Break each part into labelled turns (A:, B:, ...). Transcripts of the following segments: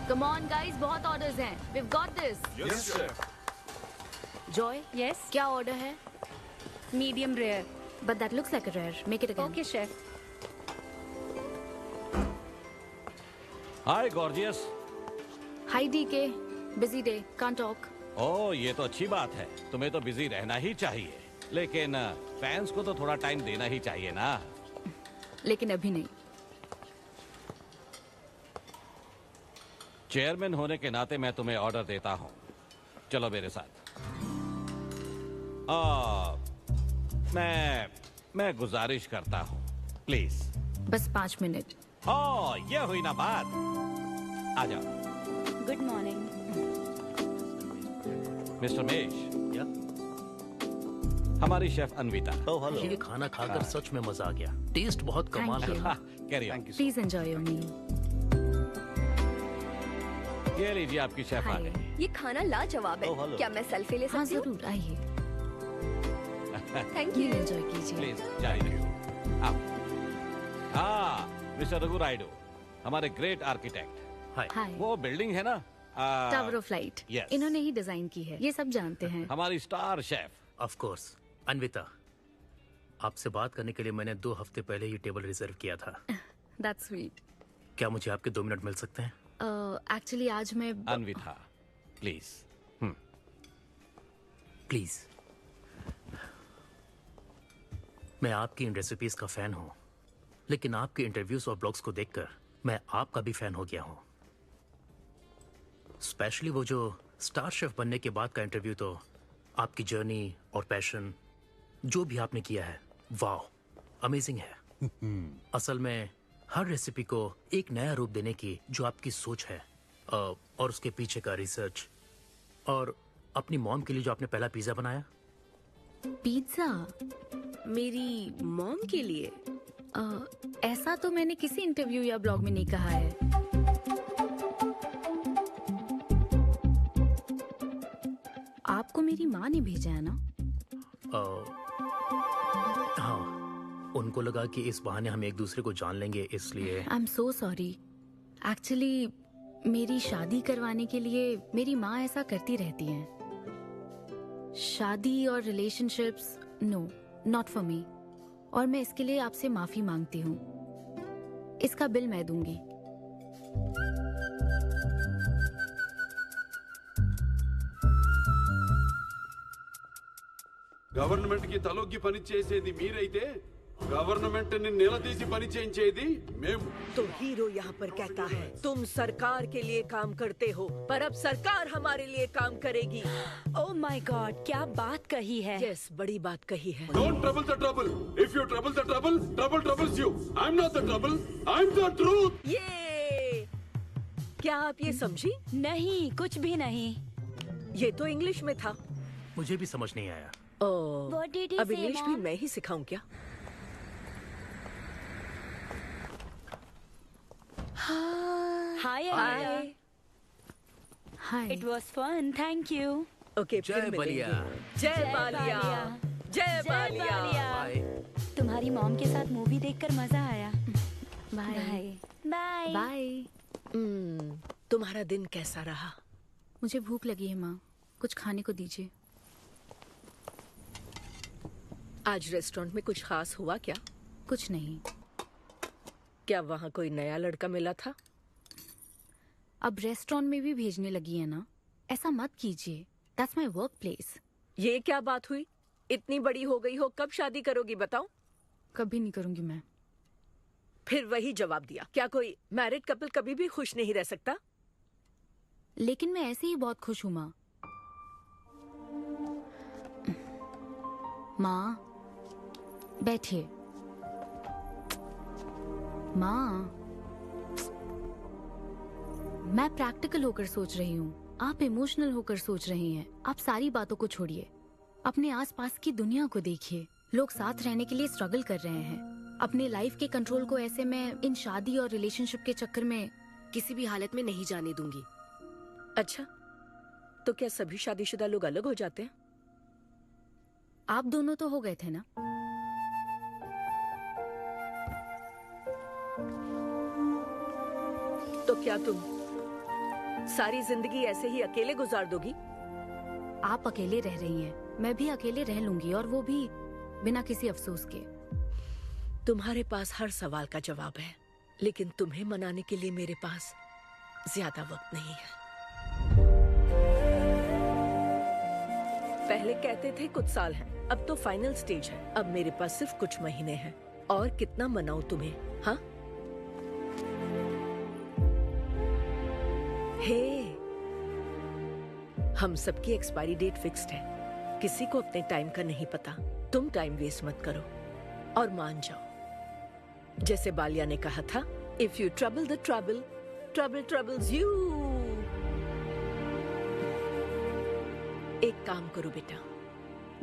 A: Come on guys, बहुत orders हैं. We've got this.
B: Yes, chef.
A: Joy,
C: Yes,
A: क्या order है?
C: medium rare.
A: But that looks like a rare. Make it again.
C: Okay, chef.
D: Hi gorgeous.
A: Hi DK. Busy day. Can't talk.
D: ओह ये तो अच्छी बात है, तुम्हें तो बिजी रहना ही चाहिए, लेकिन फैंस को तो थोड़ा टाइम देना ही चाहिए ना।
A: लेकिन अभी नहीं.
D: चेयरमैन होने के नाते मैं तुम्हें ऑर्डर देता हूँ, चलो मेरे साथ। मैं गुजारिश करता हूँ, प्लीज।
A: बस 5 मिनट.
D: ओह ये हुई ना बात, आ जाओ।
C: Good morning.
D: मिस्टर मेश,
E: या?
D: हमारी शेफ अन्विता।
E: Oh hello. ये खाना खाकर सच में मजा आ गया। टेस्ट बहुत कमाल
A: Thank you.
E: का।
D: Carry on.
A: Please enjoy your meal.
D: ये लीजिए आपकी शेफ आ
A: Hi.
D: गई।
F: ये खाना लाजवाब है।
E: Oh, hello.
F: क्या मैं सेल्फी ले
A: हाँ
F: सकती हूँ?
A: जरूर आइए.
F: Thank
A: Meal
F: you.
A: enjoy कीजिए.
D: प्लीज जारी रखिए। आओ। हाँ मिस्टर रघु राइडू, हमारे ग्रेट आर्किटेक्ट।
E: हाय।
A: Hi.
D: वो बिल्डिंग है ना,
A: टावर ऑफ लाइट.
D: yes.
A: इन्होंने ही डिजाइन की है. ये सब जानते हैं.
D: हमारी star chef.
E: Of course. Anvita, आपसे बात करने के लिए मैंने 2 हफ्ते पहले ही टेबल रिजर्व किया था।
A: That's sweet.
E: क्या मुझे आपके 2 मिनट मिल सकते हैं?
A: एक्चुअली आज मैं
D: अन्विता प्लीज।
E: प्लीज। मैं आपकी इन रेसिपीज का फैन हूँ, लेकिन आपके इंटरव्यूज और ब्लॉग्स को देखकर मैं आपका भी फैन हो गया हूँ। स्पेशली वो जो स्टार शेफ बनने के बाद का इंटरव्यू, तो आपकी जर्नी और पैशन जो भी आपने किया है, वाह अमेजिंग है। असल में हर रेसिपी को एक नया रूप देने की जो आपकी सोच है और उसके पीछे का रिसर्च, और अपनी मॉम के लिए जो आपने पहला पिज्जा बनाया।
A: पिज्जा.
F: मेरी मॉम के लिए?
A: ऐसा तो मैंने किसी इंटरव्यू या ब्लॉग में नहीं कहा है. आपको मेरी माँ ने भेजा है ना?
E: हाँ, उनको लगा कि इस बहाने हम एक दूसरे को जान लेंगे, इसलिए।
A: I am so sorry. Actually मेरी शादी करवाने के लिए मेरी माँ ऐसा करती रहती हैं. शादी और relationships, no, not for me. और मैं इसके लिए आपसे माफी मांगती हूँ. इसका बिल मैं दूंगी.
B: గవర్నమెంట్ కి తలొగ్గి పని చేసేది మీరైతే గవర్నమెంట్ ని నిలదీసి పని చేయించేది మేము.
G: तो हीरो यहाँ पर कहता है तुम सरकार के लिए काम करते हो, पर अब सरकार हमारे लिए काम करेगी.
C: Oh my God, क्या बात कही है.
G: यस, बड़ी बात कही है.
B: Don't trouble the trouble. If you trouble the trouble, trouble troubles you. I'm not the trouble. I'm the truth.
G: ये क्या आप ये समझी?
C: नहीं, कुछ भी नहीं.
G: ये तो इंग्लिश में था.
E: मुझे भी समझ नहीं आया।
G: ओह,
C: What did he
G: अब
C: say,
G: इंग्लिश भी
C: Mom?
G: मैं ही सिखाऊं क्या?
C: Hi, Anita.
G: Hi.
A: Hi.
C: It was fun, thank you.
G: Okay,
E: जय
G: फिर
E: बलिया।
G: मिलेंगे. जय बालिया. जय बालिया.
E: बाय।
C: तुम्हारी मॉम के साथ मूवी देखकर मजा आया.
A: बाय.
C: बाय.
A: बाय.
G: तुम्हारा दिन कैसा रहा?
A: मुझे भूख लगी है माँ. कुछ खाने को दीजिए.
G: आज रेस्टोरेंट में कुछ खास हुआ क्या?
A: कुछ नहीं.
G: क्या वहाँ कोई नया लड़का मिला था?
A: अब रेस्टोरेंट में भी भेजने लगी है ना. ऐसा मत कीजिए. That's my work place.
G: ये क्या बात हुई? इतनी बड़ी हो गई हो, कब शादी करोगी बताओ?
A: कभी नहीं करूंगी मैं.
G: फिर वही जवाब दिया. क्या कोई मैरिड कपल कभी भी खुश नहीं रह सकता?
A: लेकिन मैं ऐसे ही बहुत खुश हूँ माँ. माँ बैठिए. माँ, मैं प्रैक्टिकल होकर सोच रही हूँ. आप इमोशनल होकर सोच रही हैं. आप सारी बातों को छोड़िए. अपने आसपास की दुनिया को देखिए. लोग साथ रहने के लिए स्ट्रगल कर रहे हैं. अपने लाइफ के कंट्रोल को ऐसे मैं इन शादी और रिलेशनशिप के चक्कर में किसी भी हालत में नहीं जाने दूंगी.
G: अच्छा, तो क्या सभी शादीशुदा लोग अलग हो जाते हैं?
A: आप दोनों तो हो गए थे ना.
G: तो क्या तुम सारी जिंदगी ऐसे ही अकेले गुजार दोगी?
A: आप अकेले रह रही हैं, मैं भी अकेले रह लूंगी, और वो भी बिना किसी अफसोस के।
G: तुम्हारे पास हर सवाल का जवाब है, लेकिन तुम्हें मनाने के लिए मेरे पास ज्यादा वक्त नहीं है। पहले कहते थे कुछ साल हैं, अब तो फाइनल स्टेज है। अब मेरे पास सिर्फ कुछ महीने हैं, और कितना मनाऊं तुम्हें? हाँ? हे, हम सबकी एक्सपायरी डेट फिक्स्ड है। किसी को अपने टाइम का नहीं पता। तुम टाइम वेस्ट मत करो और मान जाओ। जैसे बालिया ने कहा था, if you trouble the trouble, trouble troubles you. एक काम करो बेटा,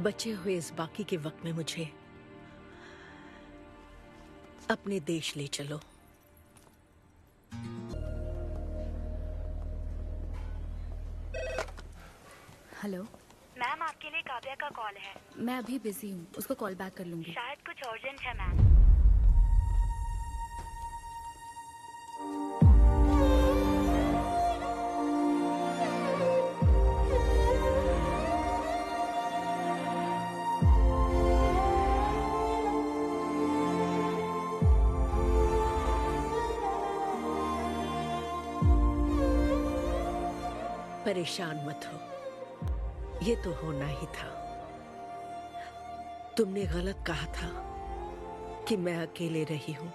G: बचे हुए इस बाकी के वक्त में मुझे अपने देश ले चलो।
A: हेलो
C: मैम, आपके लिए काव्या का कॉल है।
A: मैं अभी बिजी हूँ, उसको कॉल बैक कर लूंगी।
C: शायद कुछ अर्जेंट है मैम।
G: परेशान मत हो, ये तो होना ही था। तुमने गलत कहा था कि मैं अकेले रही हूं।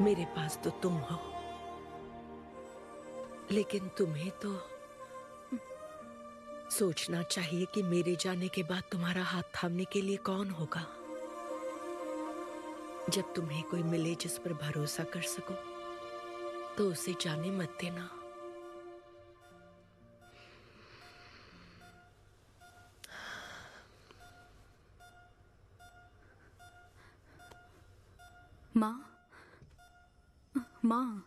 G: मेरे पास तो तुम हो, लेकिन तुम्हें तो सोचना चाहिए कि मेरे जाने के बाद तुम्हारा हाथ थामने के लिए कौन होगा। जब तुम्हें कोई मिले जिस पर भरोसा कर सको, तो उसे जाने मत देना।
A: माँ, माँ,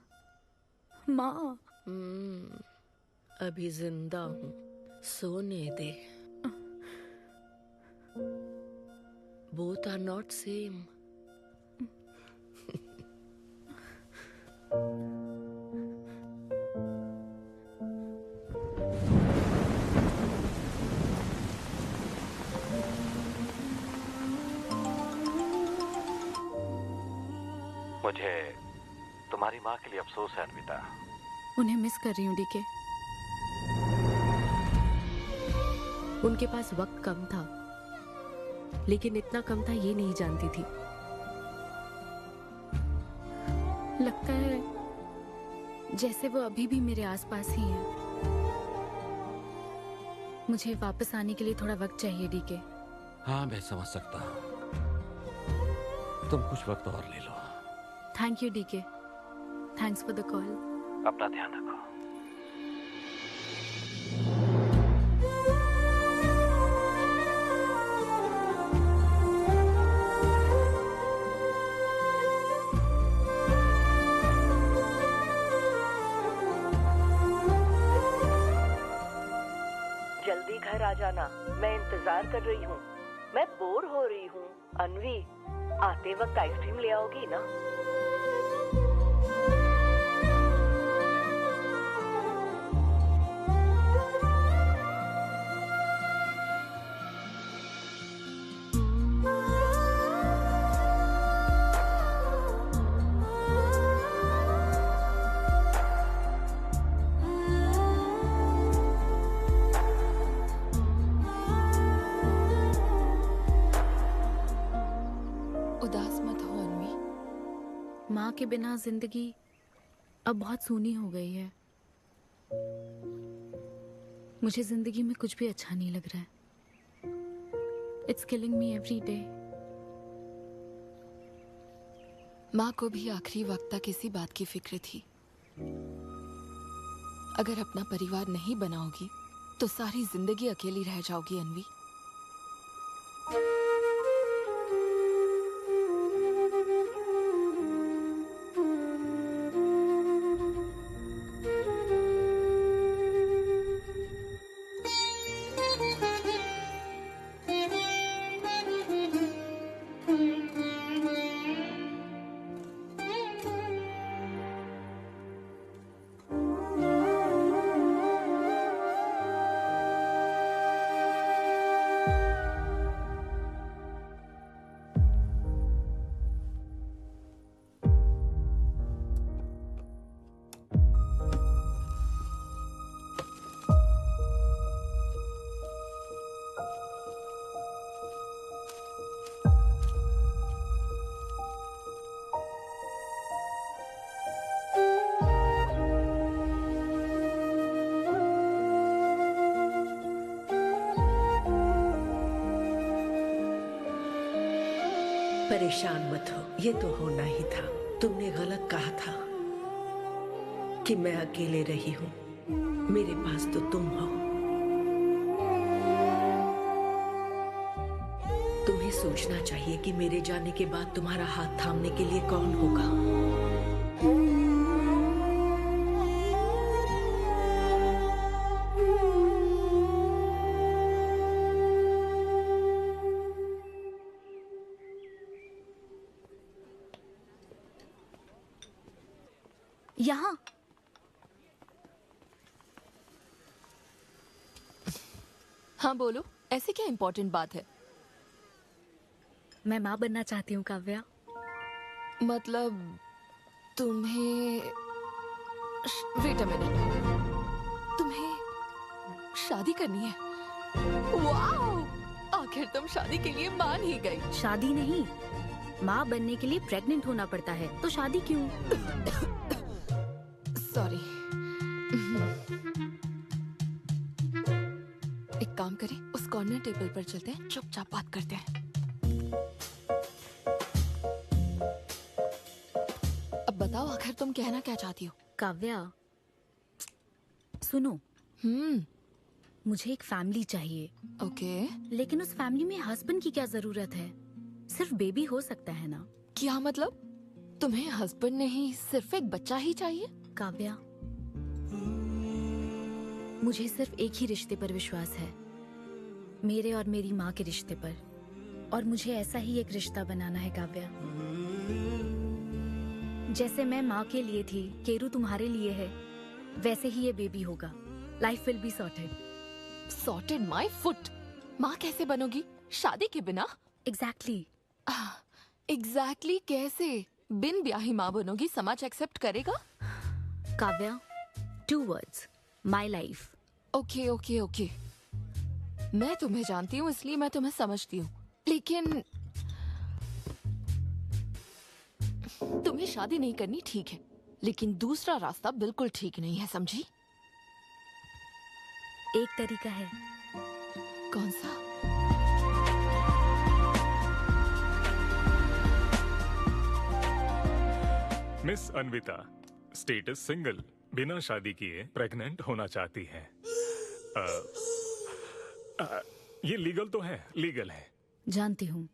A: माँ।
G: अभी जिंदा हूं, सोने दे। Both are not same.
D: मुझे तुम्हारी माँ के लिए अफसोस है अन्विता।
A: उन्हें मिस कर रही हूँ डीके। उनके पास वक्त कम था, लेकिन इतना कम था ये नहीं जानती थी। लगता है जैसे वो अभी भी मेरे आसपास ही हैं। मुझे वापस आने के लिए थोड़ा वक्त चाहिए डीके।
D: हाँ, मैं समझ सकता हूँ। तुम कुछ वक्त और ले लो।
A: Thank you DK. Thanks for the call.
D: अपना ध्यान रखो।
G: जल्दी घर आ जाना, मैं इंतजार कर रही हूँ। मैं बोर हो रही हूँ। अनवी, आते वक्त आइसक्रीम ले आओगी ना?
A: उदास मत हो अन्वी। माँ के बिना जिंदगी अब बहुत सूनी हो गई है। मुझे जिंदगी में कुछ भी अच्छा नहीं लग रहा है। It's killing me every day.
H: माँ को भी आखिरी वक्त तक इसी बात की फिक्र थी। अगर अपना परिवार नहीं बनाओगी तो सारी जिंदगी अकेली रह जाओगी अन्वी।
G: परेशान मत हो, ये तो होना ही था। तुमने गलत कहा था कि मैं अकेले रही हूं। मेरे पास तो तुम हो। तुम्हें सोचना चाहिए कि मेरे जाने के बाद तुम्हारा हाथ थामने के लिए कौन होगा।
A: यहाँ
H: हाँ बोलो, ऐसी क्या इम्पोर्टेंट बात है?
A: मैं माँ बनना चाहती हूँ काव्या।
H: मतलब तुम्हें वेट अ मिनट, तुम्हें शादी करनी है? वाओ! आखिर तुम शादी के लिए मान ही गई।
A: शादी नहीं, माँ बनने के लिए प्रेग्नेंट होना पड़ता है, तो शादी क्यों?
H: सॉरी। एक काम करें, उस कॉर्नर टेबल पर चलते हैं, चुपचाप बात करते हैं। अब बताओ, आखिर तुम कहना क्या चाहती हो?
A: काव्या सुनो, मुझे एक फैमिली चाहिए।
H: ओके।
A: लेकिन उस फैमिली में हस्बैंड की क्या जरूरत है? सिर्फ बेबी हो सकता है ना?
H: क्या मतलब? तुम्हें हस्बैंड नहीं, सिर्फ एक बच्चा ही चाहिए?
A: काव्या, मुझे सिर्फ एक ही रिश्ते पर विश्वास है, मेरे और मेरी माँ के रिश्ते पर, और मुझे ऐसा ही एक रिश्ता बनाना है काव्या। जैसे मैं माँ के लिए थी, केरू तुम्हारे लिए है, वैसे ही ये बेबी होगा। Life will be sorted.
H: Sorted my foot. माँ कैसे बनोगी शादी के बिना?
A: एग्जैक्टली।
H: एग्जैक्टली कैसे? बिन ब्याही माँ बनोगी, समाज एक्सेप्ट करेगा?
A: Kavya, 2 words, my life.
H: Okay okay okay, मैं तुम्हें जानती हूँ इसलिए मैं तुम्हें समझती हूँ, लेकिन तुम्हें शादी नहीं करनी ठीक है, लेकिन दूसरा रास्ता बिल्कुल ठीक नहीं है, समझी?
A: एक तरीका है।
H: कौन सा?
I: मिस अन्विता, स्टेटस सिंगल, बिना शादी किए प्रेग्नेंट होना चाहती हैं। ये लीगल तो है? लीगल है।
A: जानती हूँ।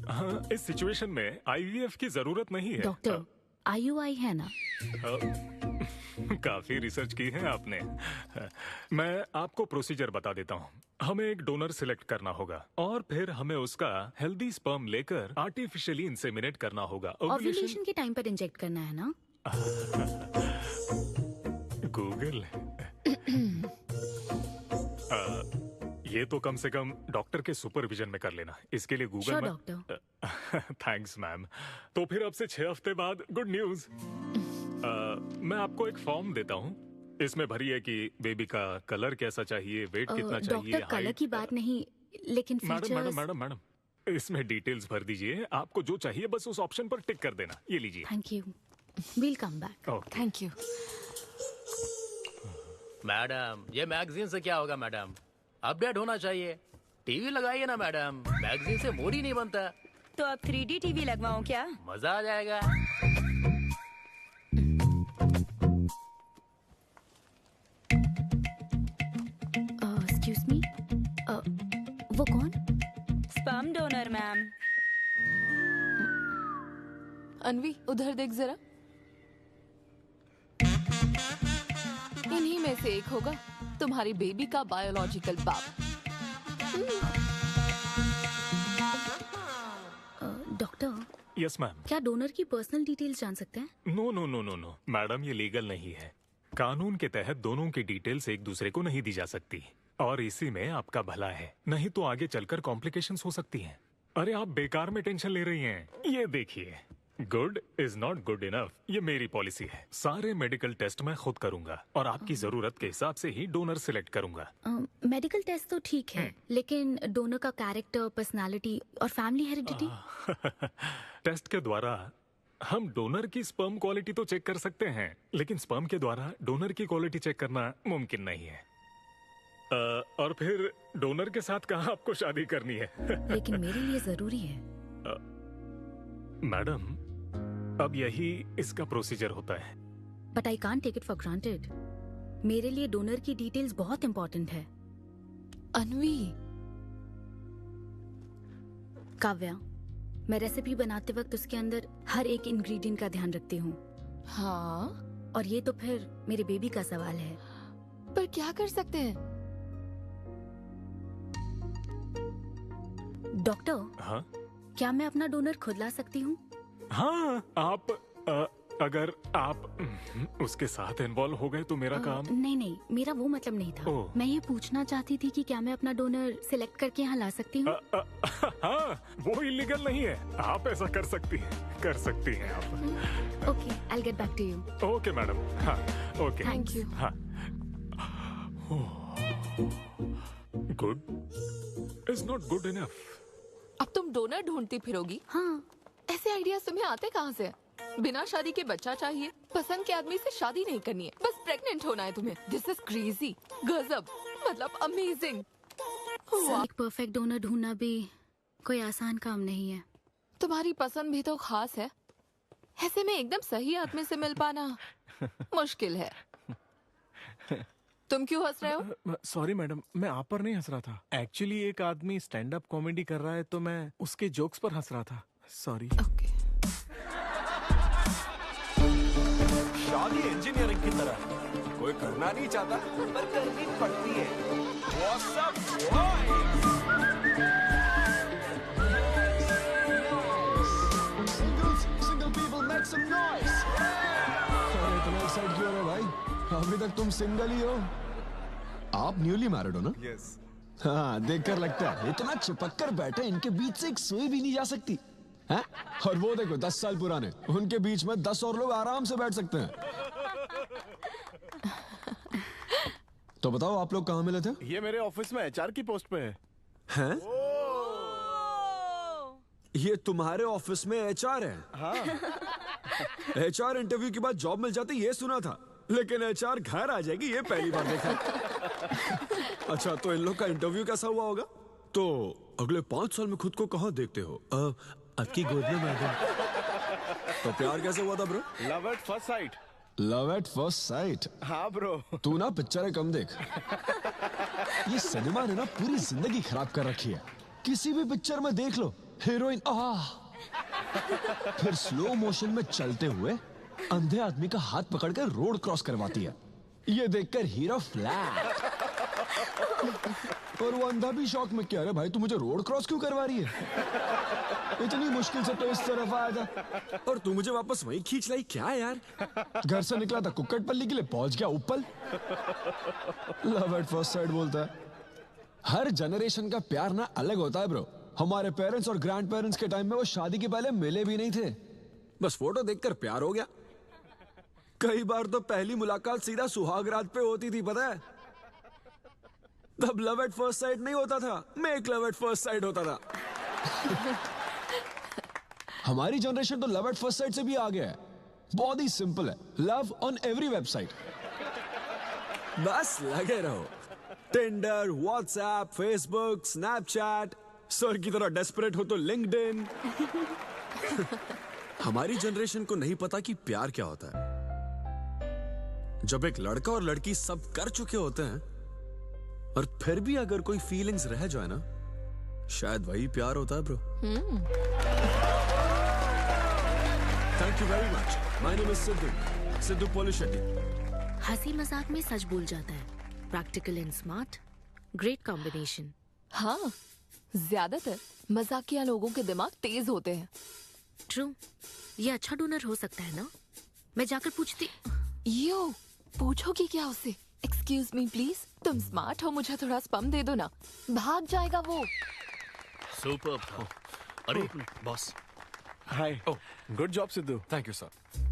I: हाँ, इस सिचुएशन में आईवीएफ की जरूरत नहीं है।
A: डॉक्टर, IUI है ना?
I: काफी रिसर्च की है आपने। मैं आपको प्रोसीजर बता देता हूँ। हमें एक डोनर सिलेक्ट करना होगा और फिर हमें उसका हेल्दी स्पर्म लेकर आर्टिफिशियली इंसेमिनेट करना होगा।
A: ओव्यूलेशन के टाइम पर इंजेक्ट करना है ना?
I: गूगल। ये तो कम से कम डॉक्टर के सुपरविजन में कर लेना, इसके लिए गूगल में।
A: डॉक्टर।
I: Thanks ma'am. तो फिर अब से 6 हफ्ते बाद गुड न्यूज। मैं आपको एक फॉर्म देता हूँ, इसमें भरिए कि बेबी का कलर कैसा चाहिए, वेट कितना चाहिए।
A: डॉक्टर, कलर की बात नहीं, लेकिन
I: मैडम, इसमें डिटेल्स भर दीजिए। आपको जो चाहिए बस उस ऑप्शन पर टिक कर देना। ये लीजिए।
A: Thank you, will come back.
H: Thank you.
E: Madam, ये मैगजीन से क्या होगा मैडम? अपडेट होना चाहिए। टीवी लगाइए ना मैडम, मैगजीन से मूड ही नहीं बनता।
J: तो अब 3D टीवी लगवाऊं क्या?
E: मजा आ जाएगा।
A: एक्सक्यूज मी, वो कौन?
J: Sperm donor ma'am.
H: अनवी, उधर देख जरा। इन्हीं में से एक होगा तुम्हारी बेबी का बायोलॉजिकल बाप।
A: डॉक्टर।
I: Yes ma'am.
A: क्या डोनर की पर्सनल डिटेल्स जान सकते हैं?
I: No no no no no madam, ये लीगल नहीं है। कानून के तहत दोनों की डिटेल्स एक दूसरे को नहीं दी जा सकती, और इसी में आपका भला है, नहीं तो आगे चलकर कॉम्प्लिकेशंस हो सकती हैं। अरे आप बेकार में टेंशन ले रही हैं। ये देखिए, good is not good enough, ये मेरी पॉलिसी है। सारे मेडिकल टेस्ट मैं खुद करूंगा और आपकी जरूरत के हिसाब से ही डोनर सिलेक्ट करूंगा।
A: मेडिकल टेस्ट तो ठीक है, लेकिन डोनर का कैरेक्टर, पर्सनालिटी और फैमिली हेरिडिटी?
I: टेस्ट के द्वारा हम डोनर की स्पर्म क्वालिटी तो चेक कर सकते हैं, लेकिन स्पर्म के द्वारा डोनर की क्वालिटी चेक करना मुमकिन नहीं है। और फिर डोनर के साथ कहाँ आपको शादी करनी है?
A: लेकिन मेरे लिए जरूरी है।
I: मैडम, अब यही इसका प्रोसीजर होता है।
A: But I can't take it for granted. मेरे लिए डोनर की डिटेल्स बहुत इंपॉर्टेंट है।
H: अनवी,
A: काव्या, मैं रेसिपी बनाते वक्त उसके अंदर हर एक इंग्रेडिएंट का ध्यान रखती हूँ।
H: हाँ,
A: और ये तो फिर मेरे बेबी का सवाल है।
H: पर क्या कर सकते हैं?
A: डॉक्टर,
I: हाँ
A: क्या मैं अपना डोनर खुद ला सकती हूँ?
I: हाँ, आप अगर आप उसके साथ इन्वॉल्व हो गए तो मेरा काम।
A: नहीं नहीं, मेरा वो मतलब नहीं था।
I: ओह।
A: मैं ये पूछना चाहती थी कि क्या मैं अपना डोनर सिलेक्ट करके यहाँ ला सकती हूँ?
I: हाँ, वो इलीगल नहीं है। आप ऐसा कर सकती हैं आप।
A: Okay, I will get back to you.
I: Okay madam. हाँ, ओके,
H: थैंक यू।
I: हाँ। Good is not good enough.
H: अब तुम डोनर ढूंढती फिरोगी?
A: हाँ।
H: ऐसे आइडियाज तुम्हें आते कहाँ से? बिना शादी के बच्चा चाहिए, पसंद के आदमी से शादी नहीं करनी है, बस प्रेग्नेंट होना है तुम्हें। दिस इज क्रेजी, गजब, मतलब अमेजिंग।
A: एक परफेक्ट डोनर ढूंढना भी कोई आसान काम नहीं है।
H: तुम्हारी पसंद भी तो खास है, ऐसे में एकदम सही आदमी से मिल पाना मुश्किल है। तुम क्यों हंस रहे हो?
K: सॉरी मैडम, मैं आप पर नहीं हंस रहा था। एक्चुअली एक आदमी स्टैंड अप कॉमेडी कर रहा है तो मैं उसके जोक्स पर हंस रहा था। सॉरी।
H: ओके।
L: शादी इंजीनियरिंग की तरह है। कोई करना नहीं चाहता पर करनी पड़ती है। What's up, boys?
M: Single people make some noise. अरे इतना एक्साइट क्यों हो रहे हो भाई? अभी तक तुम सिंगल ही हो। आप न्यूली मैरिड हो ना?
L: Yes.
M: हाँ, देखकर लगता है इतना चिपक कर बैठे, इनके बीच से एक सुई भी नहीं जा सकती है? और वो देखो 10 साल पुराने, उनके बीच में 10 और लोग आराम से बैठ सकते हैं। तो बताओ आप लोग कहाँ मिले थे?
K: ये मेरे ऑफिस में एचआर की पोस्ट पे है।
M: हैं? ये तुम्हारे ऑफिस में एचआर है?
K: हाँ।
M: एचआर इंटरव्यू के बाद जॉब मिल जाती ये सुना था, लेकिन एचआर घर आ जाएगी ये पहली बार देखा। अच्छा, तो इन लोग का इंटरव्यू कैसा हुआ होगा? तो अगले 5 साल में खुद को कहाँ देखते हो? आपकी गोद में मैडम। तो प्यार कैसे हुआ था bro?
K: Love at first sight.
M: Love at first sight?
K: हाँ ब्रो।
M: तू ना पिक्चरें कम देख। ये सिनेमा ने ना पूरी जिंदगी खराब कर रखी है। किसी भी पिक्चर में देख लो, हीरोइन फिर स्लो मोशन में चलते हुए अंधे आदमी का हाथ पकड़कर रोड क्रॉस करवाती है। ये देखकर हीरो फ्लैट। और वो अंधा भी शौक में, क्या रे भाई तू मुझे रोड क्रॉस क्यों करवा रही है? इतनी मुश्किल से तो इस तरफ आया था और तू मुझे वापस वहीं खींच लाई। क्या यार? घर से निकला था कुक्कटपल्ली के लिए, पहुंच गया ऊपर। लव एट फर्स्ट साइट बोलता है। हर जनरेशन का प्यार ना अलग होता है ब्रो। हमारे पेरेंट्स और ग्रैंड पेरेंट्स के टाइम में वो शादी के पहले मिले भी नहीं थे, बस फोटो देखकर प्यार हो गया। कई बार तो पहली मुलाकात सीधा सुहाग रात पे होती थी, पता है? तब लव एट फर्स्ट साइट नहीं होता था, make love at first sight होता था। हमारी जनरेशन तो लव एट फर्स्ट साइट से भी आगे है। बहुत ही सिंपल है, लव ऑन एवरी वेबसाइट। बस लगे रहो। Tinder, WhatsApp, Facebook, Snapchat, sir की तरह डेस्परेट हो तो लिंक्डइन। हमारी जनरेशन को नहीं पता कि प्यार क्या होता है। जब एक लड़का और लड़की सब कर चुके होते हैं और फिर भी अगर कोई फीलिंग्स रह जाए ना, शायद वही प्यार होता है bro. Thank you very much. My name is Siddhu Polishetty.
A: हंसी मजाक में सच बोल जाता है। Practical and smart, great combination.
H: हाँ, ज्यादातर मजाकिया लोगों के दिमाग तेज होते हैं।
A: ट्रू। ये अच्छा डोनर हो सकता है ना? मैं जाकर पूछती।
H: यो, पूछोगी क्या उससे? एक्सक्यूज मी प्लीज, तुम स्मार्ट हो, मुझे थोड़ा स्पम दे दो ना। भाग जाएगा वो।
N: सुपर था। अरे boss.
K: Hi. Good job Sidhu.
L: Thank you sir.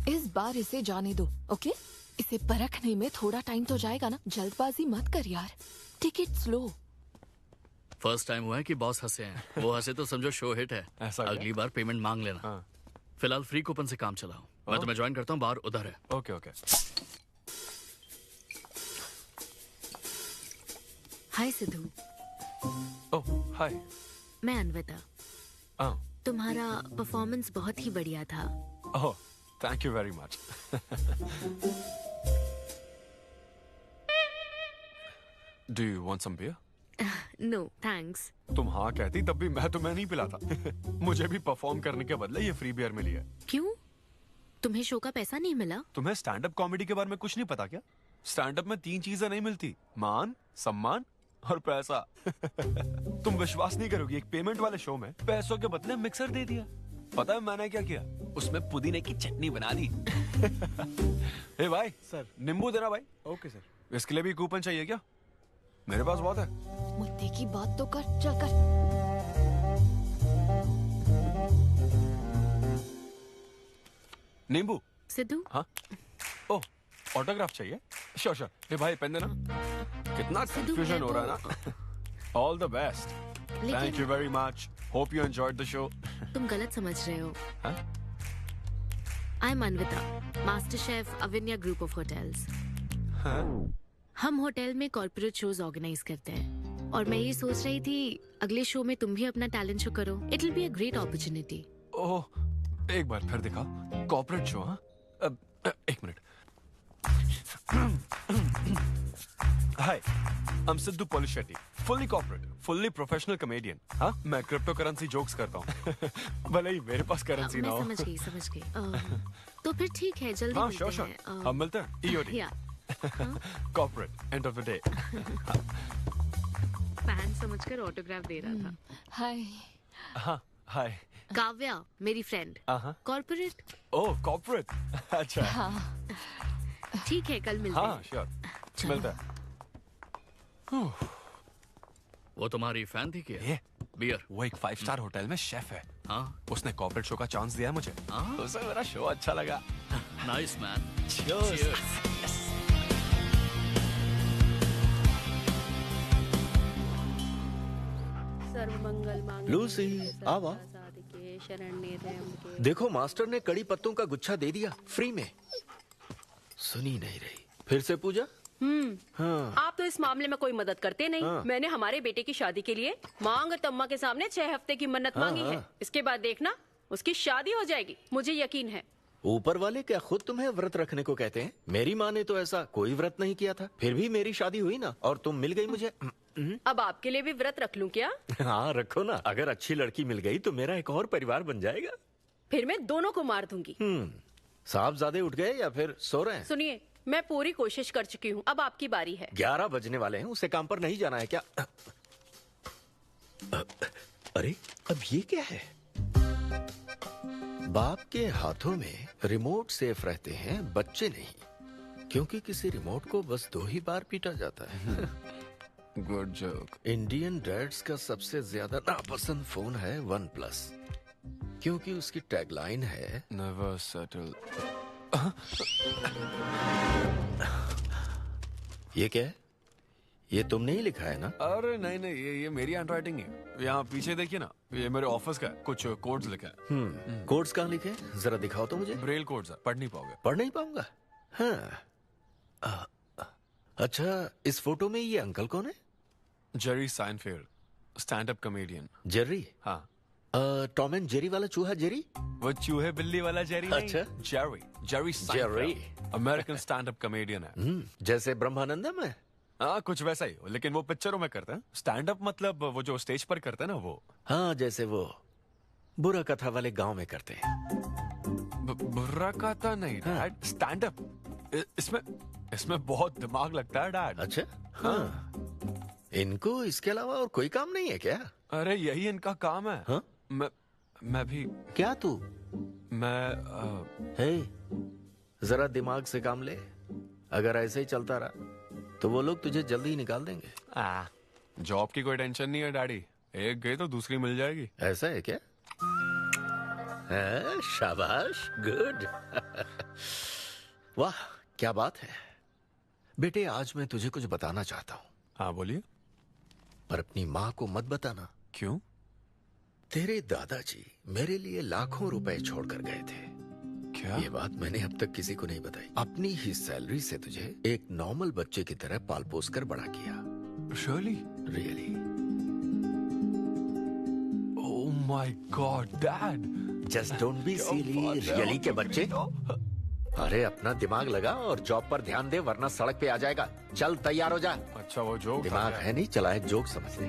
H: इस बार इसे जाने दो, ओके? इसे परखने में थोड़ा टाइम तो जाएगा ना, जल्दबाजी मत कर यार। Take it slow.
N: First time हुआ है कि बॉस हंसे हैं। वो हंसे तो समझो शो हिट है।
L: ऐसा
N: अगली बार पेमेंट मांग लेना।
L: हाँ।
N: फिलहाल फ्री कूपन से काम चलाओ। मैं तुम्हें ज्वाइन करता हूँ, बाहर उधर है।
L: Okay okay.
A: Hi Siddhu.
L: Oh hi.
A: मैं अनविता। तुम्हारा परफॉर्मेंस बहुत ही बढ़िया था।
L: Oh thank you very much. Do you want some beer?
A: No thanks.
L: तुम हाँ कहती तब भी मैं तुम्हें नहीं पिलाता। मुझे भी परफॉर्म करने के बदले ये फ्री बियर मिली है।
A: क्यों? तुम्हें शो का पैसा नहीं मिला?
L: तुम्हें स्टैंड अप कॉमेडी के बारे में कुछ नहीं पता क्या? स्टैंड अप में 3 चीजें नहीं मिलती, मान, सम्मान और पैसा। तुम विश्वास नहीं करोगी, एक पेमेंट वाले शो में पैसों के बदले मिक्सर दे दिया। पता है मैंने क्या किया? उसमें पुदीने की चटनी बना दी। ए भाई
K: सर,
L: नींबू देना भाई।
K: Okay sir.
L: इसके लिए भी कूपन चाहिए क्या? मेरे पास बहुत है।
H: मुद्दे की बात तो कर, चल कर।
L: नींबू।
A: सिद्धू।
L: हाँ। ओह ऑटोग्राफ चाहिए? Sure sure. ए भाई पेन देना। कितना कंफ्यूजन हो रहा है ना। All the best. Thank you very much. Hope you enjoyed the show.
A: तुम गलत समझ रहे हो।
L: हाँ?
A: I am Anvitha, master chef Avinya group of hotels.
L: हाँ?
A: हम होटल में कॉर्पोरेट शोज ऑर्गेनाइज करते हैं और मैं ये सोच रही थी अगले शो में तुम भी अपना टैलेंट शो करो। It will be a great opportunity.
L: Oh एक बार फिर दिखा। Corporate show? हाँ एक minute. Hi I am Siddhu Polishetty, fully corporate, fully professional comedian. हाँ मैं क्रिप्टो करेंसी जोक्स करता हूँ। भले ही मेरे पास करेंसी ना हो।
A: मैं समझ गई। तो फिर ठीक है, जल्दी
L: हाँ
A: मिलते
L: श्योर
A: हैं।
L: हम मिलते हैं। EOD corporate end of the day.
A: Fan समझकर ऑटोग्राफ दे रहा था।
H: हाय।
L: हाँ हाय।
A: काव्या मेरी फ्रेंड। कॉर्पोरेट।
L: ओह कॉर्पोरेट। अच्छा
A: ठीक है, कल मिलते हैं।
L: हाँ श्योर मिलते हैं।
N: वो तुम्हारी फैन थी क्या?
L: बियर। वो एक 5 स्टार होटल में शेफ है।
N: हाँ?
L: उसने कॉर्पोरेट शो का चांस दिया है मुझे। उसे मेरा शो अच्छा लगा।
N: Nice man.
O: लूसी आवा। देखो मास्टर ने कड़ी पत्तों का गुच्छा दे दिया फ्री में। सुनी नहीं रही। फिर से पूजा। हाँ।
F: आप तो इस मामले में कोई मदद करते नहीं।
O: हाँ।
F: मैंने हमारे बेटे की शादी के लिए मांग और तम्मा के सामने 6 हफ्ते की मन्नत
O: हाँ,
F: मांगी है।
O: हाँ।
F: इसके बाद देखना उसकी शादी हो जाएगी, मुझे यकीन है।
O: ऊपर वाले क्या खुद तुम्हें व्रत रखने को कहते हैं? मेरी माँ ने तो ऐसा कोई व्रत नहीं किया था, फिर भी मेरी शादी हुई ना, और तुम मिल गई मुझे।
F: अब आपके लिए भी व्रत रख लूं क्या?
O: हाँ रखो ना, अगर अच्छी लड़की मिल गई तो मेरा एक और परिवार बन जाएगा।
F: फिर मैं दोनों को मार दूंगी।
O: साहबजादे उठ गए या फिर सो रहे हैं?
F: सुनिए, मैं पूरी कोशिश कर चुकी हूँ, अब आपकी बारी है।
O: 11 बजने वाले हैं, उसे काम पर नहीं जाना है क्या? अरे अब ये क्या है? बाप के हाथों में रिमोट सेफ रहते हैं, बच्चे नहीं, क्योंकि किसी रिमोट को बस 2 ही बार पीटा जाता है।
L: Good joke.
O: इंडियन डैड्स का सबसे ज्यादा नापसंद फोन है OnePlus, क्योंकि उसकी टैगलाइन है
L: नेवर सेटल।
O: ये क्या है? ये तुमने ही लिखा है ना?
L: अरे नहीं नहीं, ये मेरी हैंडराइटिंग है। यहाँ पीछे देखिए ना, ये मेरे ऑफिस का है। कुछ कोड्स लिखा है।
O: कोड्स कहाँ लिखे हैं? जरा दिखाओ तो मुझे।
L: ब्रेल कोड्स है, पढ़ नहीं पाओगे।
O: पढ़ नहीं पाऊंगा? हाँ। अच्छा इस फोटो में ये अंकल कौन है?
L: Jerry Seinfeld, stand up comedian.
O: Jerry?
L: हाँ।
O: टॉम एंड जेरी वाला चूहा जेरी?
L: वो चूहे बिल्ली वाला जेरी नहीं।
O: अच्छा।
L: Jerry Seinfeld American stand up comedian है।
O: जैसे ब्रह्मानंदम है?
L: हाँ कुछ वैसा ही, लेकिन वो पिक्चरों में करते हैं। स्टैंड अप मतलब वो जो स्टेज पर करते हैं ना वो।
O: हाँ जैसे वो बुरा कथा वाले गांव में करते हैं।
L: बुरा कथा नहीं डैड, स्टैंड अप। इसमें बहुत दिमाग लगता है डैड।
O: अच्छा हाँ। इनको इसके अलावा और कोई काम नहीं है क्या?
L: अरे यही इनका काम है।
O: हाँ?
L: मैं भी।
O: क्या तू?
L: मैं
O: जरा दिमाग से काम ले। अगर ऐसे ही चलता रहा तो वो लोग तुझे जल्दी ही निकाल देंगे।
L: जॉब की कोई टेंशन नहीं है डैडी, एक गई तो दूसरी मिल जाएगी।
O: ऐसा है क्या? शाबाश, गुड। वाह क्या बात है बेटे। आज मैं तुझे कुछ बताना चाहता हूँ।
L: हाँ बोलिए।
O: पर अपनी माँ को मत बताना।
L: क्यों?
O: तेरे दादाजी मेरे लिए लाखों रुपए छोड़कर गए थे।
L: क्या?
O: ये बात मैंने अब तक किसी को नहीं बताई। अपनी ही सैलरी से तुझे एक नॉर्मल बच्चे की तरह पाल पोस कर बड़ा किया।
L: Really?
O: Really?
L: Oh my God, Dad!
O: Just don't be silly, really के बच्चे। अरे अपना दिमाग लगा और जॉब पर ध्यान दे, वरना सड़क पे आ जाएगा। चल तैयार हो जा।
L: अच्छा वो जोक
O: दिमाग है नहीं, चला है जोक समझ ले।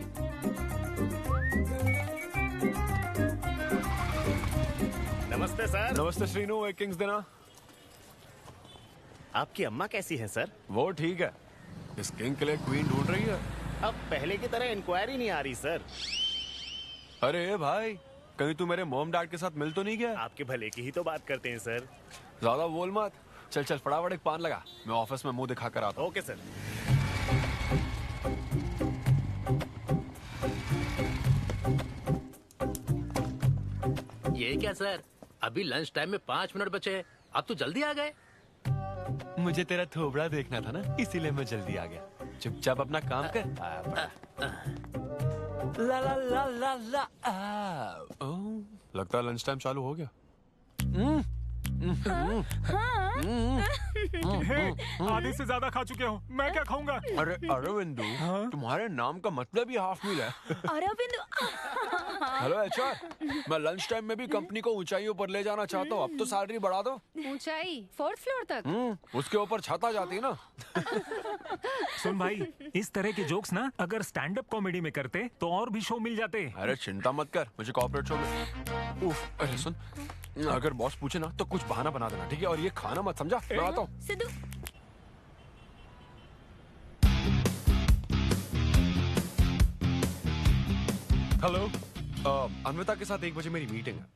P: नमस्ते सर।
L: नमस्ते श्रीनु, एक किंग्स देना।
P: आपकी अम्मा कैसी है सर?
L: वो ठीक है। इस किंग के लिए क्वीन ढूंढ रही है।
P: अब पहले की तरह इंक्वायरी नहीं आ रही सर।
L: अरे भाई, कहीं तू मेरे मॉम डैड के साथ मिल तो नहीं गया?
P: आपके भले की ही तो बात करते हैं सर।
L: ज्यादा बोल मत। चल चल फटाफट एक पान लगा, मैं ऑफिस में मुंह दिखा कर आता हूँ।
P: Okay sir.
E: ये क्या सर, अभी लंच टाइम में 5 मिनट बचे हैं, आप तो जल्दी आ गए।
L: मुझे तेरा थोबड़ा देखना था ना, इसीलिए मैं जल्दी आ गया। चुपचाप अपना काम कर। ला ला ला ला ला। लगता है लंच टाइम चालू हो गया।
I: आधे से ज्यादा खा चुके हो, मैं क्या खाऊंगा?
L: अरे अरविंदु, तुम्हारे नाम का मतलब ही हाफ मील है।
J: अरविंद।
L: हेलो एचआर, मैं लंच टाइम में भी कंपनी को ऊंचाइयों पर ले जाना चाहता हूँ। अब तो सैलरी बढ़ा दो।
Q: ऊंचाई 4th फ्लोर तक?
L: उसके ऊपर छत आ जाती है ना।
I: सुन भाई, इस तरह के जोक्स ना अगर स्टैंड अप कॉमेडी में करते तो और भी शो मिल जाते।
L: अरे चिंता मत कर, मुझे कॉर्पोरेट शो में। उफ, अरे सुन, अगर बॉस पूछे ना तो कुछ बहाना बना देना, ठीक है? और ये खाना मत समझा। मैं आता हूँ।
J: सिद्धू।
L: हेलो, अन्विता के साथ 1 बजे मेरी मीटिंग है।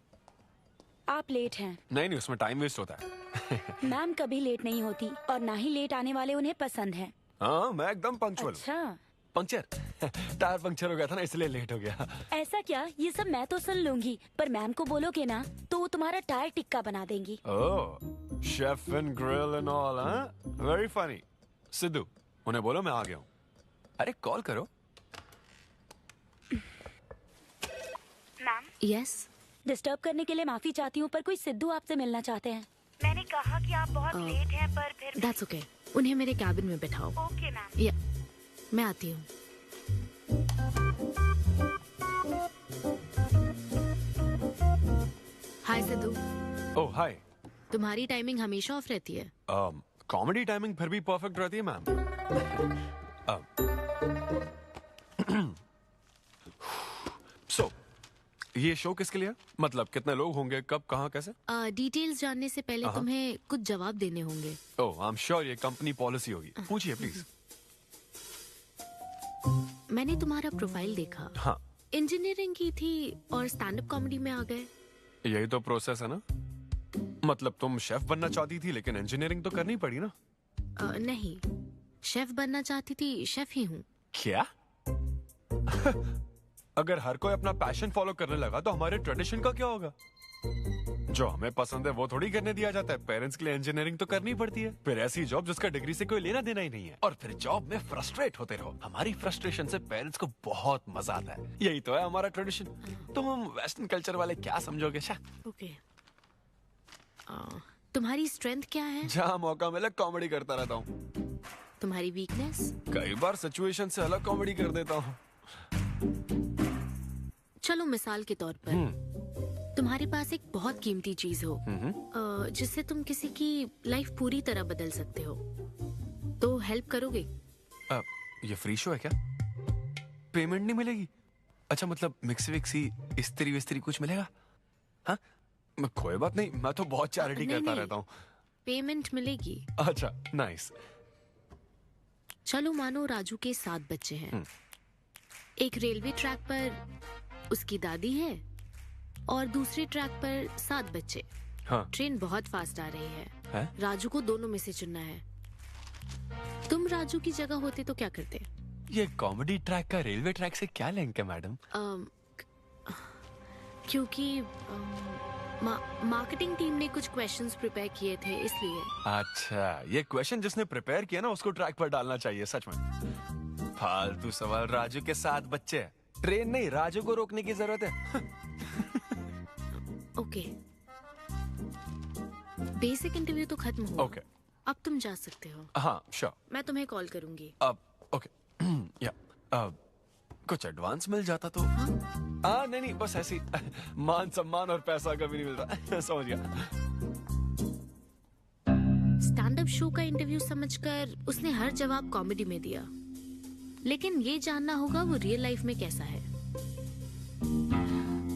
J: आप लेट हैं।
L: नहीं, उसमें टाइम वेस्ट होता है।
J: मैम कभी लेट नहीं होती और ना ही लेट आने वाले उन्हें पसंद है।
L: हाँ, मैं एकदम पंक्चुअल।
J: अच्छा।
L: पंक्चर? टायर पंक्चर हो गया था ना, इसलिए लेट हो गया।
J: ऐसा क्या? ये सब मैं तो सुन लूंगी, पर मैम को बोलोगे ना तो वो तुम्हारा टायर टिक्का बना देंगी।
L: Oh, chef and grill and all, हाँ? Very funny. सिद्धू, उन्हें बोलो मैं आ गया हूँ। अरे कॉल करो।
C: मैम।
A: यस।
J: डिस्टर्ब करने के लिए माफी चाहती हूँ, पर कोई सिद्धू आपसे मिलना चाहते हैं।
C: मैंने कहा कि आप बहुत लेट हैं, पर फिर
A: दैट्स ओके। उन्हें मेरे कैबिन में बिठाओ।
C: Okay ma'am.
A: या मैं आती हूँ। हाय सिद्धू।
L: ओह हाय।
A: तुम्हारी टाइमिंग हमेशा ऑफ रहती है?
L: कॉमेडी टाइमिंग फिर भी परफेक्ट रहती है मैम। सो ये शो किसके लिए? मतलब कितने लोग होंगे, कब, कहाँ, कैसे?
A: डिटेल्स जानने से पहले तुम्हें कुछ जवाब देने होंगे।
L: ओह, आई एम श्योर ये कंपनी पॉलिसी होगी। पूछिए प्लीज।
A: मैंने तुम्हारा प्रोफाइल देखा।
L: हाँ।
A: इंजीनियरिंग की थी और स्टैंड अप कॉमेडी में आ गए।
L: यही तो प्रोसेस है ना। मतलब तुम शेफ बनना चाहती थी, लेकिन इंजीनियरिंग तो करनी पड़ी ना।
A: नहीं, शेफ बनना चाहती थी, शेफ ही हूँ।
L: क्या? अगर हर कोई अपना पैशन फॉलो करने लगा तो हमारे ट्रेडिशन का क्या होगा? जो हमें पसंद है वो थोड़ी करने दिया जाता है। पेरेंट्स के लिए इंजीनियरिंग तो करनी पड़ती है, फिर ऐसी जॉब जिसका डिग्री से कोई लेना देना ही नहीं है, और फिर जॉब में फ्रस्ट्रेट होते रहो। हमारी फ्रस्ट्रेशन से पेरेंट्स को बहुत मजा आता है। यही तो है हमारा ट्रेडिशन। तुम हम वेस्टर्न कल्चर वाले क्या समझोगे?
A: ओके। तुम्हारी स्ट्रेंथ क्या है?
L: जहाँ मौका मिले कॉमेडी करता रहता हूँ।
A: तुम्हारी वीकनेस?
L: कई बार सिचुएशन से अलग कॉमेडी कर देता हूँ।
A: चलो मिसाल के तौर पर तुम्हारे पास एक बहुत कीमती चीज हो जिससे तुम किसी की लाइफ पूरी तरह बदल सकते हो, तो हेल्प करोगे?
L: ये फ्री शो है क्या? पेमेंट नहीं मिलेगी? अच्छा, मतलब मिक्सी विक्सी इस्त्री विस्त्री कुछ मिलेगा? हाँ, कोई बात नहीं, मैं तो बहुत चैरिटी करता रहता हूँ।
A: पेमेंट मिलेगी।
L: अच्छा, नाइस।
A: चलो मानो राजू के 7 बच्चे हैं। एक रेलवे ट्रैक पर उसकी दादी है और दूसरे ट्रैक पर 7 बच्चे।
L: हाँ।
A: ट्रेन बहुत फास्ट आ रही है। राजू को दोनों में से चुनना है। तुम राजू की जगह होते तो क्या करते?
L: ये कॉमेडी ट्रैक का रेलवे ट्रैक से क्या लिंक है मैडम?
A: क्योंकि मार्केटिंग टीम ने कुछ क्वेश्चंस प्रिपेयर किए थे, इसलिए।
L: अच्छा, ये क्वेश्चन जिसने प्रिपेयर किया ना उसको ट्रैक पर डालना चाहिए। सच में फालतू सवाल। राजू के 7 बच्चे हैं, ट्रेन नहीं, राजू को रोकने की जरूरत है।
A: ओके, बेसिक इंटरव्यू तो खत्म हुआ।
L: ओके,
A: अब तुम जा सकते हो।
L: हाँ श्योर।
A: मैं तुम्हें कॉल करूंगी।
L: अब ओके। या कुछ एडवांस मिल जाता तो। नहीं, बस ऐसे ही। मान सम्मान और पैसा कभी नहीं मिलता। समझ गया।
A: स्टैंड अप शो का इंटरव्यू समझकर उसने हर जवाब कॉमेडी में दिया, लेकिन ये जानना होगा वो रियल लाइफ में कैसा है।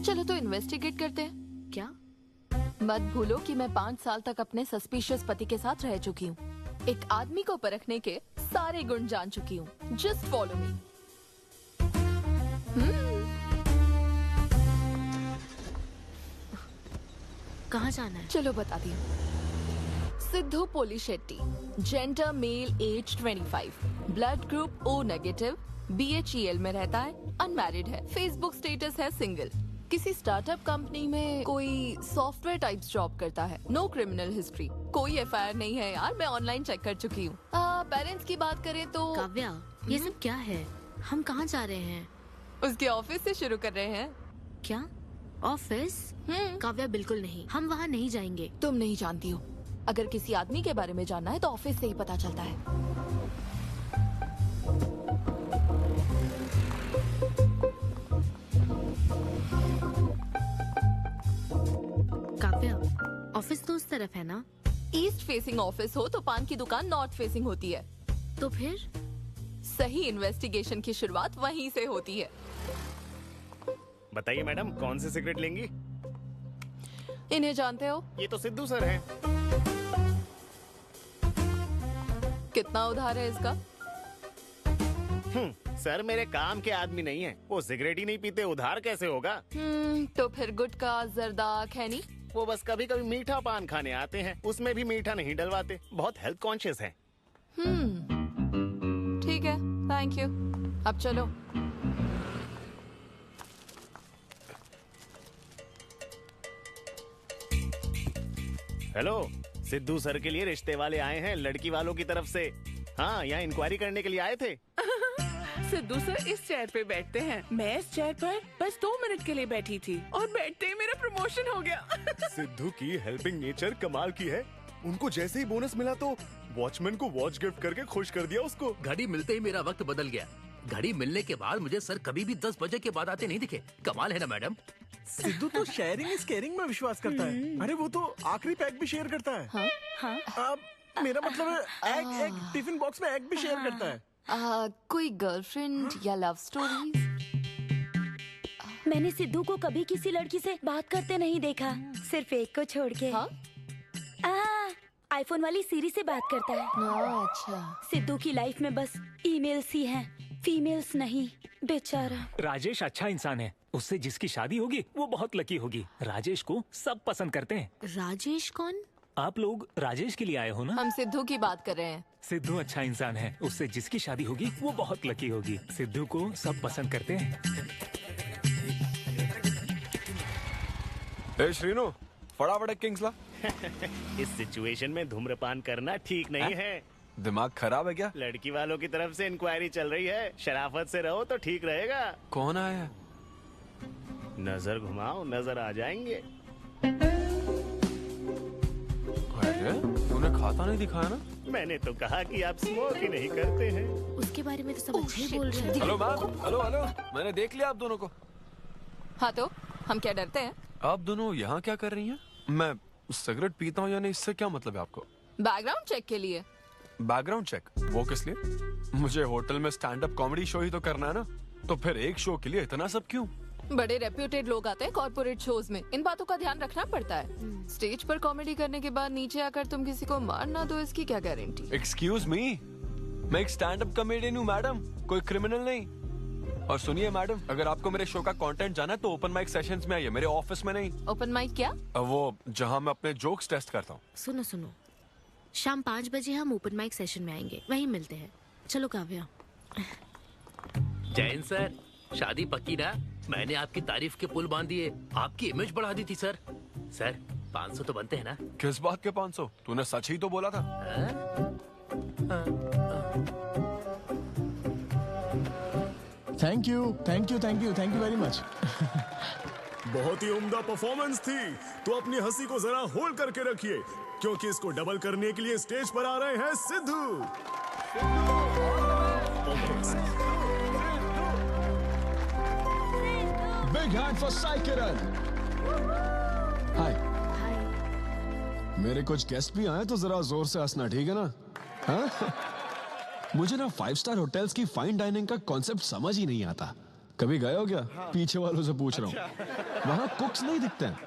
H: चलो तो इन्वेस्टिगेट करते हैं।
A: क्या?
H: मत भूलो कि मैं 5 साल तक अपने सस्पिशियस पति के साथ रह चुकी हूँ। एक आदमी को परखने के सारे गुण जान चुकी हूँ। Just follow me.
A: कहाँ जाना है?
H: चलो बताती हूँ। Siddhu Polishetty, gender male, age 25, blood group O negative, BHEL में रहता है, अनमैरिड है, फेसबुक स्टेटस है सिंगल, किसी स्टार्टअप कंपनी में कोई सॉफ्टवेयर टाइप्स जॉब करता है, नो क्रिमिनल हिस्ट्री, कोई FIR नहीं है यार, मैं ऑनलाइन चेक कर चुकी हूँ। पेरेंट्स की बात करें तो
A: काव्या, ये सब क्या है? हम कहाँ जा रहे हैं?
H: उसके ऑफिस से शुरू कर रहे हैं।
A: क्या? ऑफिस? काव्या बिल्कुल नहीं, हम वहाँ नहीं जाएंगे।
H: तुम नहीं जानती हो, अगर किसी आदमी के बारे में जानना है तो ऑफिस से ही पता चलता है।
A: काव्या, ऑफिस तो उस तरफ है ना?
H: ईस्ट फेसिंग ऑफिस हो तो पान की दुकान नॉर्थ फेसिंग होती है।
A: तो फिर
H: सही इन्वेस्टिगेशन की शुरुआत वहीं से होती है।
P: बताइए मैडम, कौन सी सिगरेट लेंगी?
H: इन्हें जानते हो?
P: ये तो सिद्धू सर हैं।
H: कितना उधार है इसका?
P: सर मेरे काम के आदमी नहीं है, वो सिगरेट ही नहीं पीते, उधार कैसे होगा?
H: तो फिर गुटखा, जर्दा, खैनी?
P: वो बस कभी कभी मीठा पान खाने आते हैं, उसमें भी मीठा नहीं डलवाते, बहुत हेल्थ कॉन्शियस हैं।
H: ठीक है, थैंक यू। अब चलो।
P: हेलो, सिद्धू सर के लिए रिश्ते वाले आए हैं लड़की वालों की तरफ से। हाँ, यहाँ इंक्वायरी करने के लिए आए थे।
R: सिद्धू सर इस चेयर पे बैठते हैं, मैं इस चेयर पर बस 2 मिनट के लिए बैठी थी और बैठते ही मेरा प्रमोशन हो गया।
S: सिद्धू की हेल्पिंग नेचर कमाल की है। उनको जैसे ही बोनस मिला तो वॉचमैन को वॉच गिफ्ट करके खुश कर दिया उसको।
E: घड़ी मिलते ही मेरा वक्त बदल गया। घड़ी मिलने के बाद मुझे सर कभी भी 10 बजे के बाद आते नहीं दिखे। कमाल है ना मैडम?
K: सिद्धू तो शेयरिंग इज केयरिंग में विश्वास करता है। अरे वो तो आखिरी पैक भी शेयर करता है। हाँ? मेरा मतलब है एग टिफिन बॉक्स में एग भी शेयर करता है।
H: कोई गर्लफ्रेंड या लव स्टोरीज?
J: मैंने सिद्धू को कभी किसी लड़की से बात करते नहीं देखा, सिर्फ एक को छोड़ के। आईफोन वाली सीरी से बात करता है।
H: अच्छा।
J: सिद्धू की लाइफ में बस ईमेल्स ही हैं, फीमेल्स नहीं, बेचारा।
I: राजेश अच्छा इंसान है, उससे जिसकी शादी होगी वो बहुत लकी होगी। राजेश को सब पसंद करते हैं।
A: राजेश कौन?
I: आप लोग राजेश के लिए आए हो ना?
H: हम सिद्धू की बात कर रहे हैं।
I: सिद्धू अच्छा इंसान है, उससे जिसकी शादी होगी वो बहुत लकी होगी। सिद्धू को सब पसंद करते हैं।
L: श्रीनो, फटाफट एक किंग्स ला।
P: इस सिचुएशन में धूम्रपान करना ठीक नहीं है।
L: दिमाग खराब है क्या?
P: लड़की वालों की तरफ से इंक्वायरी चल रही है, शराफत से रहो तो ठीक रहेगा।
L: कौन आया?
P: नजर घुमाओ, नजर आ जाएंगे।
L: अरे तूने खाता नहीं दिखाया ना?
P: मैंने तो कहा कि आप स्मोक ही नहीं करते हैं।
A: उसके बारे में तो सब अच्छे ही बोल रहे हैं।
L: हेलो मैम, हेलो हेलो, मैंने देख लिया आप दोनों को।
H: हाँ तो हम क्या डरते हैं?
L: आप दोनों यहाँ क्या कर रही हैं? मैं सिगरेट पीता हूँ या नहीं, इससे क्या मतलब है आपको?
H: बैकग्राउंड चेक के लिए।
L: Background check? वो किस लिए? मुझे होटल में स्टैंड अप कॉमेडी शो ही तो करना है ना, तो फिर एक शो के लिए इतना सब क्यों?
H: बड़े रेप्यूटेड लोग आते हैं कॉर्पोरेट शोज में, इन बातों का ध्यान रखना पड़ता है। स्टेज पर कॉमेडी करने के बाद नीचे आकर तुम किसी को मार ना दो, इसकी क्या गारंटी?
L: एक्सक्यूज मी, मैं एक स्टैंड अप कॉमेडियन हूँ मैडम, कोई क्रिमिनल नहीं। और सुनिए मैडम, अगर आपको मेरे शो का कंटेंट जाना है तो ओपन माइक सेशंस में आइए, मेरे ऑफिस में नहीं।
H: ओपन माइक क्या?
L: वो जहाँ मैं अपने जोक्स टेस्ट करता हूँ।
A: सुनो सुनो, शाम 5 बजे हम ओपन माइक सेशन में आएंगे, वहीं मिलते हैं। चलो काव्या।
E: जैन सर, शादी पक्की ना? मैंने आपकी तारीफ के पुल बांध दिए, आपकी इमेज बढ़ा दी थी सर। सर 500 तो बनते हैं ना?
L: किस बात के 500? तूने सच ही तो बोला था।
M: Thank you thank you thank you thank you very much.
S: बहुत ही उम्दा परफॉर्मेंस थी, तो अपनी हंसी को जरा होल्ड करके रखिए, क्योंकि इसको डबल करने के लिए स्टेज पर आ रहे हैं Siddhu.
M: Big hand for Sai Kiran. Hi. मेरे कुछ गेस्ट भी आए तो जरा जोर से हंसना, ठीक है ना? हाँ? मुझे ना 5 स्टार होटल्स की फाइन डाइनिंग का कॉन्सेप्ट समझ ही नहीं आता। कभी गए हो क्या? पीछे वालों से पूछ रहा हूँ। वहाँ कुक्स नहीं दिखते हैं,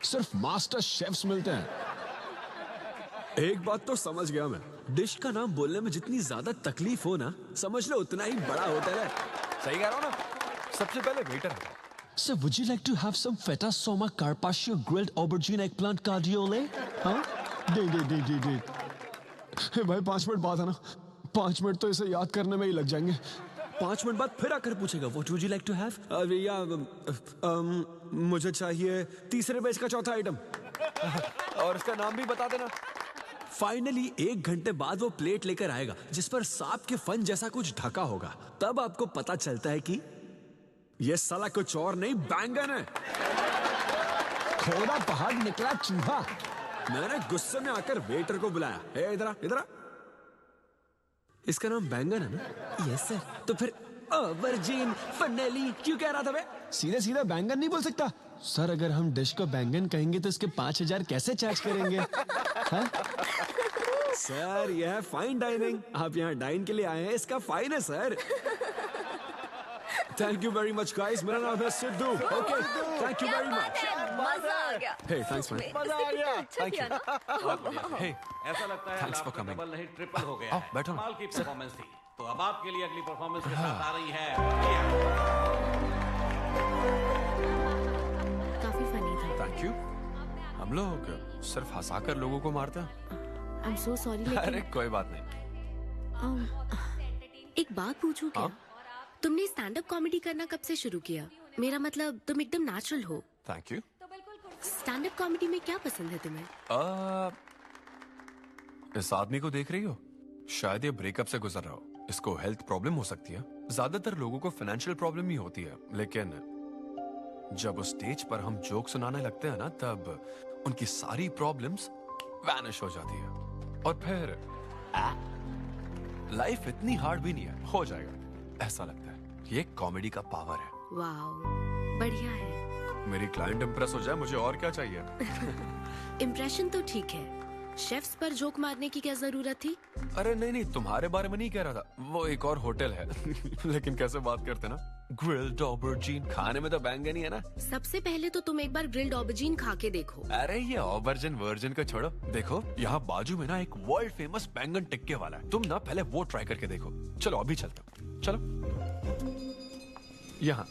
M: सिर्फ मास्टर शेफ्स मिलते हैं।
S: एक बात तो समझ गया मैं, डिश का नाम बोलने में जितनी ज्यादा तकलीफ हो ना, समझ लो उतना ही बड़ा होटल है।
L: सही कह रहा हूँ ना? सबसे पहले वेटर है।
M: So would you like to have some feta soma carpaccio grilled aubergine eggplant cardiole? हाँ? दे। हे भाई 5 मिनट बाद है ना, 5 मिनट तो इसे याद करने में ही लग जाएंगे।
S: 5 मिनट बाद फिर आकर पूछेगा What would you like to have? या मुझे चाहिए तीसरे बेच का चौथा आइटम।
L: और इसका नाम भी बता देना।
S: फाइनली 1 घंटे बाद वो प्लेट लेकर आएगा जिस पर सांप के फन जैसा कुछ ढका होगा। तब आपको पता चलता है कि ये साला कुछ और नहीं, बैंगन है।
M: थोड़ा बाहर निकला चूहा।
S: मैंने गुस्से में आकर वेटर को बुलाया, हे इधर आ। इसका नाम बैंगन है ना? Yes sir. तो फिर ऑबरजीन फनेली क्यों कह रहा था बे?
M: सीधे बैंगन नहीं बोल सकता सर। अगर हम डिश को बैंगन कहेंगे तो इसके 5000 कैसे चार्ज करेंगे? हाँ?
S: सर यह है फाइन डाइनिंग, आप यहाँ डाइन के लिए आए हैं, इसका फाइन है sir. Thank you very much guys, मेरा नाम है Sidhu. Okay, thank you very much.
G: मजा आ गया।
S: हे थैंक्स मैन।
G: मजा आ गया। Thank you.
L: हे,
D: ऐसा लगता है
L: Thanks for coming.
D: डबल नहीं ट्रिपल हो गया है।
L: बैठो।
D: कमाल की परफॉर्मेंस थी। तो अब आपके लिए अगली परफॉर्मेंस के साथ आ रही है
A: काफी फनी था।
L: Thank you. हम लोग सिर्फ हंसाकर लोगों को मारते हैं।
A: आई एम सो सॉरी
L: अरे
A: लेकिन
L: कोई बात नहीं।
A: एक बात पूछूं क्या? तुमने स्टैंड अप कॉमेडी करना कब से शुरू किया? मेरा मतलब तुम एकदम नेचुरल हो।
L: Thank you.
A: Stand up comedy में क्या पसंद है तुम्हें?
L: इस आदमी को देख रही हो? शायद ये ब्रेकअप से गुजर रहा हो। इसको हेल्थ प्रॉब्लम हो सकती है। ज्यादातर लोगों को फाइनेंशियल प्रॉब्लम ही होती है, लेकिन जब उस स्टेज पर हम जोक सुनाने लगते हैं ना, तब उनकी सारी प्रॉब्लम्स वैनिश हो जाती है। और फिर लाइफ इतनी हार्ड भी नहीं है, हो जाएगा ऐसा लगता है। ये कॉमेडी का पावर है।
A: वाओ, बढ़िया है।
L: मेरी क्लाइंट इंप्रेस हो जाए, मुझे और क्या चाहिए?
A: इम्प्रेशन तो ठीक है, शेफ्स पर जोक मारने की क्या जरूरत थी?
L: अरे नहीं, तुम्हारे बारे में नहीं कह रहा था। वो एक और होटल है। लेकिन कैसे बात करते ना, ग्रिल्ड ऑबरजीन, खाने में तो बैंगन ही है ना।
A: सबसे पहले तो तुम एक बार ग्रिल्ड ऑबरजीन खा के देखो।
L: अरे ये ऑबरजीन वर्जिन को छोड़ो, देखो यहाँ बाजू में ना एक वर्ल्ड फेमस बैंगन टिक्के वाला है। तुम ना पहले वो ट्राई करके देखो। चलो अभी चलते हैं, चलो। यहाँ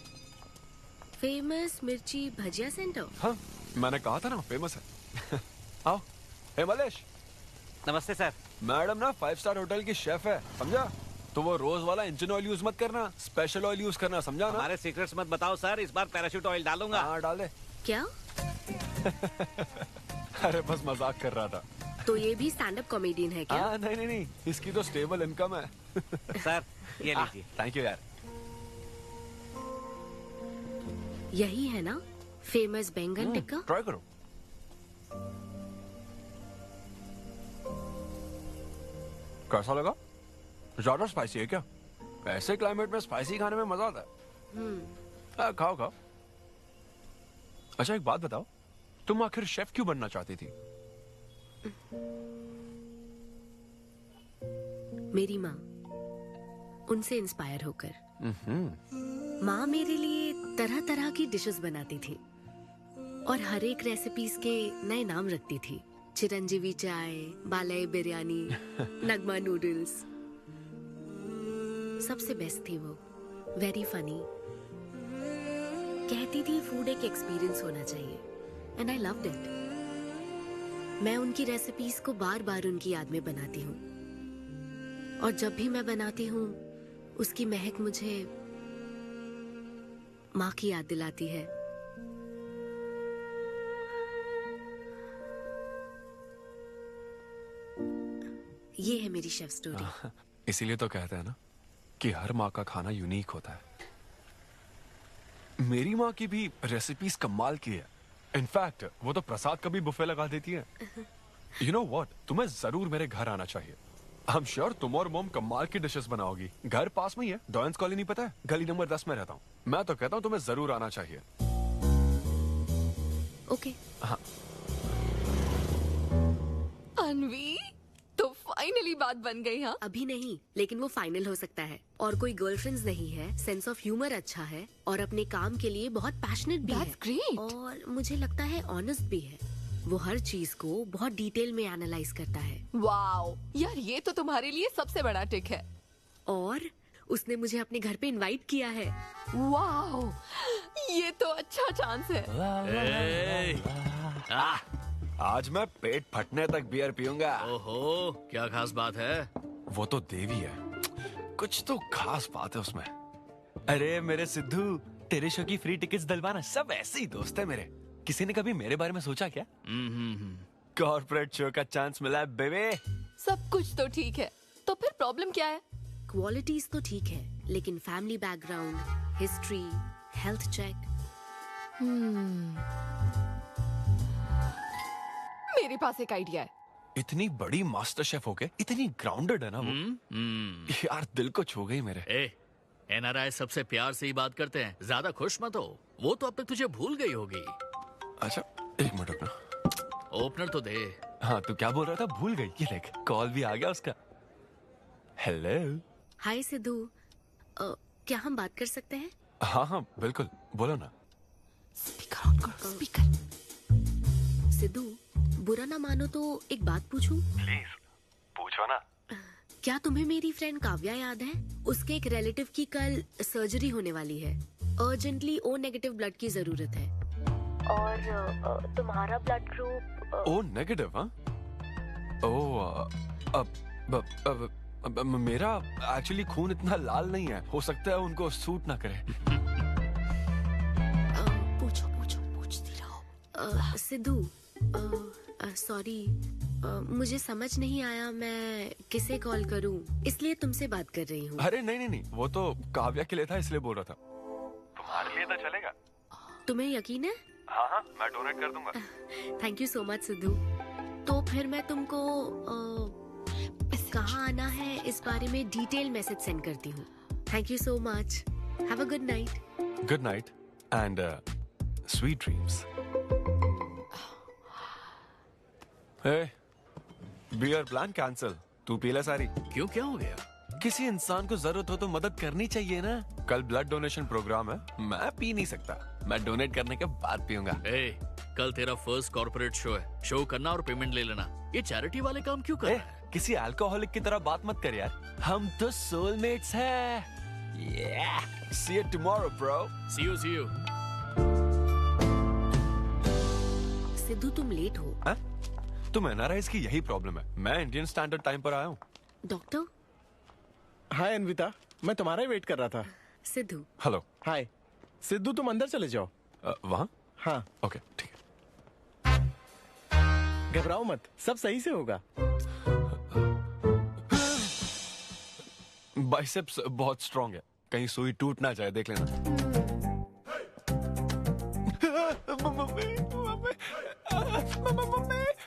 A: फेमस मिर्ची भजिया सेंटर।
L: हाँ, मैंने कहा था ना फेमस है। आओ। हे मलेश।
D: नमस्ते सर।
L: मैडम ना 5 स्टार होटल की शेफ है, समझा? तो वो रोज वाला इंजन ऑयल यूज मत करना, स्पेशल ऑयल यूज करना, समझा ना?
D: हमारे सीक्रेट्स मत बताओ सर, इस बार पैराशूट ऑयल डालूंगा।
L: हाँ डाल दे।
A: क्या?
L: अरे बस मजाक कर रहा था।
A: तो ये भी स्टैंड अप कॉमेडियन है क्या?
L: हाँ नहीं, इसकी तो स्टेबल इनकम है।
D: सर ये लीजिए।
L: थैंक यू यार।
A: यही है ना फेमस बैंगन टिक्का?
L: ट्राई करो। कैसा लगा? ज्यादा स्पाइसी है क्या? ऐसे क्लाइमेट में स्पाइसी खाने में मजा आता है। खाओ। अच्छा एक बात बताओ, तुम आखिर शेफ क्यों बनना चाहती थी?
A: मेरी माँ, उनसे इंस्पायर होकर। माँ मेरे लिए तरह तरह की डिशेस बनाती थी और हर एक रेसिपीज के नए नाम रखती थी। चिरंजीवी चाय, बालाई बिरयानी, नगमा नूडल्स। सबसे बेस्ट थी वो, वेरी फनी। कहती थी फूड एक एक्सपीरियंस होना चाहिए, एंड आई लव्ड इट। मैं उनकी रेसिपीज को बार बार उनकी याद में बनाती हूँ, और जब भी मैं बनाती हूँ उसकी महक मुझे माँ की याद दिलाती है। ये है मेरी शेफ स्टोरी।
L: इसीलिए तो कहते हैं ना कि हर माँ का खाना यूनिक होता है। मेरी माँ की भी रेसिपीज कमाल की है। इनफैक्ट वो तो प्रसाद का भी बुफे लगा देती है। यू नो व्हाट, तुम्हें जरूर मेरे घर आना चाहिए। आई एम श्योर तुम और मॉम कमाल की डिशेस बनाओगी। घर पास में ही है, डॉयंस कॉलोनी, पता है? गली नंबर 10 में रहता हूँ। मैं तो कहता हूँ तुम्हें जरूर आना चाहिए।
A: ओके।
L: हाँ।
H: अनवी, तो फाइनली बात बन गई। हाँ,
T: अभी नहीं, लेकिन वो फाइनल हो सकता है। और कोई गर्लफ्रेंड्स नहीं है, सेंस ऑफ ह्यूमर अच्छा है और अपने काम के लिए बहुत पैशनेट भी है।
H: ग्रेट।
T: और मुझे लगता है ऑनेस्ट भी है। वो हर चीज को बहुत डिटेल में एनालाइज करता है।
H: वाओ यार, ये तो तुम्हारे लिए सबसे बड़ा टिक है।
T: और उसने मुझे अपने घर पे इनवाइट किया है।
H: वाओ, ये तो अच्छा चांस है।
L: आज मैं पेट फटने तक बियर पीऊंगा।
N: ओहो, क्या खास बात है?
L: वो तो देवी है, कुछ तो खास बात है उसमें। अरे मेरे सिद्धू, तेरे शो की फ्री टिकट्स दिलवाना, सब ऐसे ही दोस्त है मेरे। किसी ने कभी मेरे बारे में सोचा क्या? कॉर्पोरेट शो का चांस मिला है बेबे।
H: सब कुछ तो ठीक है, तो फिर प्रॉब्लम क्या है?
T: क्वालिटीज तो ठीक है, लेकिन family background, history, health check.
H: मेरे पास एक आइडिया है।
L: इतनी बड़ी मास्टर शेफ होके इतनी ग्राउंडेड है ना वो। यार दिल को छू गई मेरे।
N: एनआरआई सबसे प्यार से ही बात करते हैं, ज्यादा खुश मत हो। वो तो अब तक तुझे भूल गई होगी।
L: अच्छा एक मिनट रुकना।
N: ओपनर तो दे।
L: हाँ तू क्या बोल रहा था? भूल गई? ये देख, कॉल भी आ गया उसका। हेलो।
T: हाय सिद्धू, क्या हम बात कर सकते हैं?
L: हाँ हाँ बिल्कुल, बोलो ना।
H: स्पीकर ऑन करो, स्पीकर।
T: सिद्धू, बुरा ना मानो तो एक बात पूछूं?
L: प्लीज पूछो ना।
T: क्या तुम्हें मेरी फ्रेंड काव्या याद है? उसके एक रिलेटिव की कल सर्जरी होने वाली है। अर्जेंटली O नेगेटिव ब्लड की जरूरत है।
C: और तुम्हारा ब्लड ग्रुप?
L: O negative? हाँ। मेरा एक्चुअली खून इतना लाल नहीं है, हो सकता है उनको सूट ना करे।
T: पूछती रहो। सिद्धू, सॉरी, मुझे समझ नहीं आया मैं किसे कॉल करूं, इसलिए तुमसे बात कर रही हूँ।
L: अरे नहीं, वो तो काव्या के लिए था, इसलिए बोल रहा था। तुम्हारे लिए तो चलेगा?
T: तुम्हें यकीन है?
L: हाँ, मैं डोनेट कर दूंगा।
T: Thank you so much Sidhu. तो फिर मैं तुमको कहाँ आना है इस बारे में डिटेल मैसेज सेंड करती हूँ। Thank you so much. Have a good night.
L: Good night and sweet dreams. Beer plan cancel. तू पी ले सारी।
N: क्यों, क्या हो गया?
L: किसी इंसान को जरूरत हो तो मदद करनी चाहिए ना। कल ब्लड डोनेशन प्रोग्राम है, मैं पी नहीं सकता। मैं डोनेट करने के बाद पीऊंगा।
N: कल तेरा फर्स्ट कॉर्पोरेट शो है, शो करना और पेमेंट ले लेना। ये चैरिटी वाले काम क्यों कर रहा है?
L: किसी अल्कोहलिक की तरह बात मत कर यार, हम तो सोलमेट्स हैं। See you tomorrow, bro.
N: See you.
T: Sidhu तुम लेट हो।
L: हाँ? तुम एनआरआईज की यही प्रॉब्लम है। मैं इंडियन स्टैंडर्ड टाइम पर आया हूँ।
T: डॉक्टर।
K: हाय अन्विता, मैं तुम्हारा ही वेट कर रहा था।
T: सिद्धू।
L: हेलो।
K: हाय सिद्धू, तुम अंदर चले जाओ।
L: वहाँ?
K: हाँ।
L: ओके ठीक है।
K: घबराओ मत, सब सही से होगा।
L: बाइसेप्स बहुत स्ट्रांग है, कहीं सुई टूट ना जाए, देख लेना।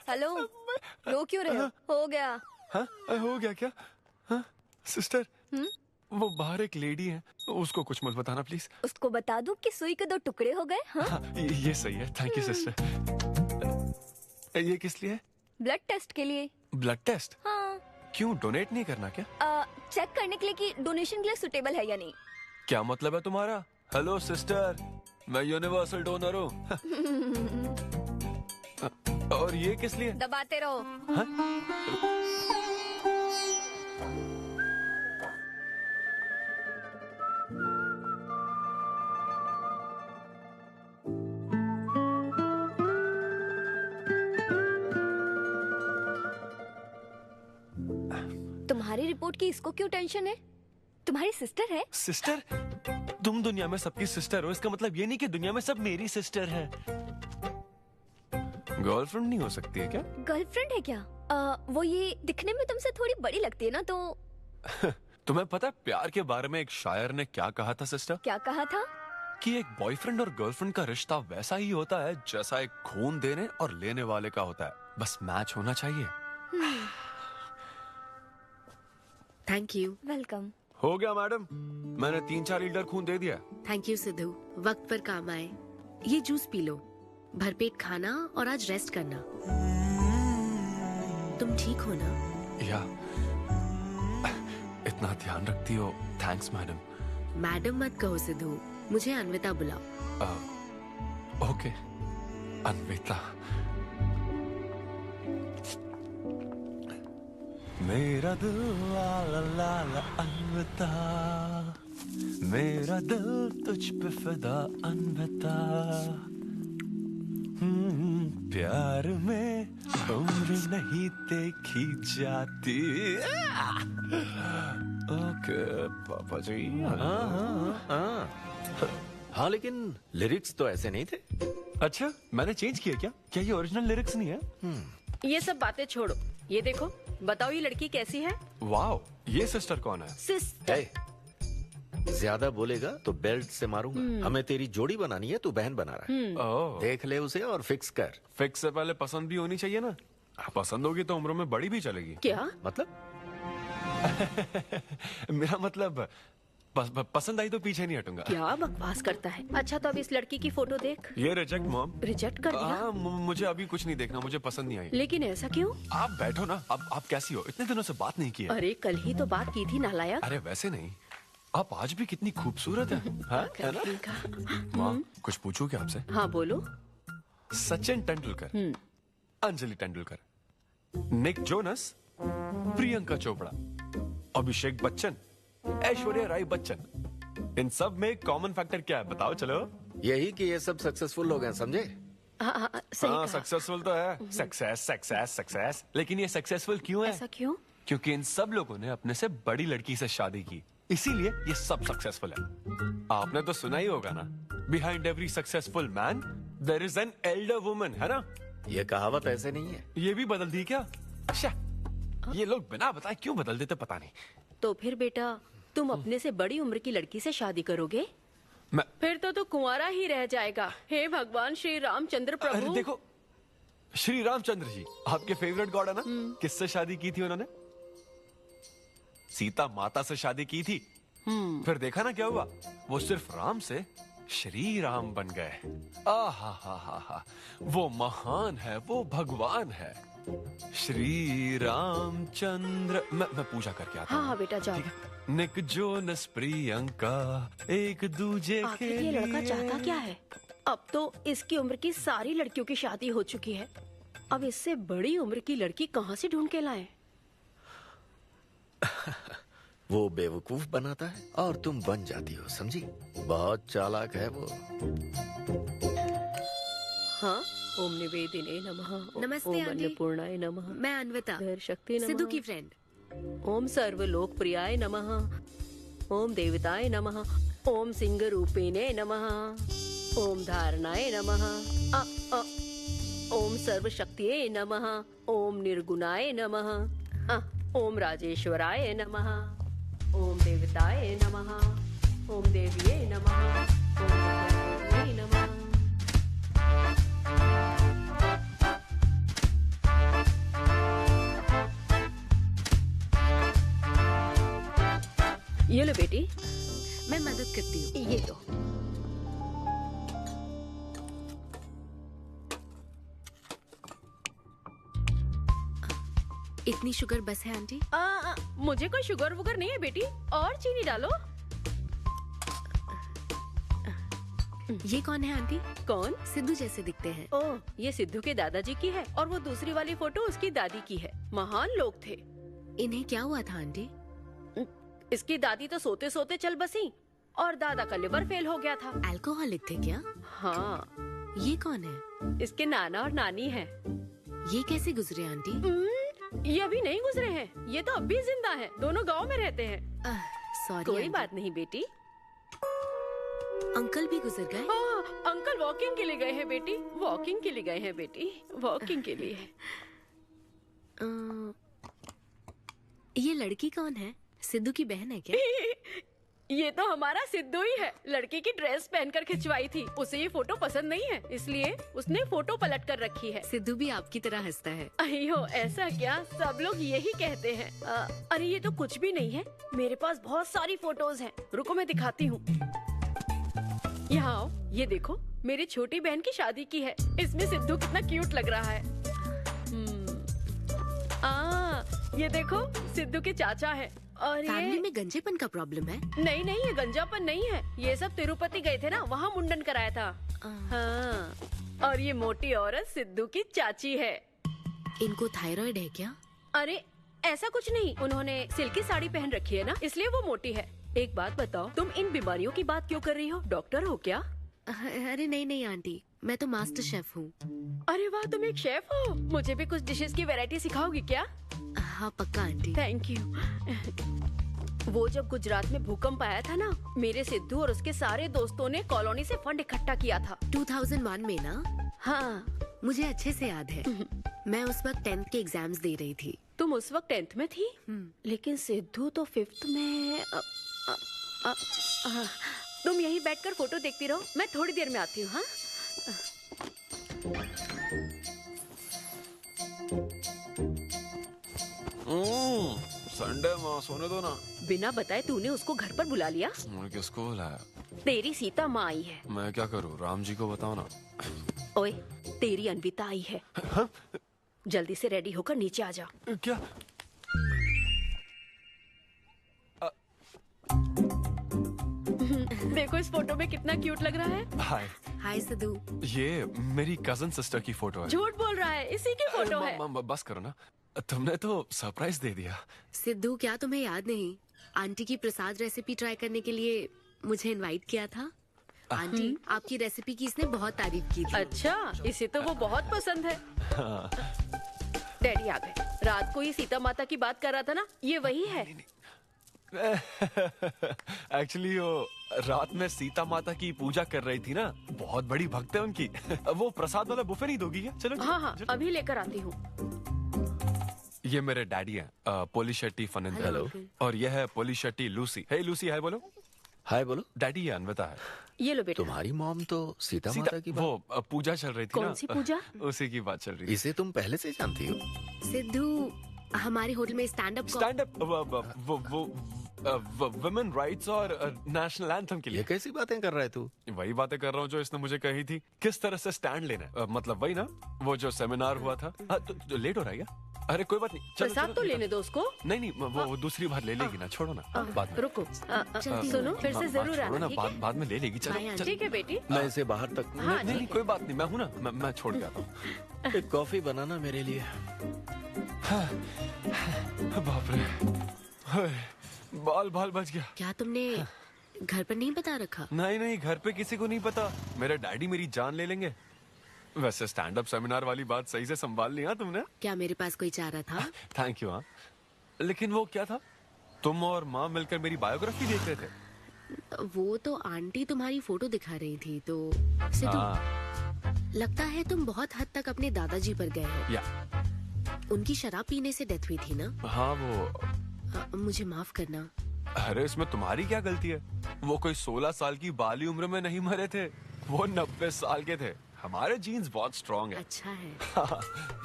J: हेलो, रो क्यों रहे हो गया?
L: हाँ, हो गया क्या? हाँ, सिस्टर, वो बाहर एक लेडी है, उसको कुछ मत बताना प्लीज।
J: उसको बता दूं कि सुई के 2 टुकड़े हो गए?
L: हाँ, ये सही है, थैंक यू सिस्टर। ये किस लिए है?
J: ब्लड टेस्ट के लिए।
L: Blood test?
J: हाँ।
L: क्यों, डोनेट नहीं करना क्या?
J: चेक करने के लिए कि डोनेशन के लिए सुटेबल है या नहीं।
L: क्या मतलब है तुम्हारा? हेलो सिस्टर, मैं यूनिवर्सल डोनर हूँ। और ये किस लिए?
J: दबाते रहो।
L: हाँ?
J: तुम्हारी रिपोर्ट की इसको क्यों टेंशन है? तुम्हारी सिस्टर है।
L: सिस्टर? तुम दुनिया में सबकी सिस्टर हो, इसका मतलब ये नहीं कि दुनिया में सब मेरी सिस्टर है। गर्लफ्रेंड नहीं हो सकती है क्या?
J: गर्लफ्रेंड है क्या? वो ये दिखने में तुमसे थोड़ी बड़ी लगती है ना, तो
L: तुम्हें पता है प्यार के बारे में एक शायर ने क्या कहा था सिस्टर?
J: क्या कहा था?
L: कि एक बॉयफ्रेंड और गर्लफ्रेंड का रिश्ता वैसा ही होता है जैसा एक खून देने और लेने वाले का होता है, बस मैच होना चाहिए।
T: Thank you.
J: वेलकम।
L: हो गया मैडम, मैंने 3-4 लीटर खून दे दिया।
T: थैंक यू सिद्धू, वक्त पर काम आए। ये जूस पी लो, भरपेट खाना और आज रेस्ट करना। तुम ठीक हो ना?
L: या इतना ध्यान रखती हो, थैंक्स मैडम।
T: मैडम मत कहो सिद्धू, मुझे अन्विता बुलाओ।
L: ओके, अन्विता। मेरा दिल ला ला ला ला अन्विता, मेरा दिल तुझ पे फिदा अन्विता। प्यार में उम्र नहीं देखी जाती। ओके पापा जी।
O: हाँ, लेकिन लिरिक्स तो ऐसे नहीं थे।
L: अच्छा, मैंने चेंज किया क्या? क्या ये ओरिजिनल लिरिक्स नहीं है?
F: ये सब बातें छोड़ो, ये देखो, बताओ ये लड़की कैसी है?
L: वाओ, ये सिस्टर कौन है?
F: सिस्टर।
O: ज्यादा बोलेगा तो बेल्ट से मारूंगा। हमें तेरी जोड़ी बनानी है, तू बहन बना रहा है।
L: ओह।
O: देख ले उसे और फिक्स कर।
L: फिक्स से पहले पसंद भी होनी चाहिए ना। पसंद होगी तो उम्र में बड़ी भी चलेगी।
F: क्या
O: मतलब?
L: मेरा मतलब पसंद आई तो पीछे नहीं हटूंगा।
F: क्या बकवास करता है। अच्छा तो अब इस लड़की की फोटो देख।
L: ये रिजेक्ट मॉम।
F: रिजेक्ट कर दिया?
L: मुझे अभी कुछ नहीं देखना, मुझे पसंद नहीं आई।
F: लेकिन ऐसा क्यों?
L: आप बैठो ना। अब आप कैसी हो? इतने दिनों से बात नहीं की है।
F: अरे कल ही तो बात की थी नालायक।
L: अरे वैसे नहीं, आप आज भी कितनी खूबसूरत है। हाँ, है ना? माँ, कुछ पूछूं क्या आपसे?
F: हाँ बोलो।
L: सचिन तेंदुलकर, अंजलि तेंदुलकर, निक जोनस, प्रियंका चोपड़ा, अभिषेक बच्चन, ऐश्वर्या राय बच्चन, इन सब में कॉमन फैक्टर क्या है बताओ? चलो।
O: यही कि ये सब सक्सेसफुल लोग हैं, समझे?
F: हाँ,
L: सक्सेसफुल तो है। सक्सेस सक्सेस सक्सेस, लेकिन ये सक्सेसफुल क्यों है?
F: ऐसा क्यों?
L: क्योंकि इन सब लोगों ने अपने से बड़ी लड़की से शादी की, इसीलिए ये सब सक्सेसफुल है। आपने तो सुना ही होगा ना, behind every successful man there is an elder woman, है ना?
O: ये कहावत ऐसे नहीं है।
L: ये भी बदल दी क्या? अच्छा, ये लोग बिना बताए क्यों बदल देते पता नहीं।
F: तो फिर बेटा तुम अपने से बड़ी उम्र की लड़की से शादी करोगे? फिर तो तू कुंवारा ही रह जाएगा। हे भगवान श्री रामचंद्र प्रभु।
L: अरे देखो, श्री रामचंद्र जी आपके फेवरेट गॉड है ना? किससे शादी की थी उन्होंने? सीता माता से शादी की थी। फिर देखा ना क्या हुआ? वो सिर्फ राम से श्री राम बन गए। आहा हा हा हा, वो महान है, वो भगवान है, श्री रामचंद्र। मैं पूजा करके आता हूँ।
F: हाँ बेटा जाओ।
L: निक जोनस प्रियंका एक दूजे के
F: आखिर ये लड़का चाहता क्या है? अब तो इसकी उम्र की सारी लड़कियों की शादी हो चुकी है, अब इससे बड़ी उम्र की लड़की कहाँ से ढूंढ के लाए?
O: वो बेवकूफ बनाता है और तुम बन जाती हो, समझी? बहुत चालाक है वो।
F: हाँ, ओम निवेदिने नमः।
T: नमस्ते
F: ओम
T: आंटी।
F: अन्नपूर्णाय नमः।
T: मैं अन्विता,
F: शक्ति नमः।
T: सिद्धू की फ्रेंड।
F: ओम सर्वलोक प्रियाय नमः। ओम देवताय नमः। ओम सिंह रूपेणे नमः। ओम धारणाय नमः। ओम सर्वशक्तिये नमः। ओम निर्गुणाय नमः। ओम राजेश्वराय नमः। ओम देवताय नमः। ओम देविये नमः। ओम विद्यादेव्यै नमः। ये लो बेटी।
T: मैं मदद करती हूँ।
F: ये लो।
T: इतनी शुगर बस है आंटी?
F: मुझे कोई शुगर वुगर नहीं है बेटी, और चीनी डालो।
T: ये कौन है आंटी?
F: कौन?
T: सिद्धू जैसे दिखते हैं।
F: ओह, ये सिद्धू के दादाजी की है और वो दूसरी वाली फोटो उसकी दादी की है। महान लोग थे।
T: इन्हें क्या हुआ था आंटी?
F: इसकी दादी तो सोते सोते चल बसी और दादा का लिवर फेल हो गया था।
T: अल्कोहलिक थे क्या?
F: हाँ।
T: ये कौन है?
F: इसके नाना और नानी है।
T: ये कैसे गुजरे आंटी?
F: ये अभी नहीं गुजरे हैं, ये तो अब भी जिंदा है, दोनों गांव में रहते हैं।
T: सॉरी।
F: कोई बात नहीं बेटी।
T: अंकल भी गुजर गए?
F: हाँ, अंकल वॉकिंग के लिए गए हैं बेटी, वॉकिंग के लिए गए हैं बेटी, वॉकिंग के लिए।
T: ये लड़की कौन है? सिद्धू की बहन है क्या?
F: ये तो हमारा सिद्धू ही है। लड़की की ड्रेस पहनकर खिंचवाई थी। उसे ये फोटो पसंद नहीं है, इसलिए उसने फोटो पलट कर रखी है।
T: सिद्धू भी आपकी तरह हंसता है।
F: अयो ऐसा क्या, सब लोग यही कहते हैं। अरे ये तो कुछ भी नहीं है, मेरे पास बहुत सारी फोटोज हैं। रुको मैं दिखाती हूँ। यहाँ आओ, ये देखो मेरी छोटी बहन की शादी की है। इसमें सिद्धू कितना क्यूट लग रहा है। ये देखो सिद्धू के चाचा है। और
T: फैमिली में गंजेपन का प्रॉब्लम है?
F: नहीं नहीं, ये गंजापन नहीं है। ये सब तिरुपति गए थे ना, वहाँ मुंडन कराया था। हाँ। और ये मोटी औरत सिद्धू की चाची है।
T: इनको थायराइड है क्या?
F: अरे ऐसा कुछ नहीं, उन्होंने सिल्की साड़ी पहन रखी है ना, इसलिए वो मोटी है। एक बात बताओ, तुम इन बीमारियों की बात क्यों कर रही हो? डॉक्टर हो क्या?
T: अरे नहीं नहीं आंटी, मैं तो मास्टर शेफ हूँ।
F: अरे वाह, तुम एक शेफ हो। मुझे भी कुछ डिशेस की वैरायटी सिखाओगी क्या?
T: हाँ पक्का आंटी।
F: Thank you. वो जब गुजरात में भूकंप आया था ना, मेरे सिद्धू और उसके सारे दोस्तों ने कॉलोनी से फंड इकट्ठा किया था।
T: 2001 में ना?
F: हाँ
T: मुझे अच्छे से याद है। मैं उस वक्त 10th के एग्जाम्स दे रही थी।
F: तुम उस वक्त 10th में थी? लेकिन सिद्धू तो 5th में। तुम यहीं बैठकर फोटो देखती रहो, मैं थोड़ी देर में आती हूँ। हाँ
L: संडे माँ, सोने दो ना।
F: बिना बताए तूने उसको घर पर बुला लिया?
L: मैं किसको बुलाया?
F: तेरी सीता माँ आई है।
L: मैं क्या करूँ, राम जी को बताओ ना।
F: ओए, तेरी अन्विता आई है।
L: हाँ?
F: जल्दी से रेडी होकर नीचे आ जा।
L: क्या?
F: देखो इस फोटो में कितना क्यूट लग रहा है।
L: हाय।
T: हाय सिद्धू।
L: ये मेरी कजन सिस्टर की फोटो है।
F: झूठ बोल रहा है, इसी की फोटो है।
L: बस करो ना, तुमने तो सरप्राइज दे दिया।
T: सिद्धू क्या तुम्हें याद नहीं, आंटी की प्रसाद रेसिपी ट्राई करने के लिए मुझे इनवाइट किया था। आंटी आपकी रेसिपी की इसने बहुत तारीफ की थी।
F: अच्छा, इसे तो वो बहुत पसंद है। डैडी आ गए। रात को ये सीता माता की बात कर रहा था ना, ये वही है।
L: एक्चुअली वो रात में सीता माता की पूजा कर रही थी ना, बहुत बड़ी भक्त है उनकी। वो प्रसाद वाला बुफे नहीं दोगी क्या? चलो।
F: हाँ हाँ, अभी लेकर आती हूँ।
L: ये मेरे डैडी हैं, पोली शेट्टी फनिंदर। हेलो। और ये है पोली शेट्टी लूसी। हे लूसी, हाय बोलो।
O: हाय बोलो।
L: डैडी ये अन्विता है।
F: ये लो बेटा।
O: तुम्हारी मॉम तो सीता माता की
L: वो पूजा चल रही थी ना।
F: कौन सी पूजा?
L: उसी की बात चल रही थी।
O: इसे तुम पहले से जानती हो?
T: सिद्धू हमारे होटल में स्टैंड
L: अप वुमेन राइट्स और नेशनल एंथम के लिए।
O: ये कैसी बातें कर रहा है तू?
L: वही बातें कर रहा हूँ जो इसने मुझे कही थी, किस तरह से स्टैंड लेना है। मतलब वही ना, वो जो सेमिनार हुआ था। तो लेट हो रहा है क्या? अरे कोई बात नहीं, चलो।
F: प्रसाद तो लेने दो उसको।
L: नहीं नहीं, वो दूसरी बार ले लेगी ना, छोड़ो ना। बाद में
F: रुको, सुनो, फिर से जरूर आना।
L: बाद में ले लेगी। चलो
F: ठीक है बेटी।
O: मैं इसे बाहर तक।
L: नहीं कोई बात नहीं, मैं हूँ ना, मैं छोड़ के आता हूँ।
O: एक कॉफी बनाना मेरे लिए।
L: बाप रे, बाल बच गया।
T: क्या तुमने घर पर नहीं बता रखा?
L: नहीं, घर पे किसी को नहीं पता। मेरे डैडी मेरी जान ले लेंगे। वैसे स्टैंड अप सेमिनार वाली बात सही से संभाल लिया तुमने।
T: क्या मेरे पास कोई चारा था?
L: Thank you. हाँ, लेकिन वो क्या था, तुम और माँ मिलकर मेरी बायोग्राफी देख रहे थे।
T: वो तो आंटी तुम्हारी फोटो दिखा रही थी। तो सिद्धू, लगता है तुम बहुत हद तक अपने दादाजी पर गए हो।
L: या
T: उनकी शराब पीने से डेथ हुई थी ना?
L: हाँ वो।
T: मुझे माफ करना।
L: अरे इसमें तुम्हारी क्या गलती है? वो कोई 16 साल की बाली उम्र में नहीं मरे थे, वो 90 साल के थे। हमारे जीन्स बहुत स्ट्रॉन्ग है।
T: अच्छा है।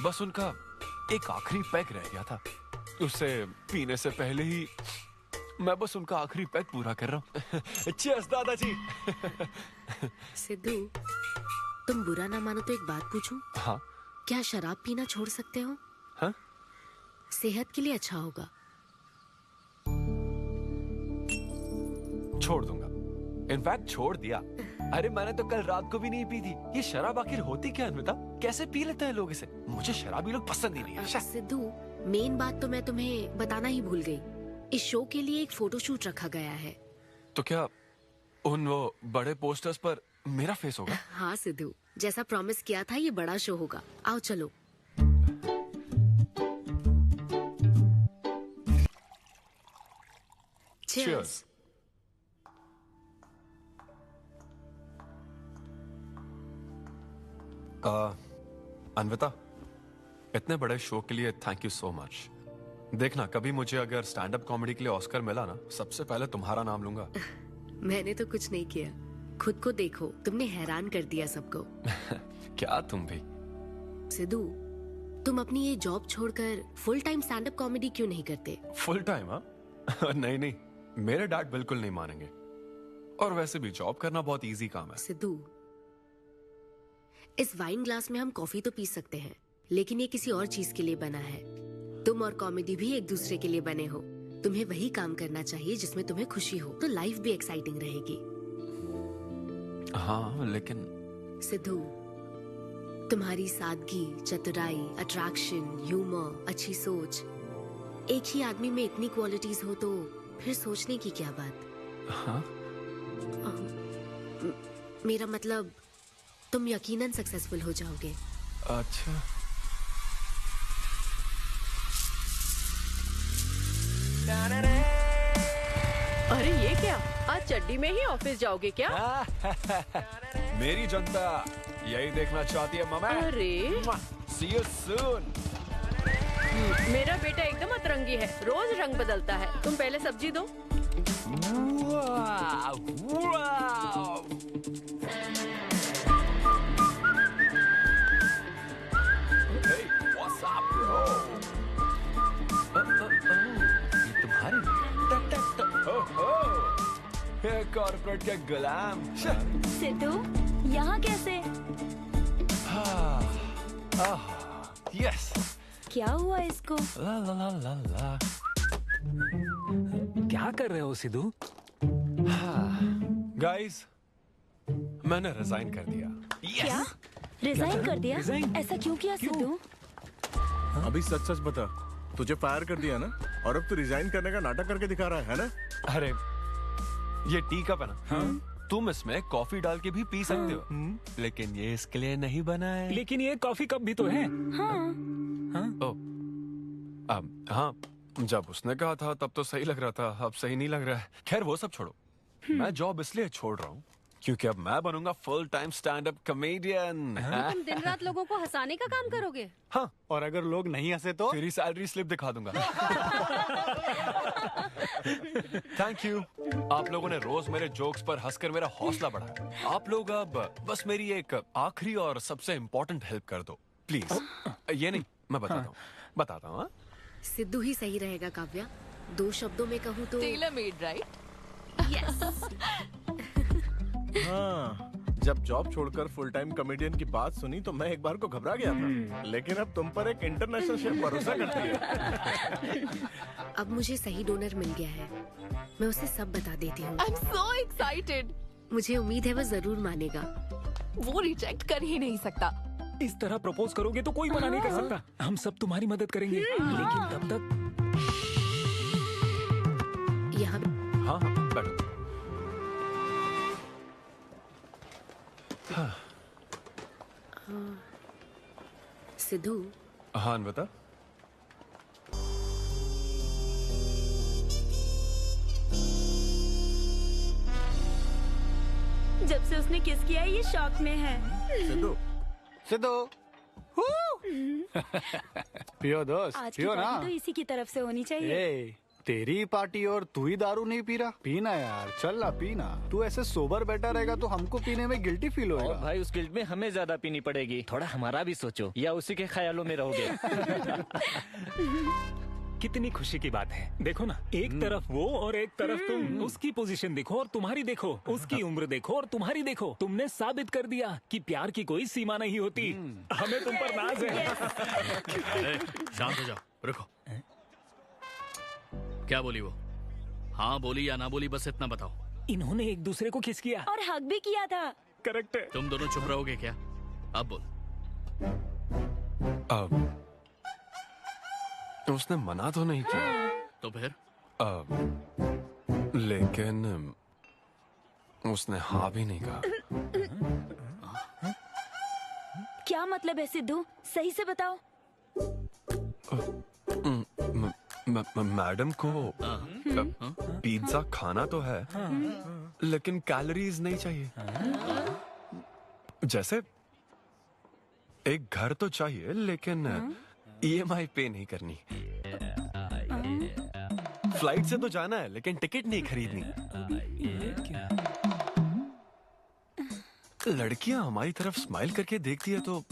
L: बस उनका एक आखिरी पैक रह गया था, उसे पीने से पहले ही मैं बस उनका आखिरी पैक पूरा कर रहा हूँ। चीयर्स दादाजी।
T: सिद्धू, तुम बुरा ना मानो तो एक बात पूछूं?
L: हाँ।
T: क्या शराब पीना छोड़ सकते हो?
L: हाँ?
T: सेहत के लिए अच्छा होगा।
L: छोड़ दूंगा, इनफैक्ट छोड़ दिया। अरे मैंने तो कल रात को भी नहीं पी थी। ये शराब आखिर होती क्या अन्विता? कैसे पी लेते हैं लोग इसे? मुझे शराबी लोग पसंद ही नहीं है।
T: सिद्धू, मेन बात तो मैं तुम्हें बताना ही भूल गई। इस शो के लिए एक फोटोशूट रखा गया है।
L: तो क्या उन वो बड़े पोस्टर्स पर मेरा फेस होगा?
T: हाँ सिद्धू, जैसा प्रॉमिस किया था, ये बड़ा शो होगा। आओ चलो।
L: Cheers. अन्विता, इतने बड़े शो के लिए थैंक यू सो मच। देखना कभी मुझे अगर स्टैंड अप कॉमेडी के लिए ऑस्कर मिला ना, सबसे पहले तुम्हारा नाम लूंगा।
T: मैंने तो कुछ नहीं किया, खुद को देखो, तुमने हैरान कर दिया सबको।
L: क्या तुम भी?
T: सिद्धू, तुम अपनी ये जॉब छोड़कर full time stand up comedy क्यों नहीं करते?
L: Full time? हाँ नहीं नहीं, मेरे डैड बिल्कुल नहीं मानेंगे। और वैसे भी जॉब करना बहुत इजी काम है।
T: सिद्धू, इस वाइन ग्लास में हम कॉफी तो पी सकते हैं, लेकिन ये किसी और चीज के लिए बना है। तुम और कॉमेडी भी एक दूसरे के लिए बने हो। तुम्हें वही काम करना चाहिए जिसमें तुम्हें खुशी हो, तो लाइफ भी एक्साइटिंग रहेगी।
L: हाँ लेकिन
T: सिद्धू, तुम्हारी सादगी, चतुराई, अट्रैक्शन, ह्यूमर, अच्छी सोच, एक ही आदमी में इतनी क्वालिटीज हो तो फिर सोचने की क्या बात।
L: हाँ?
T: मेरा मतलब, तुम यकीनन सक्सेसफुल हो जाओगे।
L: अच्छा।
F: अरे ये क्या, आज चड्डी में ही ऑफिस जाओगे क्या?
L: मेरी जनता यही देखना चाहती है मामा।
F: अरे
L: See you soon।
F: मेरा बेटा एकदम अतरंगी है, रोज रंग बदलता है। तुम पहले सब्जी दो।
L: Hey, what's up, bro? ये तुम्हारे कॉर्पोरेट के गुलाम।
J: सिद्धू, यहाँ कैसे?
L: यस।
J: क्या हुआ इसको?
L: ला ला ला ला ला।
I: क्या कर रहे हो सिद्धू?
L: गाइस, मैंने रिजाइन कर दिया।
J: क्या? रिजाइन कर दिया? ऐसा क्यों किया सिद्धू?
K: अभी सच सच बता, तुझे फायर कर दिया ना, और अब तू रिजाइन करने का नाटक करके दिखा रहा है ना?
L: अरे ये टी कप है ना? हाँ? तुम इसमें कॉफी डाल के भी पी सकते हो, लेकिन ये इसके लिए नहीं बना है।
I: लेकिन ये कॉफी कप भी तो है।
J: हाँ।
L: हाँ, जब उसने कहा था तब तो सही लग रहा था, अब सही नहीं लग रहा है। खैर वो सब छोड़ो, मैं जॉब इसलिए छोड़ रहा हूँ क्योंकि अब मैं बनूंगा full time stand up comedian.
F: तुम दिन रात लोगों को हंसाने का काम करोगे?
L: हाँ,
K: और अगर लोग नहीं हंसे तो
L: तेरी सैलरी स्लिप दिखा दूंगा। Thank you. आप लोगों ने रोज मेरे जोक्स पर हंसकर मेरा हौसला बढ़ाया। आप लोग अब बस मेरी एक आखिरी और सबसे इम्पोर्टेंट हेल्प कर दो प्लीज। ये नहीं, मैं बताता हूँ।
T: सिद्धू ही सही रहेगा काव्या। 2 शब्दों में कहूँ तो
H: टेलर मेड, राइट?
T: यस।
K: हाँ, जब जॉब छोड़कर फुल टाइम कॉमेडियन की बात सुनी तो मैं एक बार को घबरा गया था, लेकिन अब तुम पर एक इंटरनेशनल शेफ भरोसा करती है।
T: अब मुझे सही डोनर मिल गया है, मैं उसे सब बता देती हूँ।
H: I'm so excited।
T: मुझे उम्मीद है वो जरूर मानेगा।
H: वो रिजेक्ट कर ही नहीं सकता।
I: इस तरह प्रपोज करोगे तो कोई मना नहीं कर सकता। हम सब तुम्हारी मदद करेंगे, लेकिन तब तक
T: यहाँ।
L: हाँ बैठो।
T: सिद्धू।
L: हाँ बता।
J: जब से उसने किस किया है ये शॉक में है।
K: सिद्धू, सिद्धू,
U: पियो दोस्त,
J: आज की
U: पियो ना।
J: पार्टी तो इसी की तरफ से होनी चाहिए।
U: ए, तेरी पार्टी और तू ही दारू नहीं पी रहा? पीना यार, चल ना पीना। तू ऐसे सोबर बैठा रहेगा तो हमको पीने में गिल्टी फील होगा।
V: और भाई उस गिल्ट में हमें ज्यादा पीनी पड़ेगी। थोड़ा हमारा भी सोचो, या उसी के ख्यालों में रहोगे।
I: कितनी खुशी की बात है। देखो ना, एक तरफ वो और एक तरफ तुम। उसकी पोजीशन देखो और तुम्हारी देखो, उसकी उम्र देखो और तुम्हारी देखो। तुमने साबित कर दिया कि प्यार की कोई सीमा नहीं होती। हमें तुम पर नाज है।
N: शांत हो जाओ, रुको। क्या बोली वो? हाँ बोली या ना बोली, बस इतना बताओ।
I: इन्होंने एक दूसरे को किस किया
J: और हक भी किया था।
I: करेक्ट है।
N: तुम दोनों चुप रहोगे क्या? अब बोल।
L: उसने मना तो नहीं किया।
N: तो फिर?
L: लेकिन उसने हाँ भी नहीं कहा।
J: क्या मतलब है सिद्धू? सही से बताओ।
L: मैडम को पिज्जा खाना तो है, लेकिन कैलोरीज नहीं चाहिए। जैसे एक घर तो चाहिए, लेकिन EMI पे नहीं करनी। फ्लाइट से तो जाना है लेकिन टिकट नहीं खरीदनी। लड़कियां हमारी तरफ स्माइल करके देखती है तो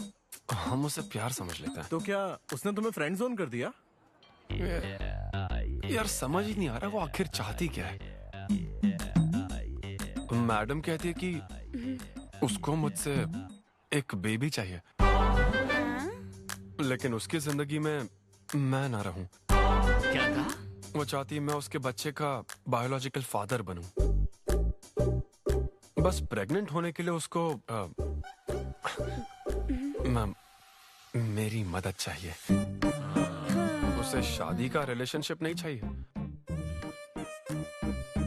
L: हम उसे प्यार समझ लेते हैं।
K: तो क्या उसने तुम्हें फ्रेंड जोन कर दिया?
L: यार समझ ही नहीं आ रहा वो आखिर चाहती क्या है। मैडम कहती है कि उसको मुझसे एक बेबी चाहिए, लेकिन उसकी जिंदगी में मैं ना रहूं।
N: क्या कहा?
L: वो चाहती है मैं उसके बच्चे का बायोलॉजिकल फादर बनूं। बस प्रेग्नेंट होने के लिए उसको मेरी मदद चाहिए। उसे शादी का रिलेशनशिप नहीं चाहिए।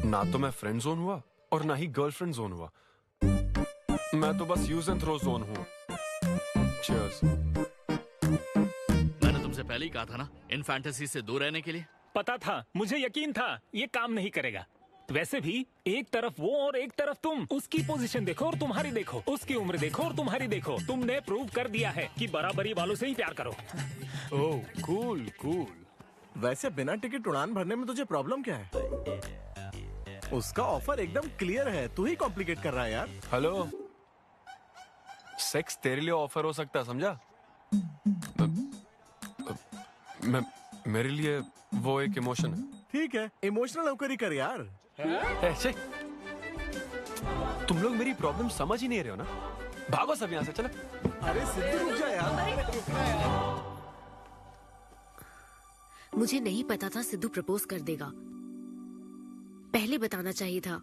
L: ना तो मैं फ्रेंड जोन हुआ और ना ही गर्लफ्रेंड जोन हुआ। मैं तो बस यूज एंड थ्रो जोन हूँ। Cheers.
N: मैंने तुमसे पहले ही कहा था ना इन फैंटेसी से दूर रहने के लिए।
I: पता था, मुझे यकीन था ये काम नहीं करेगा। तो वैसे भी एक तरफ वो और एक तरफ तुम, उसकी पोजीशन देखो और तुम्हारी देखो, उसकी उम्र देखो और तुम्हारी देखो। तुमने प्रूव कर दिया है कि बराबरी वालों से ही प्यार करो।
K: ओह कूल कूल। वैसे बिना टिकट उड़ान भरने में तुझे प्रॉब्लम क्या है? उसका ऑफर एकदम क्लियर है, तू ही कॉम्प्लिकेट कर रहा है यार।
L: हेलो, सेक्स तेरे लिए ऑफर हो सकता है, समझा? मेरे लिए वो एक इमोशन है।
K: ठीक है, इमोशनल होकर ही कर यार।
L: ऐसे तुम लोग मेरी प्रॉब्लम समझ ही नहीं रहे हो ना। भागो सब यहाँ से, चलो।
K: अरे सिद्धू रुक जा यार।
T: मुझे नहीं पता था सिद्धू प्रपोज कर देगा। पहले बताना चाहिए था।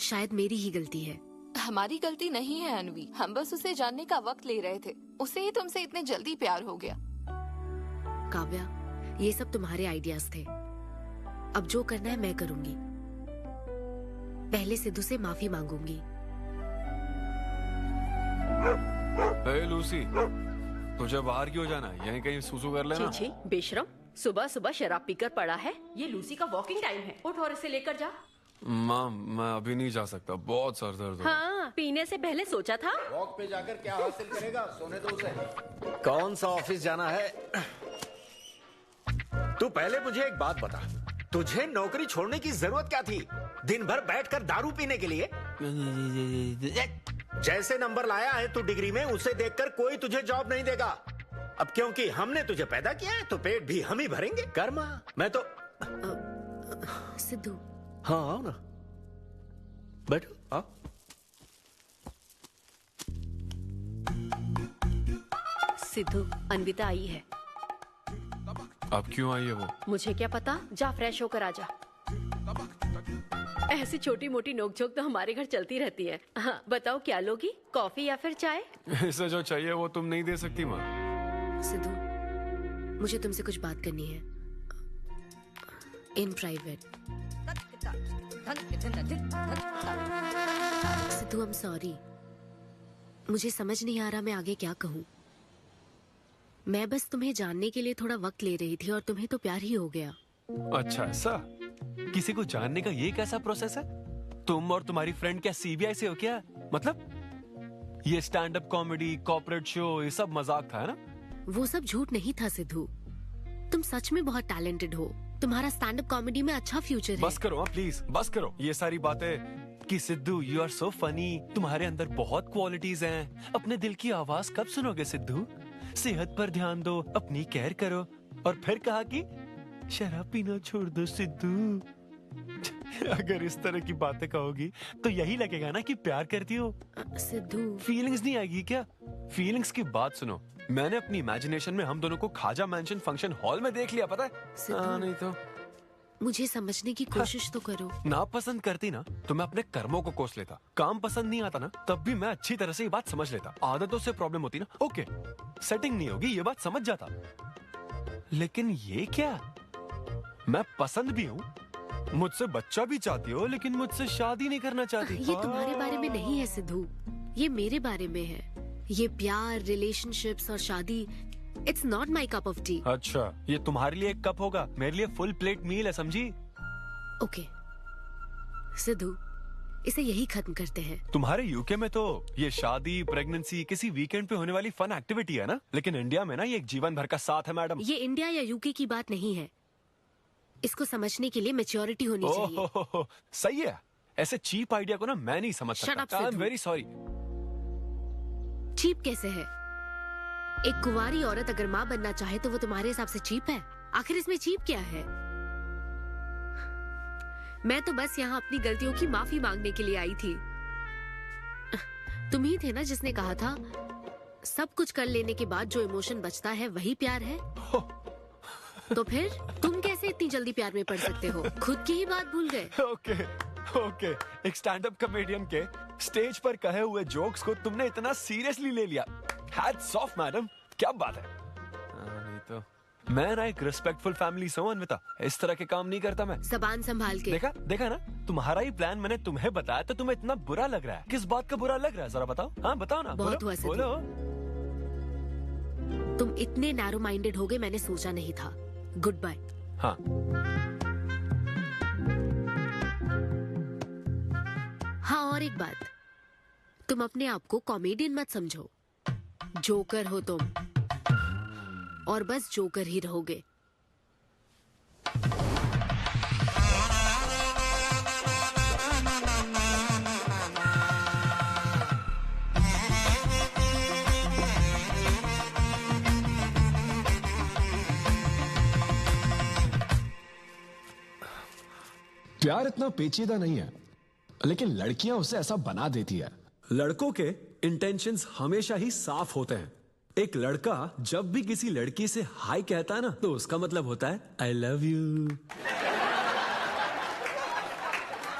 T: शायद मेरी ही गलती है।
H: हमारी गलती नहीं है अनवी, हम बस उसे जानने का वक्त ले रहे थे। उसे ही तुमसे इतने जल्दी प्यार हो गया।
T: काव्या, ये सब तुम्हारे आइडियाज थे। अब जो करना है मैं करूंगी। पहले सिद्धू से माफी मांगूंगी।
L: हे लूसी, तुझे बाहर क्यों जाना है? यहीं कहीं सुसु कर लेना।
F: छी बेशरम, सुबह सुबह शराब पीकर पड़ा है। ये लूसी का वॉकिंग टाइम है, उठ और इसे लेकर जा।
L: माँ, मैं अभी नहीं जा सकता, बहुत सर दर्द हो।
F: हाँ, पीने से पहले सोचा था।
O: वॉक पे जाकर क्या हासिल करेगा? सोने दो उसे। कौन सा ऑफिस जाना है? तू पहले मुझे एक बात बता, तुझे नौकरी छोड़ने की जरूरत क्या थी? दिन भर बैठकर दारू पीने के लिए? जैसे नंबर लाया है तू डिग्री में, उसे देखकर कोई तुझे जॉब नहीं देगा। अब क्योंकि हमने तुझे पैदा किया है तो पेट भी हम ही भरेंगे। कर्मा, मैं तो
T: सिद्धू।
O: हाँ आओ ना, बैठो, आओ।
F: सिद्धू, अनविता आई है।
L: अब क्यों आई है वो?
F: मुझे क्या पता, जा फ्रेश होकर आ जा। ऐसी छोटी मोटी नोकझोंक तो हमारे घर चलती रहती है। हाँ, बताओ क्या लोगी, कॉफी या फिर चाय?
L: इसे जो चाहिए वो तुम नहीं दे सकती माँ।
T: सिद्धू, मुझे तुमसे कुछ बात करनी है, in private. Sidhu, I am sorry. मुझे समझ नहीं आ रहा मैं आगे क्या कहूँ। मैं बस तुम्हें जानने के लिए थोड़ा वक्त ले रही थी और तुम्हें तो प्यार ही हो गया।
L: अच्छा ऐसा? किसी को जानने का ये कैसा प्रोसेस है? तुम और तुम्हारी फ्रेंड क्या सीबीआई से हो क्या? मतलब ये stand up comedy, corporate show, ये सब मजाक था, है ना?
T: वो सब झूठ नहीं था सिद्धू। तुम सच में बहुत टैलेंटेड हो। तुम्हारा स्टैंड अप कॉमेडी में अच्छा फ्यूचर है।
L: बस करो प्लीज, बस करो ये सारी बातें कि Siddhu you are so funny, तुम्हारे अंदर बहुत क्वालिटीज हैं। अपने दिल की आवाज कब सुनोगे सिद्धू? सेहत पर ध्यान दो, अपनी केयर करो। और फिर कहा कि शराब पीना छोड़ दो सिद्धू। अगर इस तरह की बातें कहोगी तो यही लगेगा ना कि प्यार करती हो।
T: सिद्धू,
L: फीलिंग्स नहीं आएगी क्या? फीलिंग्स की बात सुनो, मैंने अपनी इमेजिनेशन में हम दोनों को खाजा मैंशन फंक्शन हॉल में देख लिया, पता है? नहीं तो
T: मुझे समझने की कोशिश तो करो।
L: ना पसंद करती ना तो मैं अपने कर्मों को कोस लेता। काम पसंद नहीं आता ना तब भी मैं अच्छी तरह से ये बात समझ लेता। आदतों से प्रॉब्लम होती ना, ओके सेटिंग नहीं होगी, ये बात समझ जाता। लेकिन ये क्या, मैं पसंद भी हूँ, मुझसे बच्चा भी चाहती हो, लेकिन मुझसे शादी नहीं करना चाहती।
T: ये तुम्हारे बारे में नहीं है सिद्धू, ये मेरे बारे में है। ये प्यार, रिलेशनशिप्स और शादी, it's not my cup of T.
L: अच्छा, ये तुम्हारे लिए एक कप होगा, मेरे लिए फुल प्लेट मील है, समझी?
T: ओके सिद्धू, इसे यही खत्म करते हैं।
L: तुम्हारे यूके में तो ये शादी, प्रेगनेंसी किसी वीकेंड पे होने वाली फन एक्टिविटी है ना, लेकिन इंडिया में ना ये एक जीवन भर का साथ है मैडम।
T: ये इंडिया या यूके की बात नहीं है, इसको समझने के लिए मैच्योरिटी होनी चाहिए।
L: ओह, सही है। ऐसे चीप आइडिया को ना मैं नहीं समझ
T: Shut up,
L: सकता। I am
T: Siddhu.
L: Very sorry.
T: Cheap कैसे है? एक कुंवारी औरत अगर माँ बनना चाहे तो वो तुम्हारे हिसाब से चीप है? आखिर इसमें चीप क्या है? मैं तो बस यहाँ अपनी गलतियों की माफी मांगने के लिए आई थी। तुम ही थे ना जिसने कहा था सब कुछ कर लेने के बाद जो इमोशन बचता है वही प्यार है। तो फिर तुम कैसे इतनी जल्दी प्यार में पड़ सकते हो? खुद की ही बात भूल गए।
L: ओके, एक स्टैंड अप कॉमेडियन के स्टेज पर कहे हुए जोक्स को तुमने इतना सीरियसली ले लिया। हैट्स ऑफ मैडम, क्या बात है। नहीं तो मैं ना एक रिस्पेक्टफुल फैमिली से हूं अन्विता, इस तरह के काम नहीं करता मैं।
T: जबान संभाल के।
L: देखा ना, तुम्हारा ही प्लान मैंने तुम्हें बताया तो तुम्हें इतना बुरा लग रहा है। किस बात का बुरा लग रहा है जरा बताओ। हाँ बताओ ना।
T: बहुत हुआ सिद्धू।
L: बोलो।
T: तुम इतने नैरो माइंडेड हो गए मैंने सोचा नहीं था। Good bye.
L: हाँ
T: हाँ, और एक बात, तुम अपने आप को कॉमेडियन मत समझो। जोकर हो तुम, और बस जोकर ही रहोगे।
M: प्यार इतना पेचीदा नहीं है, लेकिन लड़कियां उसे ऐसा बना देती है।
S: लड़कों के इंटेंशंस हमेशा ही साफ होते हैं। एक लड़का जब भी किसी लड़की से हाय कहता है ना, तो उसका मतलब होता है आई लव यू।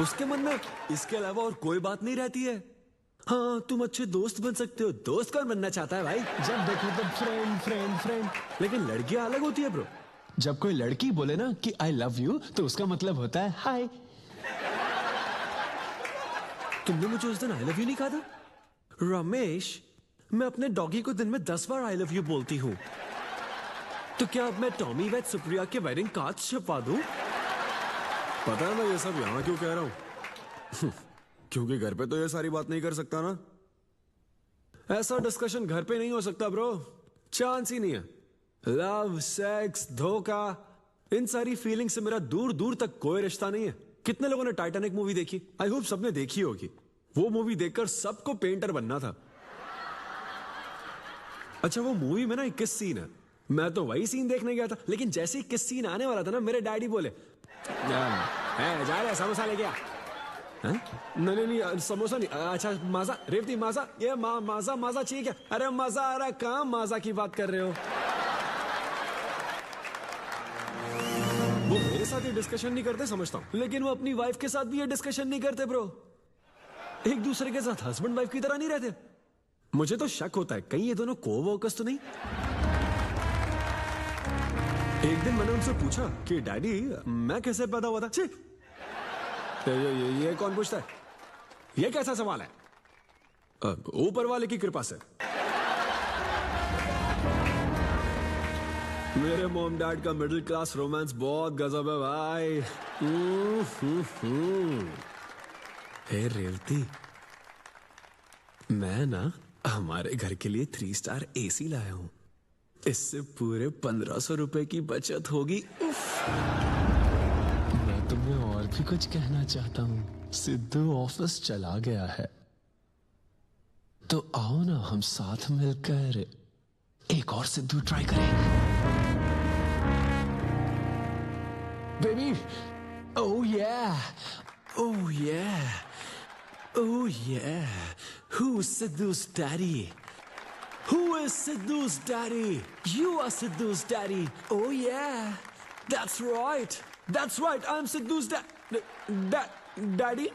S: उसके मन में इसके अलावा और कोई बात नहीं रहती है। हाँ, तुम अच्छे दोस्त बन सकते हो। दोस्त कौन बनना चाहता है भाई?
M: जब देखो तब फ्रेंड फ्रेंड फ्रेंड।
S: लेकिन लड़कियां अलग होती है ब्रो।
M: जब कोई लड़की बोले ना कि आई लव यू, तो उसका मतलब होता है हाय।
S: तुमने मुझे उस दिन आई लव यू नहीं कहा था? रमेश, मैं अपने डॉगी को दिन में 10 बार आई लव यू बोलती हूँ। तो क्या अब मैं टॉमी वेट सुप्रिया के वेडिंग कार्ड छपवा दूं?
M: पता है मैं ये सब यहाँ क्यों कह रहा हूँ? क्योंकि घर पे तो ये सारी बात नहीं कर सकता ना।
S: ऐसा डिस्कशन घर पे नहीं हो सकता ब्रो, चांस ही नहीं है। लव, सेक्स, धोखा, इन सारी फीलिंग से मेरा दूर दूर तक कोई रिश्ता नहीं है। कितने लोगों ने टाइटैनिक मूवी देखी? आई होप सबने देखी होगी। वो मूवी देखकर सबको पेंटर बनना था। अच्छा, वो मूवी में ना 21 सीन है। मैं तो वही सीन देखने गया था, लेकिन जैसे 21 सीन आने वाला था ना, मेरे डैडी बोले जा रहे समोसा लेके आ। नहीं, समोसा नहीं। अच्छा, माजा, रेवती माजा, ये माजा चाहिए क्या? अरे मजा आ रहा है, कहां माजा की बात कर रहे हो? वो मेरे साथ ये डिस्कशन नहीं करते समझता हूँ, लेकिन वो अपनी वाइफ के साथ भी ये डिस्कशन नहीं करते ब्रो। एक दूसरे के साथ हस्बैंड वाइफ की तरह नहीं रहते। मुझे तो शक होता है कहीं ये दोनों को-वर्कर्स तो नहीं। एक दिन मैंने उनसे पूछा कि डैडी, मैं कैसे पैदा हुआ था? छी, ये कौन पूछता है? ये कैसा सवाल है? ऊपर वाले की कृपा से। मेरे मॉम डैड का मिडिल क्लास रोमांस बहुत गजब है भाई। हे रेवती, मैं ना हमारे घर के लिए 3 स्टार AC लाया हूं। इससे पूरे 1500 रुपए की बचत होगी।
M: मैं तुम्हें और भी कुछ कहना चाहता हूँ। सिद्धू ऑफिस चला गया है, तो आओ ना हम साथ मिलकर एक और सिद्धू ट्राई करें। Baby, oh yeah, oh yeah, oh yeah. Who's Sidhu's daddy? Who is Sidhu's daddy? You are Sidhu's daddy. Oh yeah, that's right. That's right. I'm Sidhu's daddy.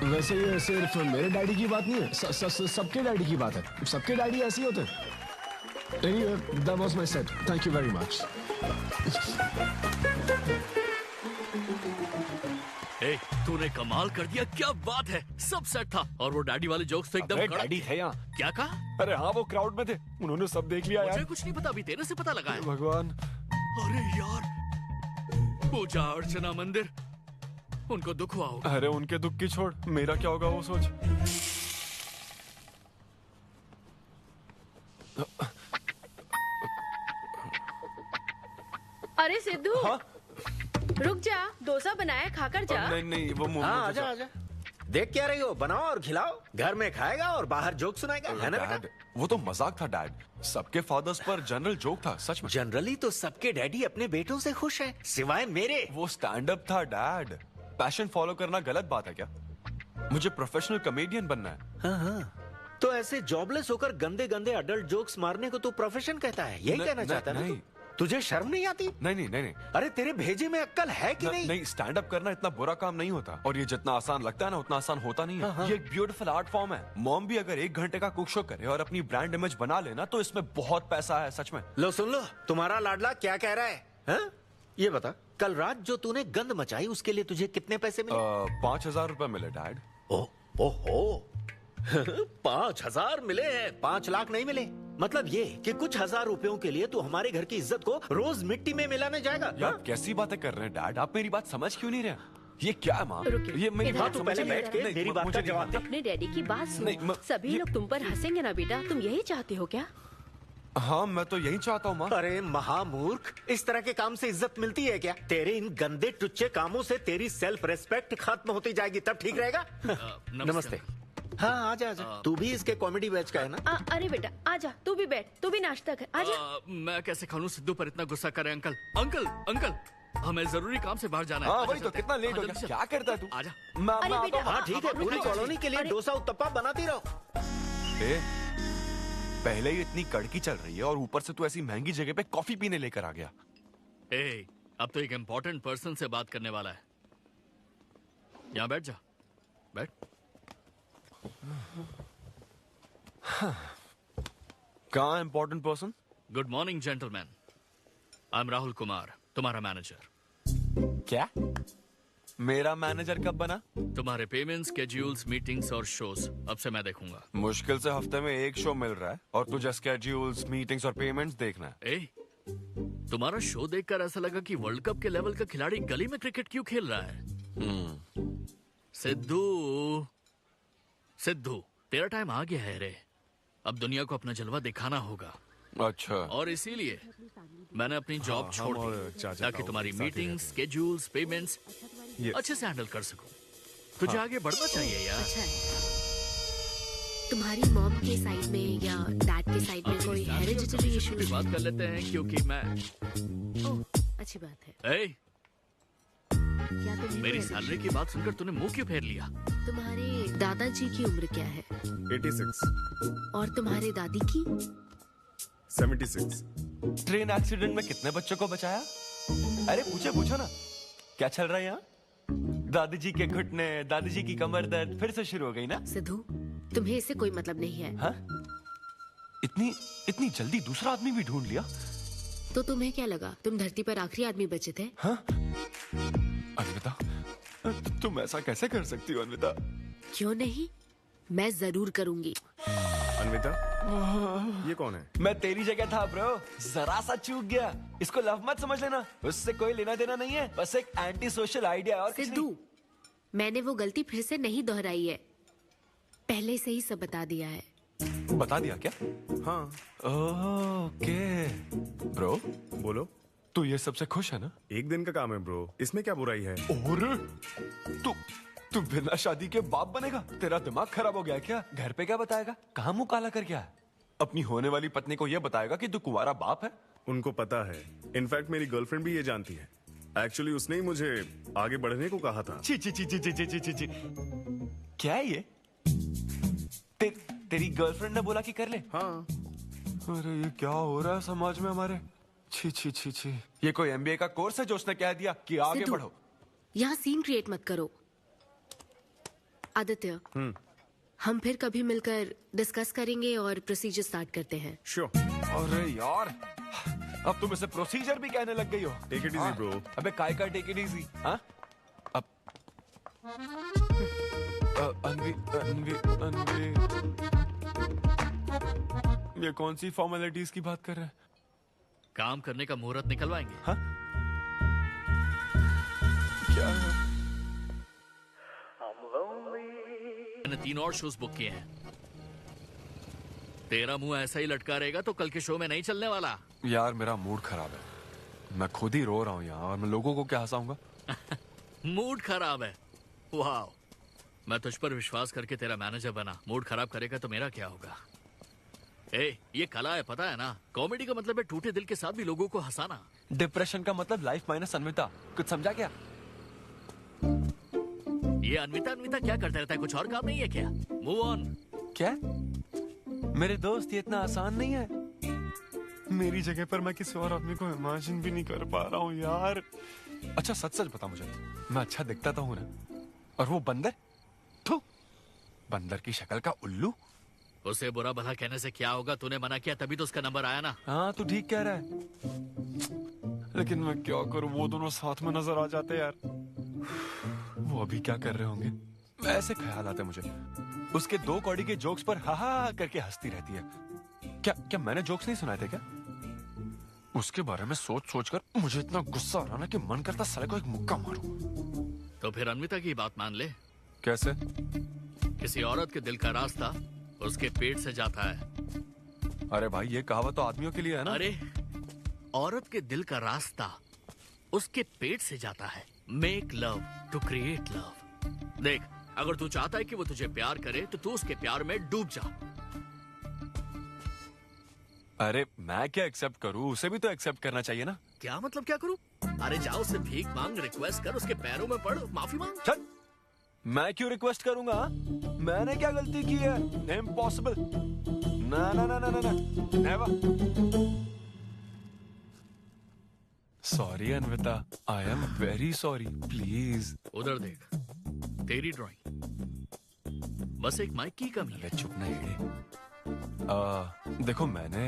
M: वैसे ये सिर्फ मेरे डैडी की बात नहीं है, सबके डैडी की बात है। सबके डैडी ऐसे ही होते हैं। Anyway, that was my set. Thank you very much.
N: ए, तूने कमाल कर दिया, क्या बात है। सब सेट था और वो डैडी वाले जोक्स तो एकदम कड़क
L: डैडी थे यहाँ।
N: क्या कहा?
L: अरे हाँ, वो क्राउड में थे, उन्होंने सब देख लिया यार।
N: मुझे कुछ नहीं पता, अभी तेरे से पता लगा है।
L: भगवान।
N: अरे यार, पूजा अर्चना मंदिर, उनको दुख हुआ होगा।
L: अरे उनके दुख की छोड़, मेरा क्या होगा वो सोच।
F: अरे सिद्धू, रुक जा, डोसा बनाया, खाकर जा।
L: नहीं वो
O: हाँ, आजा आजा। देख क्या रही हो, बनाओ और खिलाओ। घर में खाएगा और बाहर जोक सुनाएगा, है ना बेटा?
L: डैड, वो तो मजाक था डैड। सबके फादर्स पर जनरल जोक था, सच में।
O: जनरली तो सबके डैडी अपने बेटों से खुश हैं, सिवाय मेरे।
L: वो स्टैंड अप था डैड। पैशन फॉलो करना गलत बात है क्या? मुझे प्रोफेशनल कॉमेडियन बनना है।
O: हाँ हाँ, तो ऐसे जॉबलेस होकर गंदे गंदे अडल्ट जोक्स मारने को तू प्रोफेशन कहता है, यही कहना चाहता है ना? तुझे शर्म नहीं आती?
L: नहीं।
O: अरे तेरे भेजे में अक्ल है कि नहीं?
L: नहीं, स्टैंड अप करना इतना बुरा काम नहीं होता, और ये जितना आसान लगता है ना उतना आसान होता नहीं है।
O: हाँ।
L: ये एक ब्यूटीफुल आर्ट फॉर्म है। मॉम भी अगर 1 घंटे का कुक शो करे और अपनी ब्रांड इमेज बना लेना तो इसमें बहुत पैसा है, सच में।
O: लो सुन लो, तुम्हारा लाडला क्या कह रहा है, हाँ? ये बता, कल रात जो तूने गंद मचाई उसके लिए तुझे कितने पैसे मिले?
L: 5,000 रुपए मिले डैड।
O: ओहो 5,000 मिले हैं, 5 लाख नहीं मिले। मतलब ये कि कुछ हजार रुपयों के लिए तू हमारे घर की इज्जत को रोज मिट्टी में मिलाने जाएगा?
L: यार कैसी बातें कर रहे हैं डैड, आप मेरी बात समझ क्यों नहीं रहे? ये क्या है माँ?
F: रुकिए,
L: ये मेरी
F: इधर
L: बात
F: तू
L: समझ
F: पहले बैठ के
O: मेरी बात का जवाब दे।
F: अपने डैडी की बात
L: नहीं,
F: सुन। सभी लोग तुम पर हंसेंगे ना बेटा, तुम यही चाहते हो क्या?
L: हाँ, मैं तो यही चाहता हूँ माँ।
O: अरे महामूर्ख, इस तरह के काम से इज्जत मिलती है क्या? तेरे इन गंदे टुच्चे कामों से तेरी सेल्फ रेस्पेक्ट खत्म होती जाएगी, तब ठीक रहेगा। नमस्ते। हाँ आजा आजा, तू भी इसके कॉमेडी बैच का है ना?
F: अरे बेटा आजा, तू भी बैठ, तू भी नाश्ता कर, आजा।
N: मैं कैसे खाऊं? सिद्धू पर इतना गुस्सा करे। अंकल अंकल अंकल, हमें जरूरी काम से बाहर जाना है।
L: हाँ वही तो, कितना लेट हो गया, क्या करता है तू?
N: आजा।
O: अरे बेटा, हाँ ठीक है, पूरी कॉलोनी के लिए डोसा उत्तप्पा बनाती रहो।
L: पहले ही इतनी कड़की चल रही है और ऊपर से तू ऐसी महंगी जगह पे कॉफी पीने लेकर आ गया।
N: अब तो एक इम्पोर्टेंट पर्सन से बात करने वाला है। यहाँ बैठ जा, बैठ।
L: कहाँ important person?
N: Good morning gentleman, I am Rahul Kumar, तुम्हारा मैनेजर।
L: क्या? मेरा मैनेजर कब बना?
N: तुम्हारे पेमेंट, स्केड्यूल्स, मीटिंग्स और शोज अब से मैं देखूंगा।
L: मुश्किल से हफ्ते में 1 शो मिल रहा है और तुझे स्केड्यूल्स, मीटिंग्स और पेमेंट्स देखना है।
N: तुम्हारा शो देखकर ऐसा लगा कि वर्ल्ड कप के लेवल का खिलाड़ी गली में क्रिकेट क्यों खेल रहा है। सिद्धू सिद्धू, तेरा टाइम आ गया है रे। अब दुनिया को अपना जलवा दिखाना होगा।
L: अच्छा।
N: और इसीलिए मैंने अपनी जॉब छोड़ दी ताकि तुम्हारी मीटिंग्स, स्केड्यूल्स, पेमेंट्स अच्छे से हैंडल कर सकूं। तुझे आगे बढ़ना चाहिए यार।
T: अच्छा, तुम्हारी मॉम के साइड में या डैड के साइड में कोई हेरिडिटरी इशू?
N: बात कर लेते हैं क्योंकि मैं
T: अच्छी बात है। क्या
N: मेरी सैलरी की बात सुनकर तूने मुंह क्यों फेर लिया?
T: तुम्हारे दादाजी की उम्र क्या है?
K: 86।
T: और तुम्हारे दादी की?
K: 76।
L: ट्रेन एक्सीडेंट में कितने बच्चों को बचाया? अरे पूछो ना, क्या चल रहा है यहाँ? दादी जी के घुटने, दादी जी की कमर दर्द फिर से शुरू हो गई ना?
T: सिद्धू, तुम्हें इससे कोई मतलब नहीं है।
L: हाँ? इतनी जल्दी दूसरा आदमी भी ढूंढ लिया?
T: तो तुम्हें क्या लगा तुम धरती पर आखिरी आदमी बचे थे?
L: हाँ? अन्विता, तुम ऐसा कैसे कर सकती हो अन्विता?
T: क्यों नहीं, मैं जरूर करूंगी।
K: अन्विता, ये कौन है?
L: मैं तेरी जगह था ब्रो, जरा सा चूक गया। इसको लव मत समझ लेना, उससे कोई लेना देना नहीं है, बस एक एंटी सोशल आइडिया। और
T: सिद्धू, मैंने वो गलती फिर से नहीं दोहराई है, पहले से ही सब बता दिया है।
L: बता दिया क्या?
K: हाँ।
L: ओके ब्रो,
K: बोलो।
L: तू ये सबसे खुश है ना?
K: एक दिन का काम है ब्रो, इसमें क्या बुराई है?
L: और तू बिना शादी के बाप बनेगा? तेरा दिमाग खराब हो गया क्या? घर पे क्या बताएगा? कहाँ मुंह काला कर क्या है? अपनी होने वाली पत्नी को ये बताएगा कि तू कुंवारा बाप है?
K: उनको पता है, इनफैक्ट मेरी गर्लफ्रेंड भी ये जानती है। एक्चुअली उसने ही मुझे आगे बढ़ने को कहा था।
L: ची ची ची ची ची ची ची ची। क्या है ये? तेरी गर्लफ्रेंड ने बोला कि कर ले?
K: हाँ।
L: अरे ये क्या हो रहा है समाज में हमारे? छी छी छी छी। ये कोई MBA का कोर्स है जो उसने कह दिया कि आगे बढ़ो?
T: यहाँ सीन क्रिएट मत करो। आदित्य, हम फिर कभी मिलकर डिस्कस करेंगे और प्रोसीजर स्टार्ट करते हैं।
K: श्योर।
L: अरे यार, अब तुम इसे प्रोसीजर भी कहने लग गई हो।
K: Take it easy bro.
L: अबे काय का टेक इट इजी? हाँ? अब अनवी ये कौन सी फॉर्मेलिटीज की बात कर रहे हैं?
N: काम करने का मुहूर्त निकलवाएंगे।
L: हाँ? क्या है?
N: मैंने 3 और शोज बुक किए हैं। तेरा मुंह ऐसा ही लटका रहेगा तो कल के शो में नहीं चलने वाला।
L: यार मेरा मूड खराब है, मैं खुद ही रो रहा हूँ यहाँ और मैं लोगों को क्या हंसाऊंगा?
N: मूड खराब है। वाह, मैं तुझ पर विश्वास करके तेरा मैनेजर बना, मूड खराब करेगा तो मेरा क्या होगा? ए, ये कला है, पता है ना? कॉमेडी का मतलब है टूटे दिल के साथ भी लोगों को हंसाना।
L: डिप्रेशन का मतलब लाइफ माइनस अन्विता, कुछ समझा क्या?
N: ये अन्विता क्या करता रहता है? कुछ और काम नहीं है क्या? Move on.
L: क्या? मेरे दोस्त, ये इतना आसान नहीं है। मेरी जगह पर मैं किसी और आदमी को इमेजिन भी नहीं कर पा रहा हूँ यार। अच्छा सच सच बता मुझे, मैं अच्छा दिखता तो हूँ ना? और वो बंदर, थू, बंदर की शक्ल का उल्लू।
N: उसे बुरा भला कहने से क्या होगा? तूने मना किया तभी तो उसका नंबर आया ना।
L: हाँ तू ठीक कह रहा है, लेकिन मैं क्या करूँ, वो दोनों साथ में नजर आ जाते यार। वो अभी क्या कर रहे होंगे? ऐसे ख्याल आते मुझे। उसके 2 कौड़ी के जोक्स पर हा हा करके हंसती रहती है। क्या मैंने जोक्स नहीं सुनाए थे क्या? उसके बारे में सोच सोच कर मुझे इतना गुस्सा आ रहा ना कि मन करता साले को एक मुक्का मारूं।
N: तो फिर अन्विता की बात मान ले।
L: कैसे?
N: किसी औरत के दिल का रास्ता उसके पेट से जाता है।
L: अरे भाई, ये कहावत तो आदमियों के लिए है ना?
N: अरे, औरत के दिल का रास्ता उसके पेट से जाता है। Make love to create love. देख, अगर तू चाहता है कि वो तुझे प्यार करे तो तू उसके प्यार में डूब जा।
L: अरे मैं क्या एक्सेप्ट करूं? उसे भी तो एक्सेप्ट करना चाहिए ना।
N: क्या मतलब क्या करूं? अरे जाओ, उससे भीख मांग, रिक्वेस्ट कर, उसके पैरों में पड़, माफी मांग।
L: चल, मैं क्यों रिक्वेस्ट करूंगा? मैंने क्या गलती की है? इम्पॉसिबल। ना ना ना ना ना never. Sorry Anvita, I am very sorry, please.
N: उधर देख, तेरी ड्राइंग, बस एक माइक की कमी है।
L: चुप ना एड़े। देखो, मैंने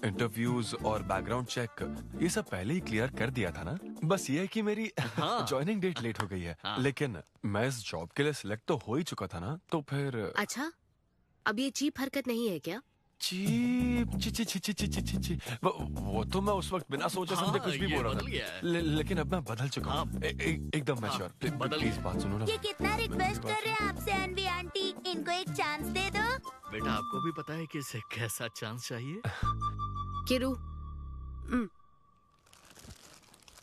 L: इंटरव्यूज और बैकग्राउंड चेक ये सब पहले ही क्लियर कर दिया था ना। बस ये है कि मेरी ज्वाइनिंग डेट लेट हो गई है। लेकिन मैं इस जॉब के लिए सिलेक्ट तो हो ही चुका था ना, तो फिर।
T: अच्छा, अब ये चीप हरकत नहीं है क्या?
L: चीप ची ची ची ची ची ची ची ची। वो तो मैं उस वक्त बिना सोचे समझे कुछ भी बोल रहा था। लेकिन अब मैं बदल चुका हूँ, एकदम मैच्योर। प्लीज बात सुनो ना।
J: ये कितना रिक्वेस्ट कर रहे हैं आपसे अनवी आंटी, इनको एक चांस दे दो।
N: बेटा, आपको भी पता है कि इसे कैसा चांस चाहिए?
T: किरू,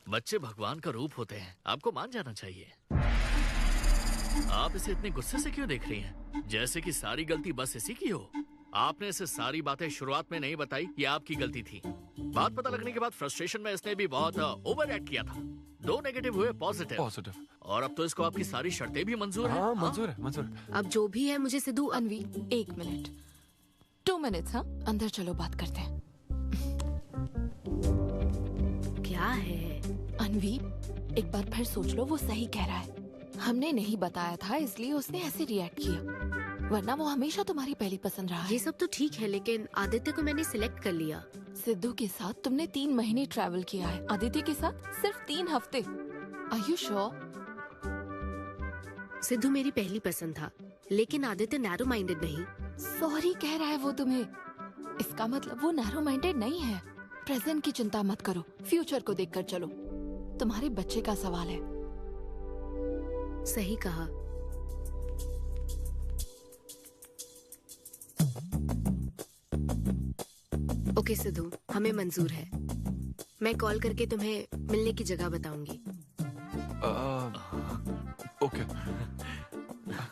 N: बच्चे भगवान का रूप होते हैं, आपको मान जाना चाहिए। आप इसे इतने गुस्से से क्यों देख रही हैं? जैसे कि सारी गलती बस इसी की हो। आपने इसे सारी बातें शुरुआत में नहीं बताई, ये आपकी गलती थी। बात पता लगने के बाद फ्रस्ट्रेशन में इसने भी बहुत ओवर एक्ट किया था। 2 नेगेटिव हुए पॉजिटिव। और अब तो इसको आपकी सारी शर्तें भी मंजूर हैं।
L: हाँ, मंजूर है, मंजूर।
T: अब जो भी है मुझे सिद्धू।
H: अनवी, 1 मिनट, 2 मिनट्स। हाँ, अंदर चलो, बात करते हैं।
T: क्या है
H: अनवी? एक बार फिर सोच लो, वो सही कह रहा है। हमने नहीं बताया था इसलिए उसने ऐसे रिएक्ट किया, वरना वो हमेशा तुम्हारी पहली पसंद रहा है।
T: ये सब तो ठीक है, लेकिन आदित्य को मैंने सिलेक्ट कर लिया।
H: सिद्धू के साथ तुमने 3 महीने ट्रैवल किया है, आदित्य के साथ सिर्फ 3 हफ्ते। Are you sure?
T: सिद्धू मेरी पहली पसंद था, लेकिन आदित्य नैरो माइंडेड नहीं।
H: सॉरी कह रहा है वो तुम्हें, इसका मतलब वो नैरो माइंडेड नहीं है। प्रेजेंट की चिंता मत करो, फ्यूचर को देखकर चलो। तुम्हारे बच्चे का सवाल है।
T: सही कहा। ओके सिद्धू, हमें मंजूर है। मैं कॉल करके तुम्हें मिलने की जगह बताऊंगी।
L: ओके,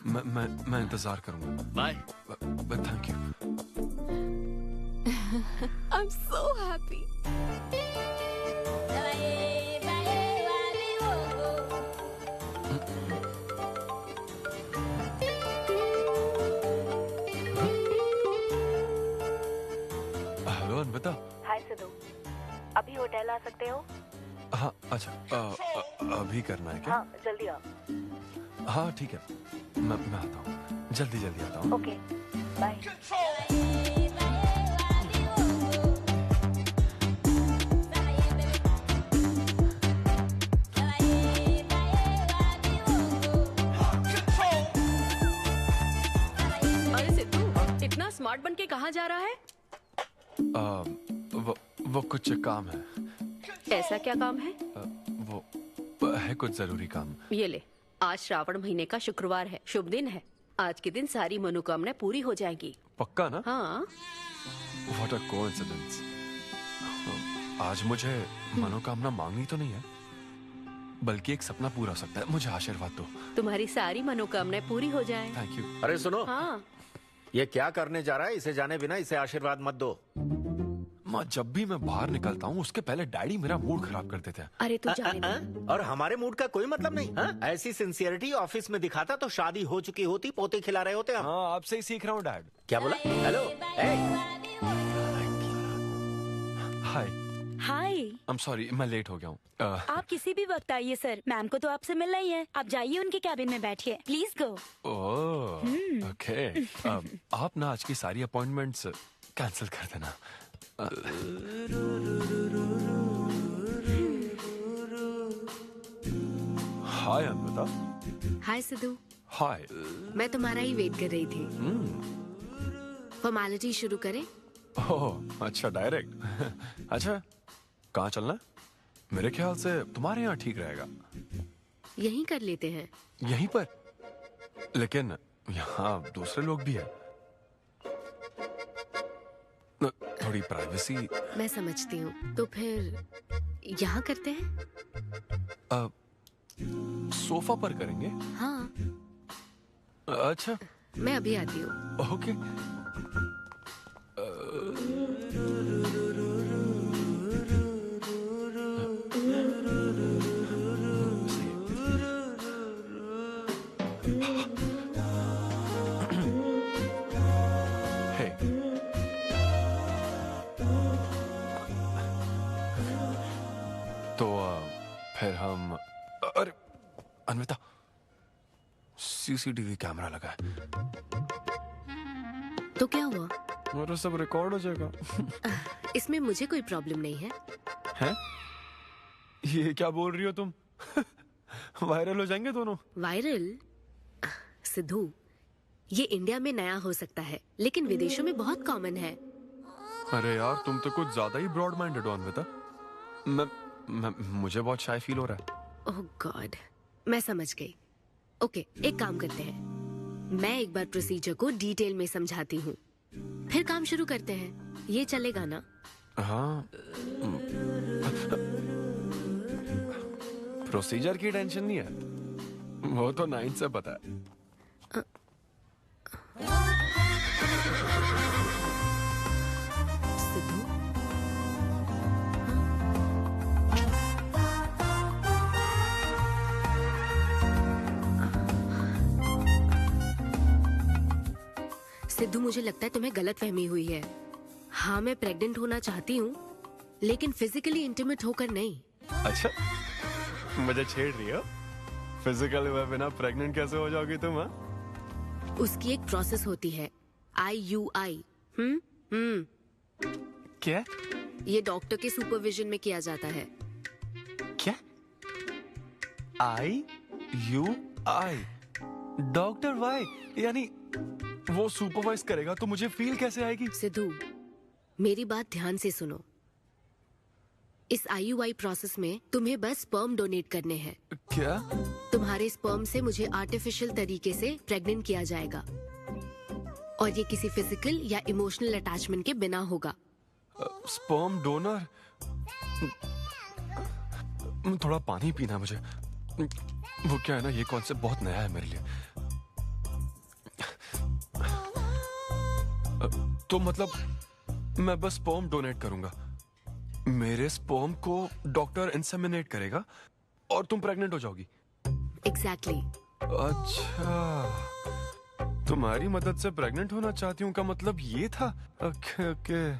L: मैं इंतजार करूंगा।
N: Bye.
L: Thank you.
H: I'm so happy.
L: Hello Anvitha.
C: Hi Siddhu, अभी होटल आ सकते हो?
L: हाँ अच्छा, अभी करना है क्या?
C: हाँ, जल्दी आओ।
L: हाँ ठीक है, मैं आता हूँ, जल्दी आता हूँ।
C: Okay, bye.
F: अरे सिद्धू, इतना स्मार्ट बन के कहाँ जा रहा है?
L: वो कुछ काम है।
F: ऐसा क्या काम है?
L: वो है कुछ जरूरी काम।
F: ये ले, आज श्रावण महीने का शुक्रवार है, शुभ दिन है। आज के दिन सारी मनोकामनाएं पूरी हो जाएंगी।
L: पक्का ना?
F: हाँ।
L: What a coincidence. आज मुझे मनोकामना मांगनी तो नहीं है, बल्कि एक सपना पूरा हो सकता है। मुझे आशीर्वाद दो।
F: तुम्हारी सारी मनोकामनाएं पूरी हो जाएं।
L: Thank you.
O: अरे सुनो,
F: हाँ।
O: ये क्या करने जा रहा है? इसे जाने बिना इसे आशीर्वाद मत दो।
L: माँ, जब भी मैं बाहर निकलता हूँ उसके पहले डैडी मेरा मूड खराब कर देते हैं।
F: अरे तू जाने दे।
O: और हमारे मूड का कोई मतलब नहीं। हाँ? ऐसी सिंसियरिटी ऑफिस में दिखाता तो शादी हो चुकी होती, पोते खिला रहे होते हम।
L: हाँ, आपसे ही सीख रहा हूँ डैड।
O: क्या बोला? Hello,
L: hi.
J: Hi.
L: I'm sorry, मैं लेट हो गया हूँ।
J: आप किसी भी वक्त आइए सर, मैम को तो आपसे मिलना ही है। आप जाइए उनके कैबिन में बैठिए, प्लीज गो।
L: Oh, okay. आप ना आज की सारी अपॉइंटमेंट्स कैंसिल कर देना। हाय अन्विता।
T: हाय सिद्धू।
L: हाय।
T: मैं तुम्हारा ही वेट कर रही थी। फॉर्मेलिटी शुरू करें?
L: ओह, अच्छा, डायरेक्ट। अच्छा, कहाँ चलना है? मेरे ख्याल से तुम्हारे यहाँ ठीक रहेगा।
T: यहीं कर लेते हैं।
L: यहीं पर? लेकिन यहाँ दूसरे लोग भी हैं। थोड़ी प्राइवेसी।
T: मैं समझती हूँ, तो फिर यहाँ करते हैं?
L: सोफा पर करेंगे?
T: हाँ।
L: अच्छा,
T: मैं अभी आती हूँ।
L: ओके। तो फिर हम, अरे अन्विता, सीसीटीवी कैमरा लगा है।
T: तो क्या हुआ?
L: मेरा सब रिकॉर्ड हो जाएगा।
T: इसमें मुझे कोई प्रॉब्लम नहीं है।
L: हैं? ये क्या बोल रही हो तुम? वायरल हो जाएंगे दोनों।
T: वायरल? सिद्धू, ये इंडिया में नया हो सकता है, लेकिन विदेशों में बहुत कॉमन है।
L: अरे यार, तुम तो कुछ ज्यादा ही ब्रॉड माइंडेड हो अन्विता। मुझे बहुत शाय फील हो रहा है।
T: ओह गॉड, मैं समझ गई। ओके, एक काम करते हैं, मैं एक बार प्रोसीजर को डिटेल में समझाती हूँ, फिर काम शुरू करते हैं। ये चलेगा ना?
L: हाँ। प्रोसीजर की टेंशन नहीं है, वो तो 9 से पता है।
T: सिद्धू, मुझे लगता है तुम्हें गलतफहमी हुई है। हाँ, मैं प्रेग्नेंट होना चाहती हूँ, लेकिन फिजिकली इंटीमेट होकर नहीं।
L: अच्छा, मुझे छेड़ रही हो? फिजिकली हुए बिना प्रेग्नेंट कैसे हो जाओगी तुम? हाँ,
T: उसकी एक प्रोसेस होती है, IUI।
L: क्या?
T: ये डॉक्टर के सुपरविजन में किया जाता है।
L: क्या? IUI? Doctor why? यानी वो सुपरवाइज करेगा तो मुझे फील कैसे आएगी?
T: सिद्धू, मेरी बात ध्यान से सुनो। इस IUI प्रोसेस में तुम्हें बस स्पर्म डोनेट करने हैं।
L: क्या?
T: तुम्हारे स्पर्म से मुझे आर्टिफिशियल तरीके से प्रेग्नेंट किया जाएगा, और ये किसी फिजिकल या इमोशनल अटैचमेंट के बिना होगा।
L: Sperm donor? थोड़ा पानी पीना मुझे। वो क्या है ना, ये कॉन्सेप्ट बहुत नया है मेरे लिए। तो मतलब मैं बस स्पर्म डोनेट करूंगा, मेरे स्पर्म को डॉक्टर इंसेमिनेट करेगा और तुम प्रेग्नेंट हो जाओगी?
T: एग्जैक्टली।
L: अच्छा, तुम्हारी मदद से प्रेग्नेंट होना चाहती हूँ का मतलब ये था? ओके।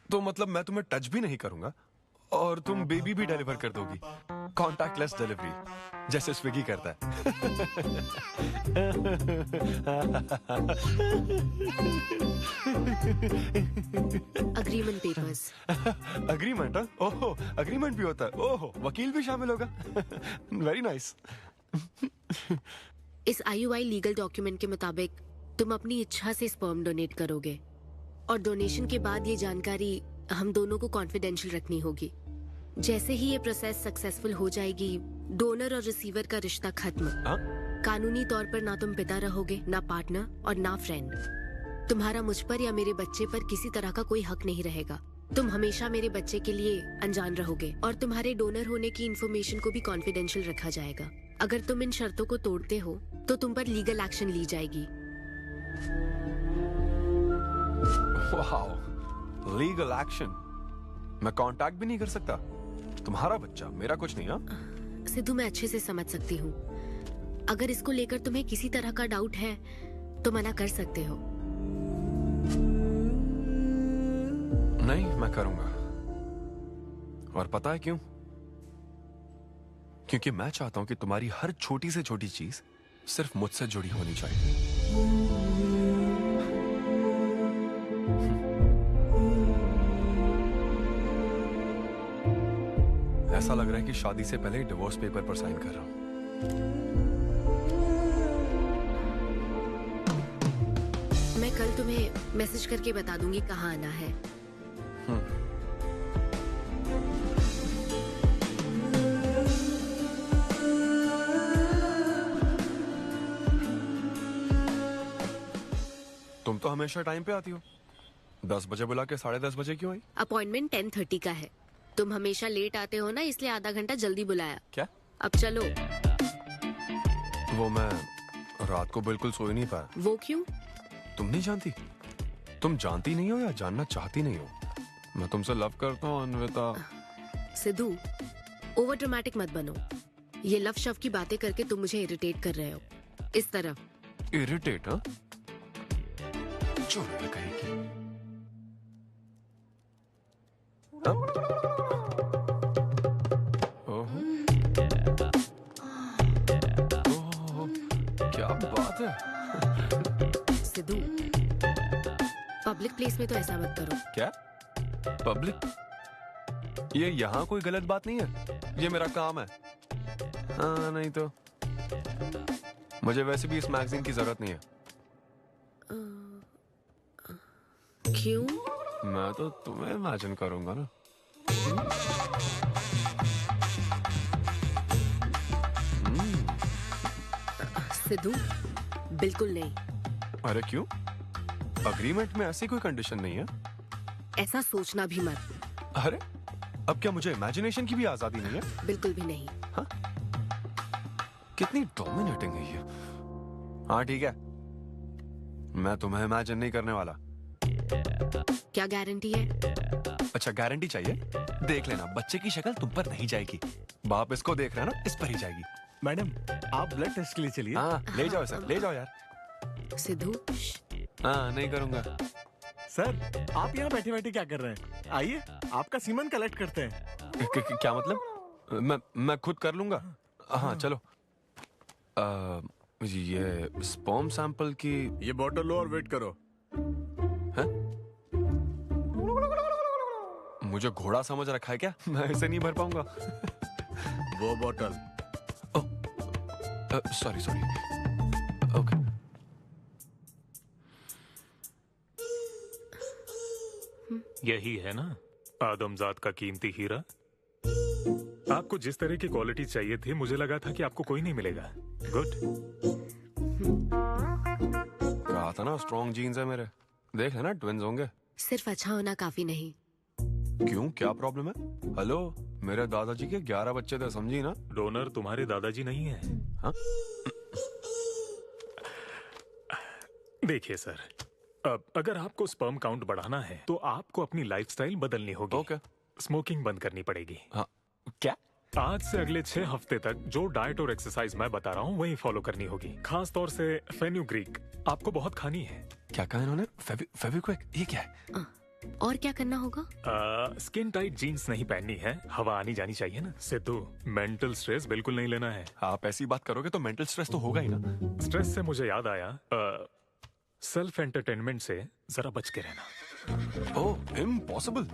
L: तो मतलब मैं तुम्हें टच भी नहीं करूंगा और तुम बेबी भी डिलीवर कर दोगी? कॉन्टैक्टलेस डिलीवरी, जैसे स्विगी करता है।
T: Agreement papers.
L: अग्रीमेंट? ओहो, अग्रीमेंट भी होता है? ओहो, वकील भी शामिल होगा? Very nice.
T: इस IUI लीगल डॉक्यूमेंट के मुताबिक तुम अपनी इच्छा से स्पर्म डोनेट करोगे, और डोनेशन के बाद ये जानकारी हम दोनों को कॉन्फिडेंशियल रखनी होगी। जैसे ही ये प्रोसेस सक्सेसफुल हो जाएगी, डोनर और रिसीवर का रिश्ता खत्म। कानूनी तौर पर ना तुम पिता रहोगे, ना पार्टनर और ना फ्रेंड। तुम्हारा मुझ पर या मेरे बच्चे पर किसी तरह का कोई हक नहीं रहेगा। तुम हमेशा मेरे बच्चे के लिए अनजान रहोगे और तुम्हारे डोनर होने की इंफॉर्मेशन को भी कॉन्फिडेंशियल रखा जाएगा। अगर तुम इन शर्तों को तोड़ते हो तो तुम पर लीगल एक्शन ली जाएगी।
L: Wow, legal action? मैं कांटेक्ट भी नहीं कर सकता? तुम्हारा बच्चा, मेरा कुछ नहीं। हाँ
T: सिद्धू, मैं अच्छे से समझ सकती हूँ। अगर इसको लेकर तुम्हें किसी तरह का डाउट है तो मना कर सकते हो।
L: नहीं, मैं करूंगा। और पता है क्यों? क्योंकि मैं चाहता हूं कि तुम्हारी हर छोटी से छोटी चीज सिर्फ मुझसे जुड़ी होनी चाहिए। ऐसा लग रहा है कि शादी से पहले डिवोर्स पेपर पर साइन कर रहा हूं।
T: मैं कल तुम्हें मैसेज करके बता दूंगी कहाँ आना है।
L: तुम तो हमेशा टाइम पे आती हो। 10 बजे बुला के 10:30 बजे क्यों आई?
T: अपॉइंटमेंट 10:30 का है। तुम हमेशा लेट आते हो ना, इसलिए आधा घंटा जल्दी बुलाया।
L: क्या?
T: अब चलो।
L: वो मैं रात को बिल्कुल सो ही नहीं पाया।
T: वो क्यों?
L: तुम नहीं जानती? तुम जानती नहीं हो या जानना चाहती नहीं हो? मैं तुमसे लव करता हूँ अन्विता।
T: सिद्धू, ओवर ड्रामेटिक मत बनो। ये लव शव की बातें करके तुम मुझे इरिटेट कर रहे हो। इस तरफ।
L: इरिटेट? हाँ, चोर कहेगी। क्या बात है?
T: सिद्धू, पब्लिक प्लेस में तो ऐसा मत करो।
L: क्या? पब्लिक? ये यहाँ कोई गलत बात नहीं है, ये मेरा काम है। हाँ, नहीं तो मुझे वैसे भी इस मैगजीन की जरूरत नहीं है।
T: क्यों?
L: मैं तो तुम्हें इमेजिन करूंगा ना।
T: सिद्धू, बिल्कुल नहीं।
L: अरे क्यों? अग्रीमेंट में ऐसी कोई कंडीशन नहीं है।
T: ऐसा सोचना भी मत।
L: अरे अब क्या मुझे इमेजिनेशन की भी आजादी नहीं है?
T: बिल्कुल भी नहीं।
L: हाँ? कितनी डोमिनेटिंग है ये। हाँ ठीक है, मैं तुम्हें इमेजिन नहीं करने वाला।
T: क्या गारंटी है?
L: अच्छा, गारंटी चाहिए? देख लेना, बच्चे की शक्ल तुम पर नहीं जाएगी। बाप इसको देख रहा है ना, इस पर ही जाएगी।
K: मैडम, आप ब्लड टेस्ट के लिए चलिए।
L: हाँ, ले जाओ सर, ले जाओ यार।
T: सिद्धू।
L: हाँ, नहीं करूंगा।
K: सर, आप यहाँ बैठे बैठे क्या कर रहे हैं? आइए, आपका सीमन कलेक्ट करते हैं।
L: क्या मतलब? मैं खुद कर लूंगा। हाँ चलो। ये स्पर्म सैंपल की
U: ये बोतल लो और वेट करो।
L: है? मुझे घोड़ा समझ रखा है क्या? मैं इसे नहीं भर पाऊंगा।
U: वो बोतल।
L: सॉरी। ओके।
I: यही है ना आदमजात का कीमती हीरा? आपको जिस तरह की क्वालिटी चाहिए थी, मुझे लगा था कि आपको कोई नहीं मिलेगा। गुड।
L: कहा था ना, स्ट्रॉन्ग जीन्स है मेरे। देख लेना, ट्विंस होंगे।
T: सिर्फ अच्छा होना काफी नहीं।
L: क्यों, क्या प्रॉब्लम है? हेलो, मेरे दादाजी के 11 बच्चे थे, समझी ना?
I: डोनर तुम्हारे दादाजी नहीं है।
L: हाँ?
I: देखिए सर, अब अगर आपको स्पर्म काउंट बढ़ाना है तो आपको अपनी लाइफस्टाइल बदलनी होगी।
L: ओके।
I: स्मोकिंग बंद करनी पड़ेगी।
L: हाँ। क्या?
I: आज से अगले 6 हफ्ते तक जो डाइट और एक्सरसाइज मैं बता रहा हूँ वही फॉलो करनी होगी। खास तौर से फेन्यूग्रीक आपको बहुत खानी है।
L: क्या कहा इन्होंने? फेविक्विक? ये क्या है?
T: और क्या करना होगा?
I: स्किन टाइट जीन्स नहीं पहननी है, हवा आनी जानी चाहिए ना। सिद्धू, मेंटल स्ट्रेस बिल्कुल नहीं लेना है।
L: आप ऐसी बात करोगे तो मेंटल स्ट्रेस तो होगा ही ना।
I: स्ट्रेस से मुझे याद आया, सेल्फ एंटरटेनमेंट से जरा बच के रहना।
L: ओह, इम्पॉसिबल।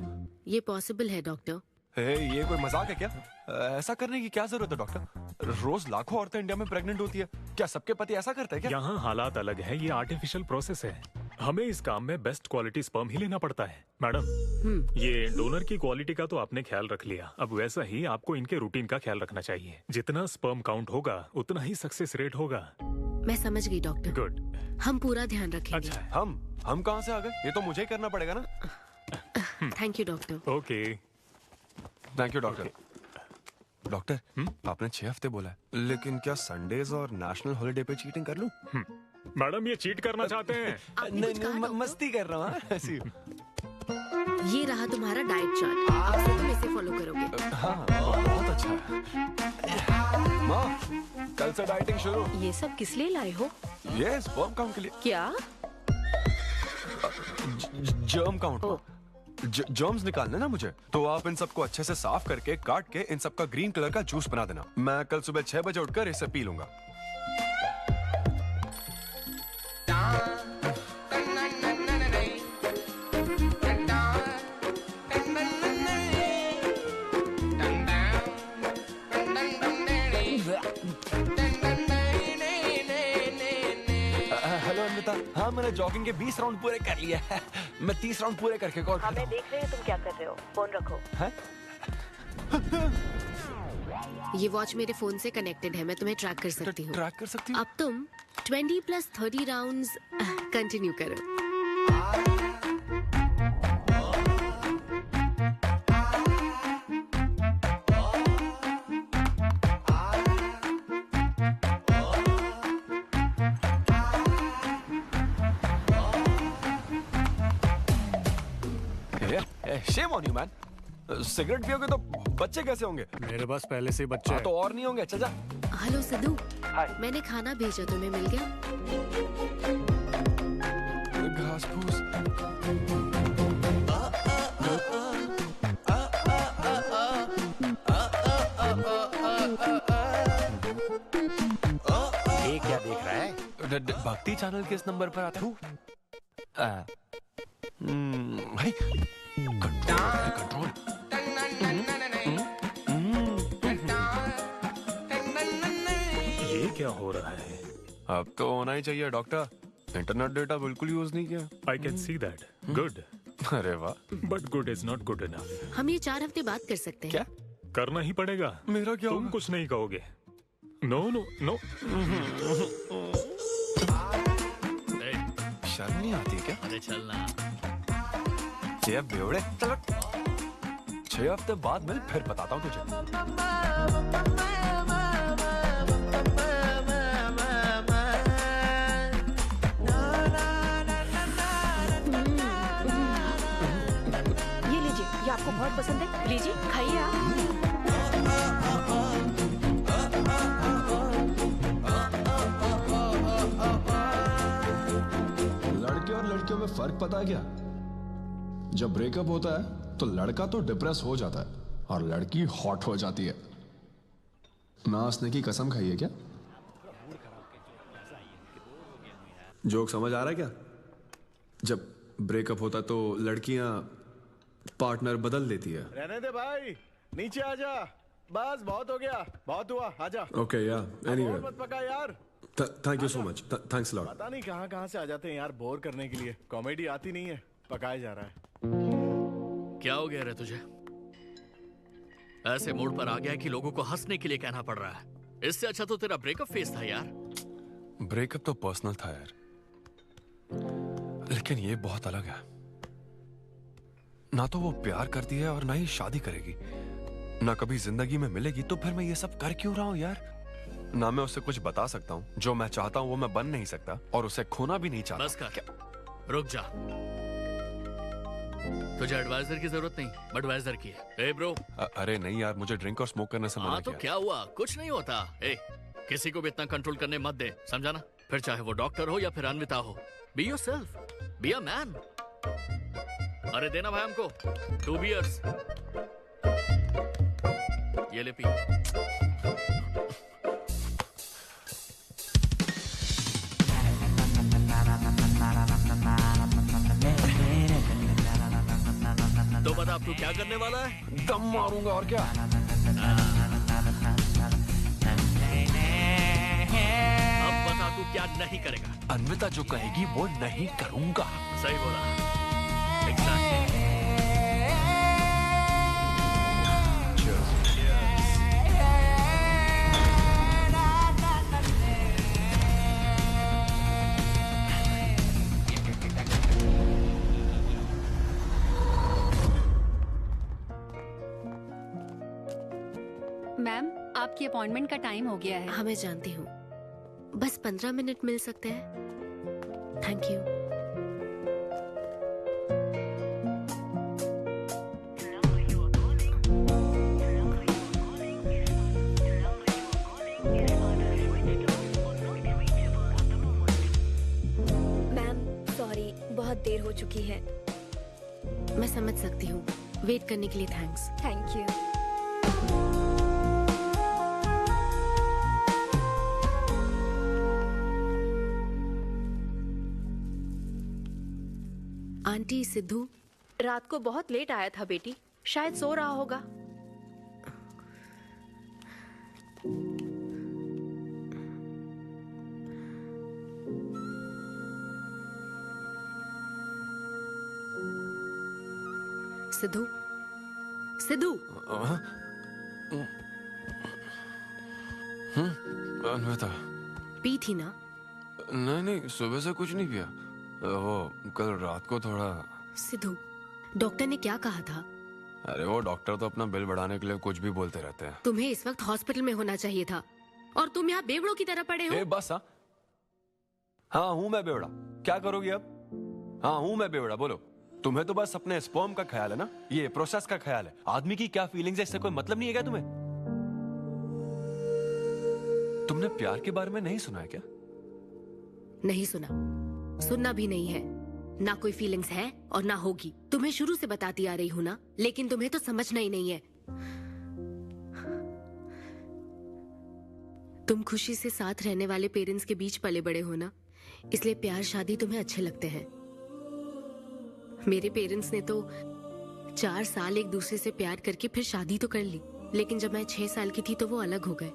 T: ये पॉसिबल है डॉक्टर।
L: ये कोई मजाक है क्या? ऐसा करने की क्या जरूरत है डॉक्टर? रोज लाखों औरतें इंडिया में प्रेग्नेंट होती है, क्या सबके पति ऐसा करते हैं क्या?
I: यहाँ हालात अलग है, ये आर्टिफिशियल प्रोसेस है। हमें इस काम में बेस्ट क्वालिटी स्पर्म ही लेना पड़ता है। मैडम, ये डोनर की क्वालिटी का तो आपने ख्याल रख लिया, अब वैसा ही आपको इनके रूटीन का ख्याल रखना चाहिए। जितना स्पर्म काउंट होगा उतना ही सक्सेस रेट होगा।
T: मैं समझ गई डॉक्टर।
I: गुड।
T: हम पूरा ध्यान रखेंगे।
L: अच्छा, हम कहाँ से आ गए? ये तो मुझे ही करना पड़ेगा ना।
T: Thank you doctor.
I: Okay.
L: Thank you doctor. Doctor, आपने 6 हफ्ते बोला है, लेकिन क्या संडेज और नेशनल हॉलिडे पे चीटिंग कर लूं?
I: मैडम ये चीट करना चाहते हैं?
L: नहीं, मस्ती कर रहा हूँ ऐसी।
T: ये रहा तुम्हारा डाइट चार्ट, आप सब इसे फॉलो करोगे।
L: हाँ, बहुत अच्छा है। माँ, कल से डाइटिंग शुरू।
G: ये सब किस लिए लाए हो?
L: ये स्पर्म काउंट के लिए।
G: क्या?
L: Germ count. जर्म्स निकालने ना मुझे, तो आप इन सबको अच्छे से साफ करके काट के इन सबका ग्रीन कलर का जूस बना देना। मैं कल सुबह 6 बजे उठकर इसे पी लूंगा। हेलो अन्विता, हाँ मैंने जॉगिंग के 20 राउंड पूरे कर लिए हैं। मैं 30 राउंड पूरे करके कॉल करता हूँ।
C: हमें देख रहे हैं तुम क्या कर रहे हो, फोन रखो।
T: ये वॉच मेरे फोन से कनेक्टेड है, मैं तुम्हें ट्रैक कर सकती हूँ।
L: ट्रैक कर सकती हूँ?
T: अब तुम 20 + 30 राउंड्स कंटिन्यू करो।
L: Shame on you, man. Cigarette पियोगे तो बच्चे कैसे होंगे?
K: मेरे पास पहले से ही बच्चे हैं।
L: तो और नहीं होंगे। चल जा।
T: हेलो सिद्धू, मैंने खाना भेजा, तुम्हें मिल गया?
L: घास फूस।
O: ये क्या देख रहा है?
L: भक्ति चैनल के इस नंबर पर आता हूँ। कंट्रोल।
I: ये क्या हो रहा है?
L: अब तो होना ही चाहिए डॉक्टर। इंटरनेट डेटा बिल्कुल यूज नहीं किया।
I: I can see that. Good.
L: अरे वाह।
I: But good is not good enough.
T: हम ये 4 हफ्ते बाद कर सकते हैं।
L: क्या
I: करना ही पड़ेगा?
L: मेरा क्या
I: तुम कुछ नहीं कहोगे। No no no.
L: शर्म नहीं आती क्या?
N: अरे चलना।
L: ये बेवड़े, चलो 6 हफ्ते बाद मिल, फिर बताता हूँ तुझे।
J: ये लीजिए, ये आपको बहुत पसंद है, लीजिए खाइए आप।
M: लड़के और लड़कियों में फर्क पता है क्या? जब ब्रेकअप होता है तो लड़का तो डिप्रेस हो जाता है और लड़की हॉट हो जाती है। ना हंसने की कसम खाई है क्या?
S: जोक समझ आ रहा है क्या? जब ब्रेकअप होता तो लड़कियां पार्टनर बदल देती है।
U: रहने दे भाई, नीचे आजा। बस बहुत हो गया, बहुत हुआ, आजा।
S: ओके या एनीवे,
U: मत पका यार।
S: Thank you so much, thanks lot.
U: पता नहीं कहाँ से आ जाते हैं यार, बोर करने के लिए। कॉमेडी आती नहीं है, पकाया जा रहा है।
N: क्या हो गया रे तुझे? ऐसे मूड पर आ गया कि लोगों को हंसने के लिए कहना पड़ रहा है। इससे अच्छा तो तेरा ब्रेकअप फेस था यार।
L: ब्रेकअप तो पर्सनल था यार, लेकिन ये बहुत अलग है। ना तो वो प्यार करती है और ना ही शादी करेगी, ना कभी जिंदगी में मिलेगी, तो फिर मैं ये सब कर क्यों रहा हूं यार? ना मैं उसे कुछ बता सकता हूँ, जो मैं चाहता हूँ वो मैं बन नहीं सकता, और उसे खोना भी नहीं चाहता।
N: बस कर, रुक जा। तुझे एडवाइजर की जरूरत नहीं, बडवाइजर की है। ए ब्रो।
L: अरे नहीं यार, मुझे ड्रिंक और स्मोक करने से मना
N: तो
L: किया।
N: क्या हुआ? कुछ नहीं होता। ए, किसी को भी इतना कंट्रोल करने मत दे, समझा ना? फिर चाहे वो डॉक्टर हो या फिर अन्विता हो। Be yourself, be a man. अरे देना भाई हमको 2 बियर्स। ये ले पी। तो बता अब तू क्या करने वाला है?
L: दम मारूंगा और क्या।
N: अब बता तू क्या नहीं करेगा?
L: अन्विता जो कहेगी वो नहीं करूंगा।
N: सही बोला। Exactly.
B: मैम, आपकी अपॉइंटमेंट का टाइम हो गया है।
T: हाँ मैं जानती हूँ, बस 15 मिनट मिल सकते हैं? Thank you.
A: मैम सॉरी, बहुत देर हो चुकी है।
T: मैं समझ सकती हूँ, वेट करने के लिए thanks.
A: Thank you.
T: Aunty, Sidhu
F: रात को बहुत लेट आया था बेटी, शायद सो रहा होगा।
T: सिद्धू, सिद्धू।
L: अन्विता,
T: पी थी ना?
L: नहीं, सुबह से कुछ नहीं पिया। वो कल रात को थोड़ा।
T: सिद्धू, डॉक्टर ने क्या कहा था?
L: अरे वो डॉक्टर तो अपना बिल बढ़ाने के लिए कुछ भी बोलते रहते हैं।
T: तुम्हें इस वक्त हॉस्पिटल में होना चाहिए था और तुम यहाँ बेवड़ों की तरह पड़े हो।
L: बस हाँ हूँ मैं बेवड़ा। क्या करोगी अब? हाँ हूँ मैं बेवड़ा, बोलो। तुम्हें तो बस अपने स्पर्म का ख्याल है ना, ये प्रोसेस का ख्याल है। आदमी की क्या फीलिंग्स है इससे कोई मतलब नहीं है क्या तुम्हें? तुमने प्यार के बारे में नहीं सुना है क्या?
T: नहीं सुना, सुनना भी नहीं है। ना कोई फीलिंग्स है और ना होगी। तुम्हें शुरू से बताती आ रही हूँ ना, लेकिन तुम्हें तो समझना ही नहीं है। तुम खुशी से साथ रहने वाले पेरेंट्स के बीच पले बड़े हो ना, इसलिए प्यार शादी तुम्हें अच्छे लगते हैं। मेरे पेरेंट्स ने तो 4 साल एक दूसरे से प्यार करके फिर शादी तो कर ली, लेकिन जब मैं 6 साल की थी तो वो अलग हो गए।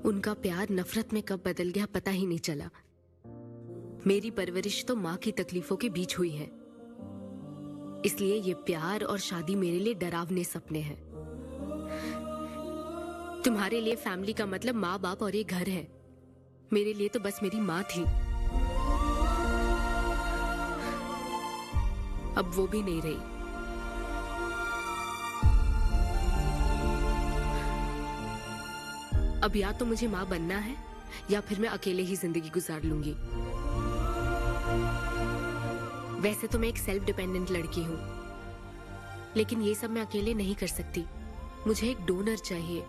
T: उनका प्यार नफरत में कब बदल गया पता ही नहीं चला। मेरी परवरिश तो माँ की तकलीफों के बीच हुई है, इसलिए ये प्यार और शादी मेरे लिए डरावने सपने हैं। तुम्हारे लिए फैमिली का मतलब माँ बाप और ये घर है, मेरे लिए तो बस मेरी माँ थी। अब वो भी नहीं रही। अब या तो मुझे माँ बनना है या फिर मैं अकेले ही जिंदगी गुजार लूंगी। वैसे तो मैं एक सेल्फ डिपेंडेंट लड़की हूँ, लेकिन ये सब मैं अकेले नहीं कर सकती। मुझे एक डोनर चाहिए।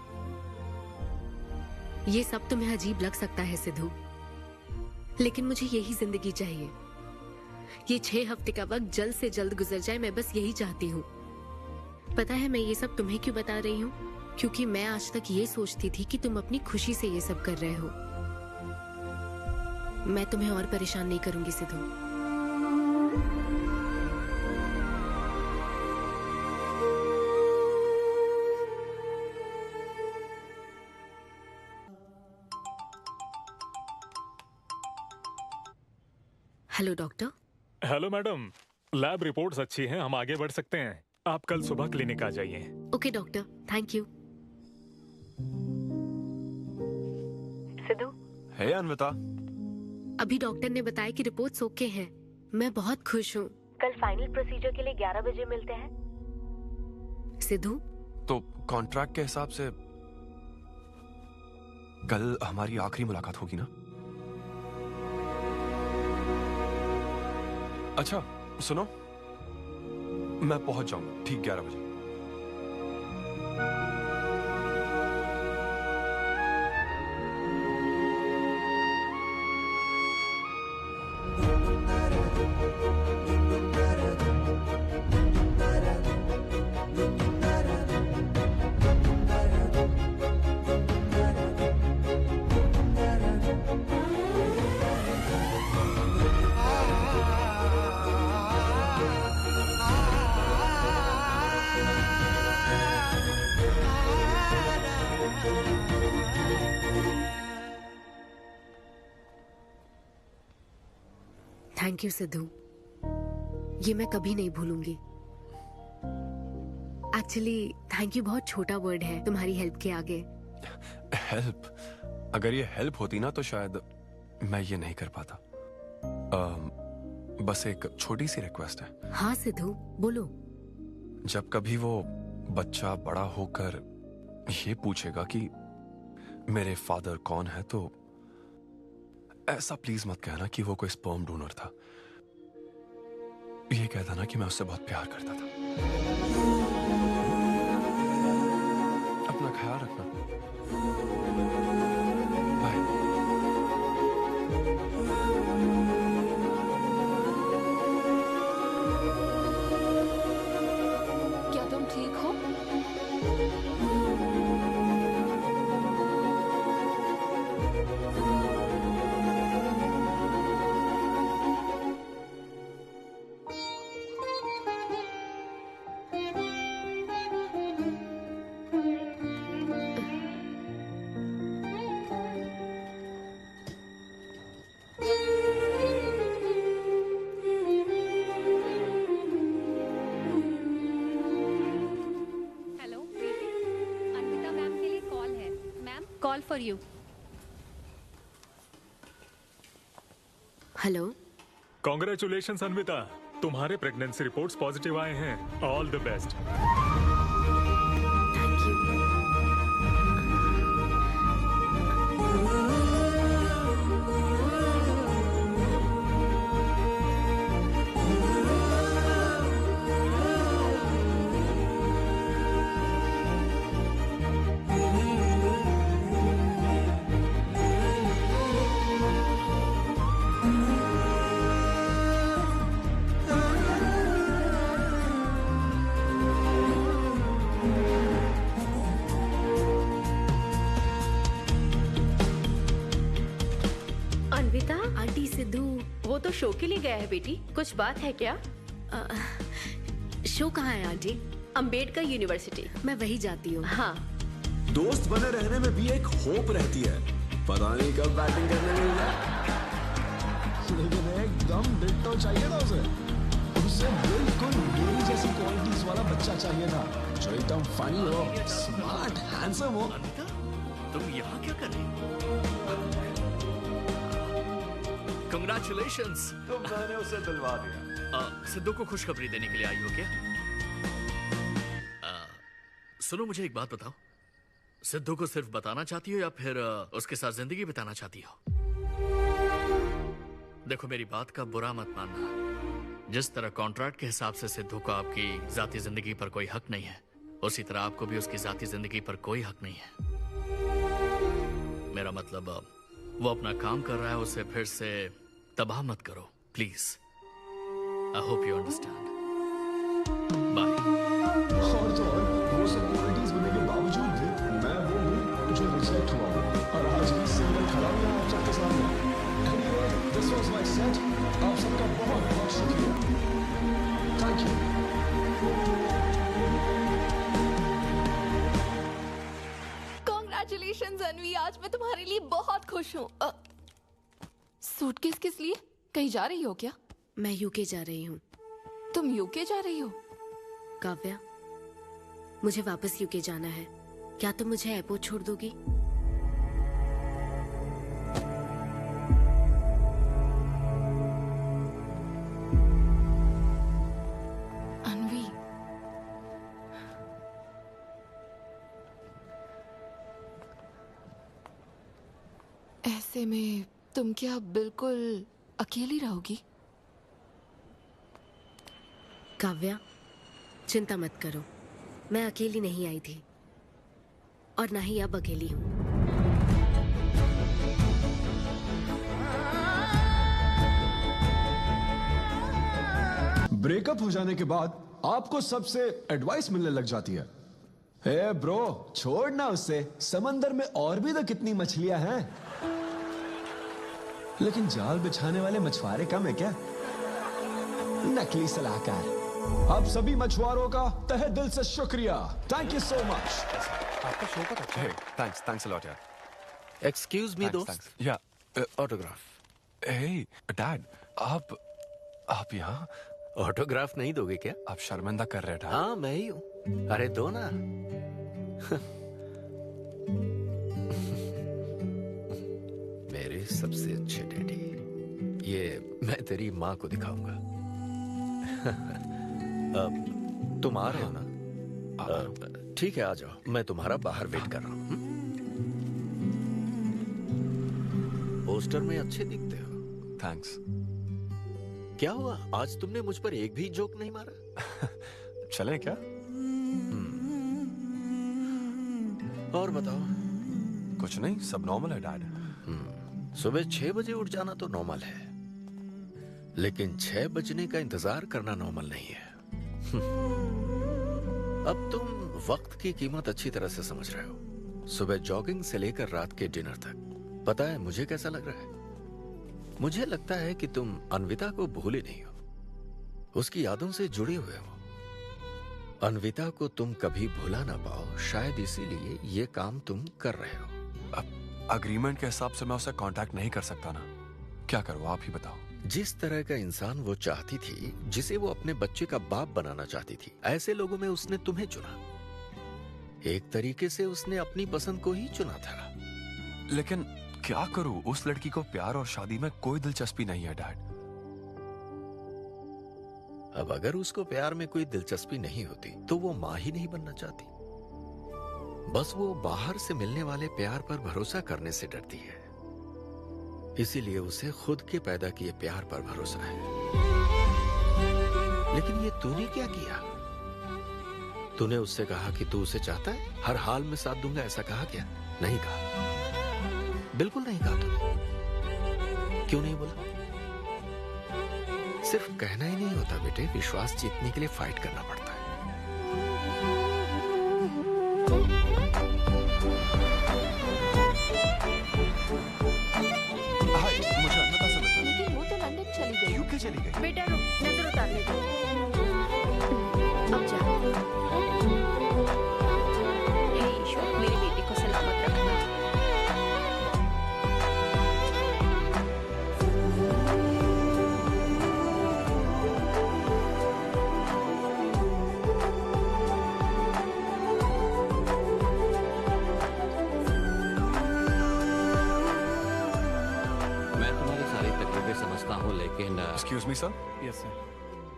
T: ये सब तुम्हें अजीब लग सकता है सिद्धू, लेकिन मुझे यही जिंदगी चाहिए। ये 6 हफ्ते का वक्त जल्द से जल्द गुजर जाए, मैं बस यही चाहती हूँ। पता है मैं ये सब तुम्हें क्यों बता रही हूँ? क्योंकि मैं आज तक ये सोचती थी कि तुम अपनी खुशी से ये सब कर रहे हो। मैं तुम्हें और परेशान नहीं करूंगी Sidhu. Hello doctor.
I: Hello madam, lab reports अच्छी हैं, हम आगे बढ़ सकते हैं। आप कल सुबह क्लिनिक आ जाइए।
T: Okay doctor, thank you.
A: Siddhu.
L: Hey Anvitha.
T: अभी डॉक्टर ने बताया कि रिपोर्ट्स ओके हैं। मैं बहुत खुश हूँ।
A: कल फाइनल प्रोसीजर के लिए 11 बजे मिलते हैं।
T: सिद्धू,
L: तो कॉन्ट्रैक्ट के हिसाब से कल हमारी आखिरी मुलाकात होगी ना? अच्छा सुनो, मैं पहुंच जाऊंगा ठीक 11 बजे।
T: थैंक यू सिद्धू, ये मैं कभी नहीं भूलूंगी। एक्चुअली थैंक यू बहुत छोटा वर्ड है तुम्हारी हेल्प के आगे।
L: हेल्प? अगर ये हेल्प होती ना तो शायद मैं ये नहीं कर पाता। बस एक छोटी सी रिक्वेस्ट है।
T: हाँ सिद्धू बोलो।
L: जब कभी वो बच्चा बड़ा होकर ये पूछेगा कि मेरे फादर कौन है, तो ऐसा प्लीज मत कहना कि वो कोई स्पर्म डोनर था। ये कहता ना कि मैं उससे बहुत प्यार करता था। अपना ख्याल रखना। बाय।
H: क्या तुम ठीक हो?
B: Call for you.
T: Hello.
I: Congratulations Anvita, तुम्हारे प्रेगनेंसी रिपोर्ट्स पॉजिटिव आए हैं। All the best.
T: Thank you.
F: Anvita, aunty Sidhu वो तो शो के लिए गया है बेटी, कुछ बात है क्या?
T: शो कहाँ है आंटी?
F: अंबेडकर यूनिवर्सिटी।
T: मैं वही जाती हूँ।
F: हाँ।
S: दोस्त बने रहने में भी एक होप रहती है, पता नहीं कब बैटिंग करने मिल जाए।
M: लेकिन एकदम डिट्टो चाहिए था उसे बिल्कुल मेरी जैसी क्वालिटीज वाला बच्चा चाहिए था, जो एकदम फनी हो, स्मार्ट, हैंडसम हो।
N: तुम यहाँ क्या कर रही हो? Congratulations!
L: तो मैंने उसे दिलवा दिया।
N: सिद्धू को खुशखबरी देने के लिए आई हो क्या? सुनो, मुझे एक बात बताओ, सिद्धू को सिर्फ बताना चाहती हो या फिर उसके साथ जिंदगी बिताना चाहती हो? देखो, मेरी बात का बुरा मत मानना। जिस तरह कॉन्ट्रैक्ट के हिसाब से सिद्धू को आपकी जाती जिंदगी पर कोई हक नहीं है, उसी तरह आपको भी उसकी जाती जिंदगी पर कोई हक नहीं है। मेरा मतलब, वो अपना काम कर रहा है, उसे फिर से तबाह मत करो, please. I hope you understand. Bye.
M: और तो और, वो सब क्वालिटीज होने के बावजूद भी मैं वो हूँ जो रिजेक्ट हुआ हूँ, और आज भी सिंगल खड़ा हुआ आप सबके सामने। Anyway, this was my set. आप सबका बहुत बहुत शुक्रिया। Thank you.
H: Congratulations अनवी, आज मैं तुम्हारे लिए बहुत खुश हूँ। सूटकेस किस लिए? कहीं जा रही हो क्या?
T: मैं यूके जा रही हूँ।
H: तुम यूके जा रही हो?
T: काव्या, मुझे वापस यूके जाना है। क्या तुम मुझे एयरपोर्ट छोड़ दोगी?
H: अनवी, ऐसे में तुम क्या बिल्कुल अकेली रहोगी?
T: काव्या, चिंता मत करो, मैं अकेली नहीं आई थी और ना ही अब अकेली हूँ।
M: ब्रेकअप हो जाने के बाद आपको सबसे एडवाइस मिलने लग जाती है। हे ब्रो, छोड़ना उससे, समंदर में और भी तो कितनी मछलियां हैं। लेकिन जाल बिछाने वाले मछुआरे कम है क्या? नकली सलाहकार। आप सभी मछुआरों का तहे दिल से शुक्रिया। Thank you so much.
L: आपका शो का अच्छा है। थैंक्स अ लॉट यार।
O: एक्सक्यूज मी दोस्त।
L: या
O: ऑटोग्राफ।
L: हे डैड, आप यहाँ?
O: ऑटोग्राफ नहीं दोगे क्या?
L: आप शर्मिंदा कर रहे थे।
O: हाँ, मैं ही हूँ। अरे दो ना। मेरे सबसे अच्छे डैडी, ये मैं तेरी माँ को दिखाऊंगा। अब तुम आ रहे हो ना? ठीक है, आ जाओ, मैं तुम्हारा बाहर वेट कर रहा हूँ। पोस्टर में अच्छे दिखते हो।
L: थैंक्स।
O: क्या हुआ, आज तुमने मुझ पर एक भी जोक नहीं मारा?
L: चलें क्या?
O: और बताओ।
L: कुछ नहीं, सब नॉर्मल है डैड।
O: सुबह 6 बजे उठ जाना तो नॉर्मल है, लेकिन 6 बजने का इंतजार करना नॉर्मल नहीं है। अब तुम वक्त की कीमत अच्छी तरह से समझ रहे हो। सुबह जॉगिंग से लेकर रात के डिनर तक। पता है मुझे कैसा लग रहा है? मुझे लगता है कि तुम अन्विता को भूले नहीं हो, उसकी यादों से जुड़े हुए हो। अन्विता को तुम कभी भुला ना पाओ, शायद इसीलिए ये काम तुम कर रहे हो।
L: अब अग्रीमेंट के हिसाब से मैं उसे कांटेक्ट नहीं कर सकता ना, क्या करूं आप ही बताओ।
O: जिस तरह का इंसान वो चाहती थी, जिसे वो अपने बच्चे का बाप बनाना चाहती थी, ऐसे लोगों में उसने तुम्हें चुना। एक तरीके से उसने अपनी पसंद को ही चुना था।
L: लेकिन क्या करूं, उस लड़की को प्यार और शादी में कोई दिलचस्पी नहीं है डैड।
O: अब अगर उसको प्यार में कोई दिलचस्पी नहीं होती तो वो माँ ही नहीं बनना चाहती। बस वो बाहर से मिलने वाले प्यार पर भरोसा करने से डरती है, इसीलिए उसे खुद के पैदा किए प्यार पर भरोसा है। लेकिन ये तूने क्या किया? तूने उससे कहा कि तू उसे चाहता है, हर हाल में साथ दूंगा, ऐसा कहा क्या? नहीं कहा, बिल्कुल नहीं कहा तूने। क्यों नहीं बोला? सिर्फ कहना ही नहीं होता बेटे, विश्वास जीतने के लिए फाइट करना पड़ता है।
L: हाय, मुझे अन्विता से मिलना है।
H: लेकिन वो तो लंदन चली गई।
L: यूके चली गई।
F: बेटा रुक, नजर उतारने दो। अब जा। हे ईश्वर, मेरी बेटी को सलामत रखना।
D: समझता हूँ, लेकिन
L: excuse me sir.
U: Yes sir.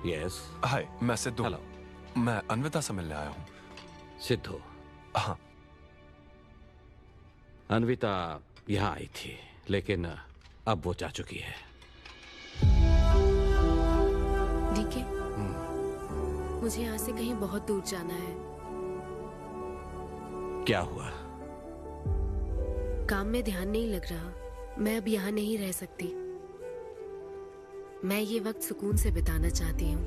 O: Yes.
L: Hi, मैं सिद्धू।
D: हेलो।
L: मैं अन्विता से मिलने आया हूँ।
D: सिद्धू?
L: हाँ।
D: अन्विता यहाँ आई थी, लेकिन अब वो जा चुकी है।
T: ठीक है, मुझे यहाँ से कहीं बहुत दूर जाना है।
D: क्या हुआ?
T: काम में ध्यान नहीं लग रहा, मैं अब यहाँ नहीं रह सकती। मैं ये वक्त सुकून से बिताना चाहती हूँ।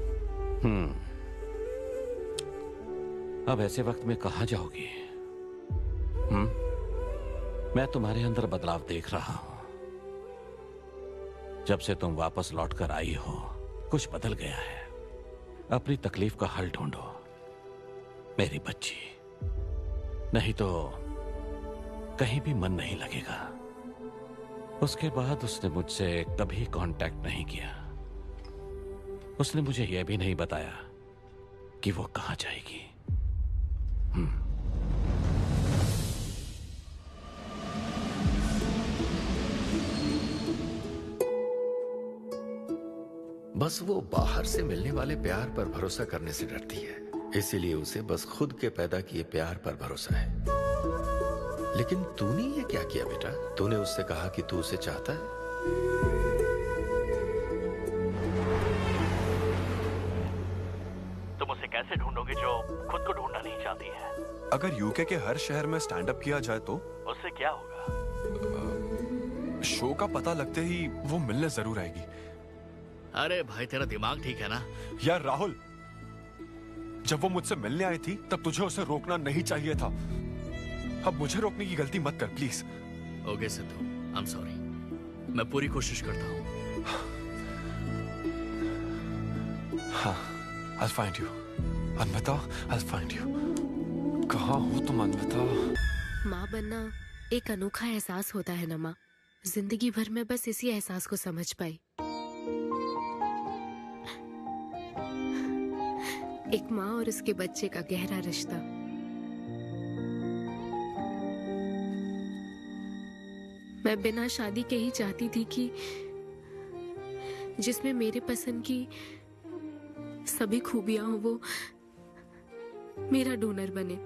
D: अब ऐसे वक्त में कहाँ जाओगी? मैं तुम्हारे अंदर बदलाव देख रहा हूँ। जब से तुम वापस लौट कर आई हो, कुछ बदल गया है। अपनी तकलीफ का हल ढूंढो मेरी बच्ची, नहीं तो कहीं भी मन नहीं लगेगा। उसके बाद उसने मुझसे कभी कांटेक्ट नहीं किया। उसने मुझे यह भी नहीं बताया कि वो कहां जाएगी।
O: बस वो बाहर से मिलने वाले प्यार पर भरोसा करने से डरती है, इसीलिए उसे बस खुद के पैदा किए प्यार पर भरोसा है। लेकिन तूने ये क्या किया बेटा? तूने उससे कहा कि तू उसे चाहता है।
N: तुम उसे कैसे ढूंढोगे जो खुद को ढूंढना नहीं चाहती है?
L: अगर यूके के हर शहर में स्टैंड अप किया जाए तो
N: उससे क्या होगा?
L: शो का पता लगते ही वो मिलने जरूर आएगी।
N: अरे भाई, तेरा दिमाग ठीक है ना?
L: यार राहुल, जब वो मुझसे मिलने आई थी तब तुझे उसे रोकना नहीं चाहिए था। अब मुझे रोकने की गलती मत कर please.
N: Okay Sidhu, I am sorry. मैं पूरी कोशिश करता हूँ।
L: हाँ, I'll find you. Anvita, I'll find you. कहाँ हो तुम अन्विता?
T: माँ बनना एक अनोखा एहसास होता है ना माँ। जिंदगी भर में बस इसी एहसास को समझ पाई। एक माँ और उसके बच्चे का गहरा रिश्ता। मैं बिना शादी के ही चाहती थी कि जिसमें मेरे पसंद की सभी खूबियां हो मेरा डोनर बने।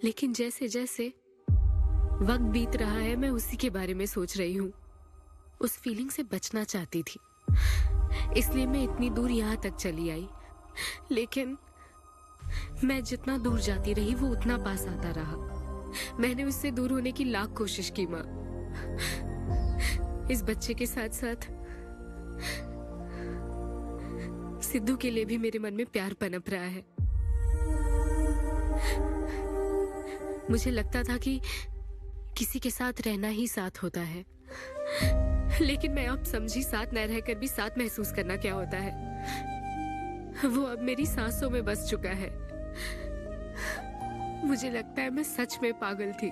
T: लेकिन जैसे जैसे वक्त बीत रहा है मैं उसी के बारे में सोच रही हूँ। उस फीलिंग से बचना चाहती थी, इसलिए मैं इतनी दूर यहाँ तक चली आई। लेकिन मैं जितना दूर जाती रही वो उतना पास आता रहा। मैंने उससे दूर होने की लाख कोशिश की माँ। इस बच्चे के साथ साथ सिद्धू के लिए भी मेरे मन में प्यार पनप रहा है। मुझे लगता था कि किसी के साथ रहना ही साथ होता है, लेकिन मैं अब समझी साथ न रहकर भी साथ महसूस करना क्या होता है। वो अब मेरी सांसों में बस चुका है। मुझे लगता है मैं सच में पागल थी।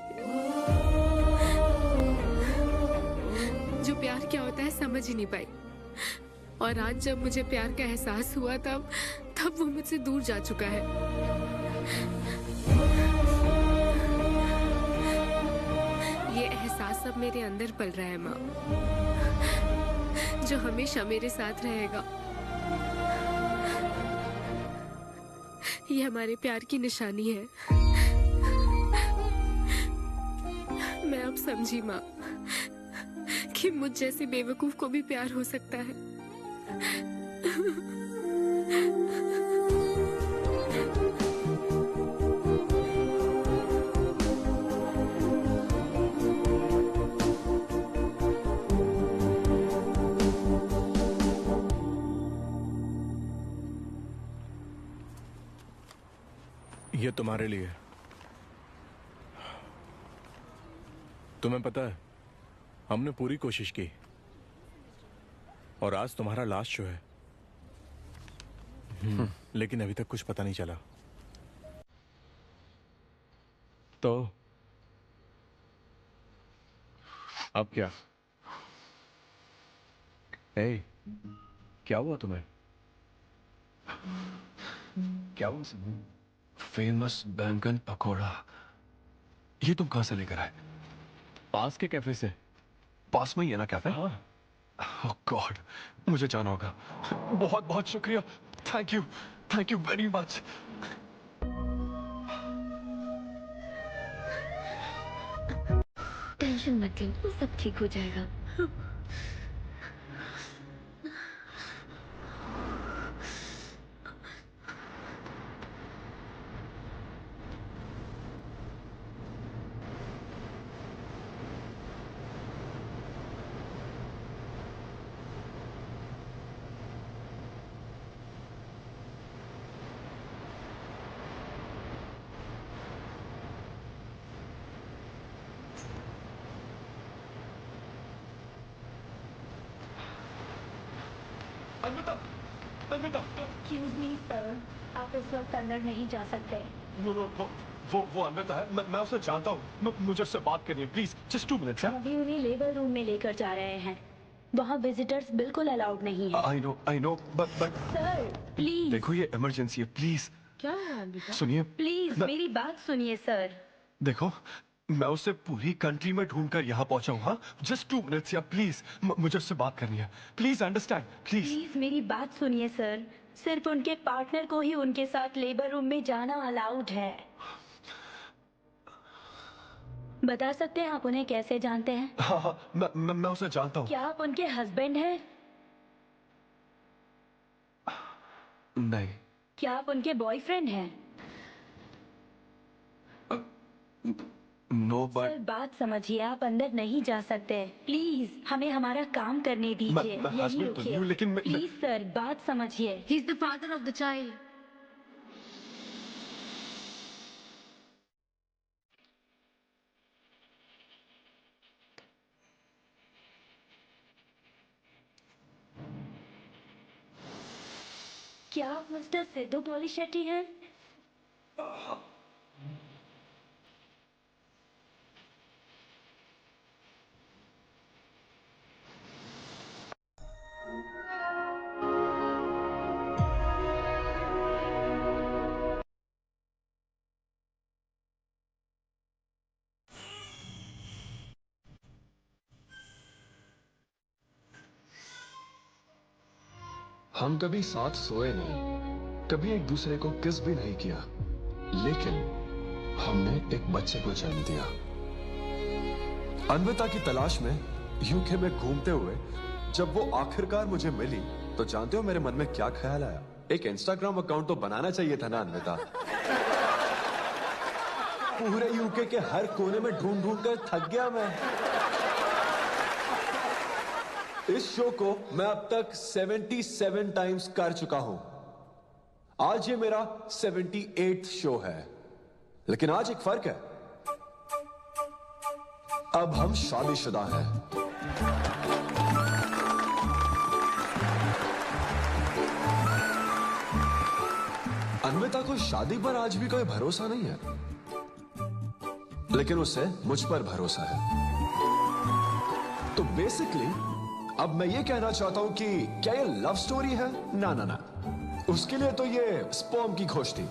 T: जो प्यार क्या होता है समझ ही नहीं पाई। और आज जब मुझे प्यार का एहसास हुआ तब वो मुझसे दूर जा चुका है। ये एहसास अब मेरे अंदर पल रहा है माँ, जो हमेशा मेरे साथ रहेगा। ये हमारे प्यार की निशानी है। मैं अब समझी माँ कि मुझ जैसे बेवकूफ को भी प्यार हो सकता है।
K: ये तुम्हारे लिए। तुम्हें पता है हमने पूरी कोशिश की और आज तुम्हारा लास्ट शो है। लेकिन अभी तक कुछ पता नहीं चला। तो अब क्या? ए, क्या हुआ तुम्हें? क्या हुआ?
S: फेमस बैंगन पकोड़ा। ये तुम कहां से लेकर आए?
K: पास के कैफे से।
S: पास में ही है ना कैफे?
K: हाँ।
S: ओह गॉड, मुझे जाना होगा। बहुत बहुत शुक्रिया। Thank you very much.
J: Tension मत लो, सब ठीक हो जाएगा।
Q: Excuse me, sir. आप इस वक्त अंदर नहीं जा सकते।
S: वो अन्विता है। मैं उसे जानता हूँ। मुझे उससे बात करनी है, प्लीज जस्ट 2 मिनट्स।
Q: अभी उन्हें लेबर रूम में लेकर जा रहे हैं। वहाँ विजिटर्स बिल्कुल अलाउड नहीं है।
S: I know, but
Q: sir please.
S: देखो ये इमरजेंसी है, प्लीज।
Q: क्या है अन्विता?
S: सुनिए
Q: प्लीज मेरी बात सुनिए सर।
S: देखो मैं उसे पूरी कंट्री में ढूंढकर यहाँ पहुंचा हूँ। हाँ जस्ट 2 मिनट्स या प्लीज, मुझे उससे बात करनी है। प्लीज अंडरस्टैंड,
Q: प्लीज मेरी बात सुनिए सर। सिर्फ उनके पार्टनर को ही उनके साथ लेबर रूम में जाना अलाउड है। बता सकते हैं आप उन्हें कैसे जानते हैं?
S: हाँ, मैं उसे जानता हूँ।
Q: क्या आप उनके हस्बैंड हैं?
S: नहीं।
Q: क्या आप उनके बॉयफ्रेंड हैं?
S: No but.
Q: सर बात समझिए, आप अंदर नहीं जा सकते। प्लीज हमें हमारा काम करने दीजिए।
S: मैं हस्बैंड तो नहीं हूँ, लेकिन
Q: प्लीज सर बात समझिए। He is the father of the child. क्या आप मिस्टर सिद्धू पॉलीशेट्टी हैं?
S: हम कभी साथ सोए नहीं, कभी एक दूसरे को किस भी नहीं किया,
M: लेकिन हमने एक बच्चे को जन्म दिया। अन्विता की तलाश में यूके में घूमते हुए जब वो आखिरकार मुझे मिली तो जानते हो मेरे मन में क्या ख्याल आया? एक इंस्टाग्राम अकाउंट तो बनाना चाहिए था ना अन्विता। पूरे यूके के हर कोने में ढूंढ ढूंढ कर थक गया मैं। इस शो को मैं अब तक 77 टाइम्स कर चुका हूं। आज ये मेरा 78th शो है, लेकिन आज एक फर्क है, अब हम शादीशुदा हैं। अन्विता को शादी पर आज भी कोई भरोसा नहीं है, लेकिन उसे मुझ पर भरोसा है। तो बेसिकली अब मैं ये कहना चाहता हूं कि क्या ये लव स्टोरी है? ना ना ना, उसके लिए तो ये स्पर्म की खोज थी,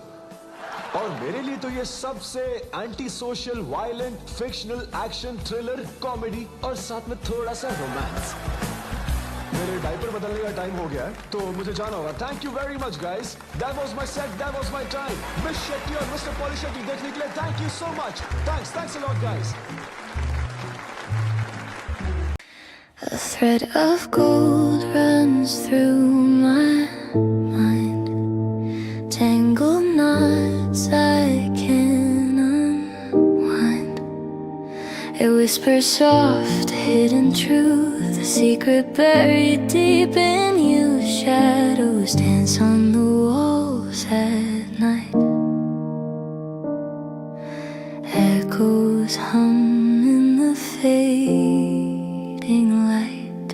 M: और मेरे लिए तो ये सबसे anti social, violent, fictional, action, thriller, comedy और साथ में थोड़ा सा रोमांस। मेरे डायपर बदलने का टाइम हो गया है, तो मुझे जाना होगा। Thank you very much guys, that was my set, that was my time. Miss Shetty और मिस्टर पॉली शेट्टी देखने के लिए thank you so much. Thanks a lot guys.
P: A thread of gold runs through my mind, tangled knots I can unwind. It whispers soft, hidden truth, a secret buried deep in you. Shadows dance on the walls at night, echoes hum in the fading light.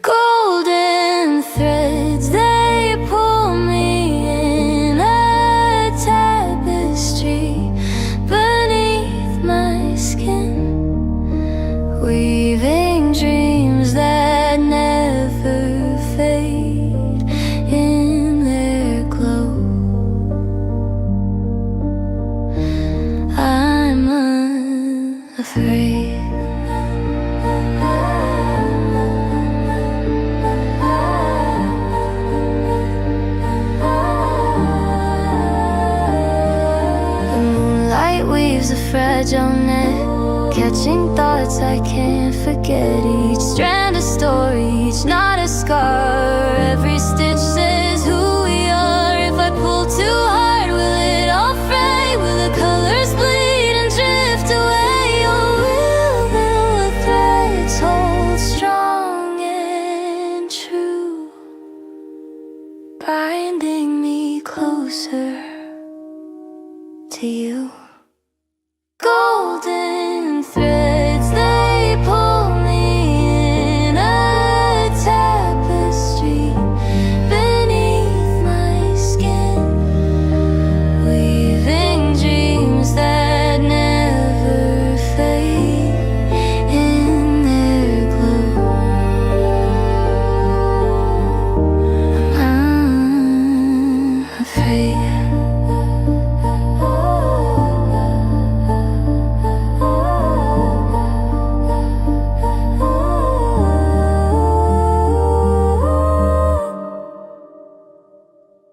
P: Golden threads, they pull me in a tapestry beneath my skin, weaving dreams that never fade in their glow. I'm unafraid. The moonlight weaves a fragile net, catching thoughts I can't forget. Each strand a story, each knot a scar. Every stitch says who we are. If I pull too hard, will it all fray? Will the colors bleed and drift away? Or will the threads hold strong and true, binding me closer to you?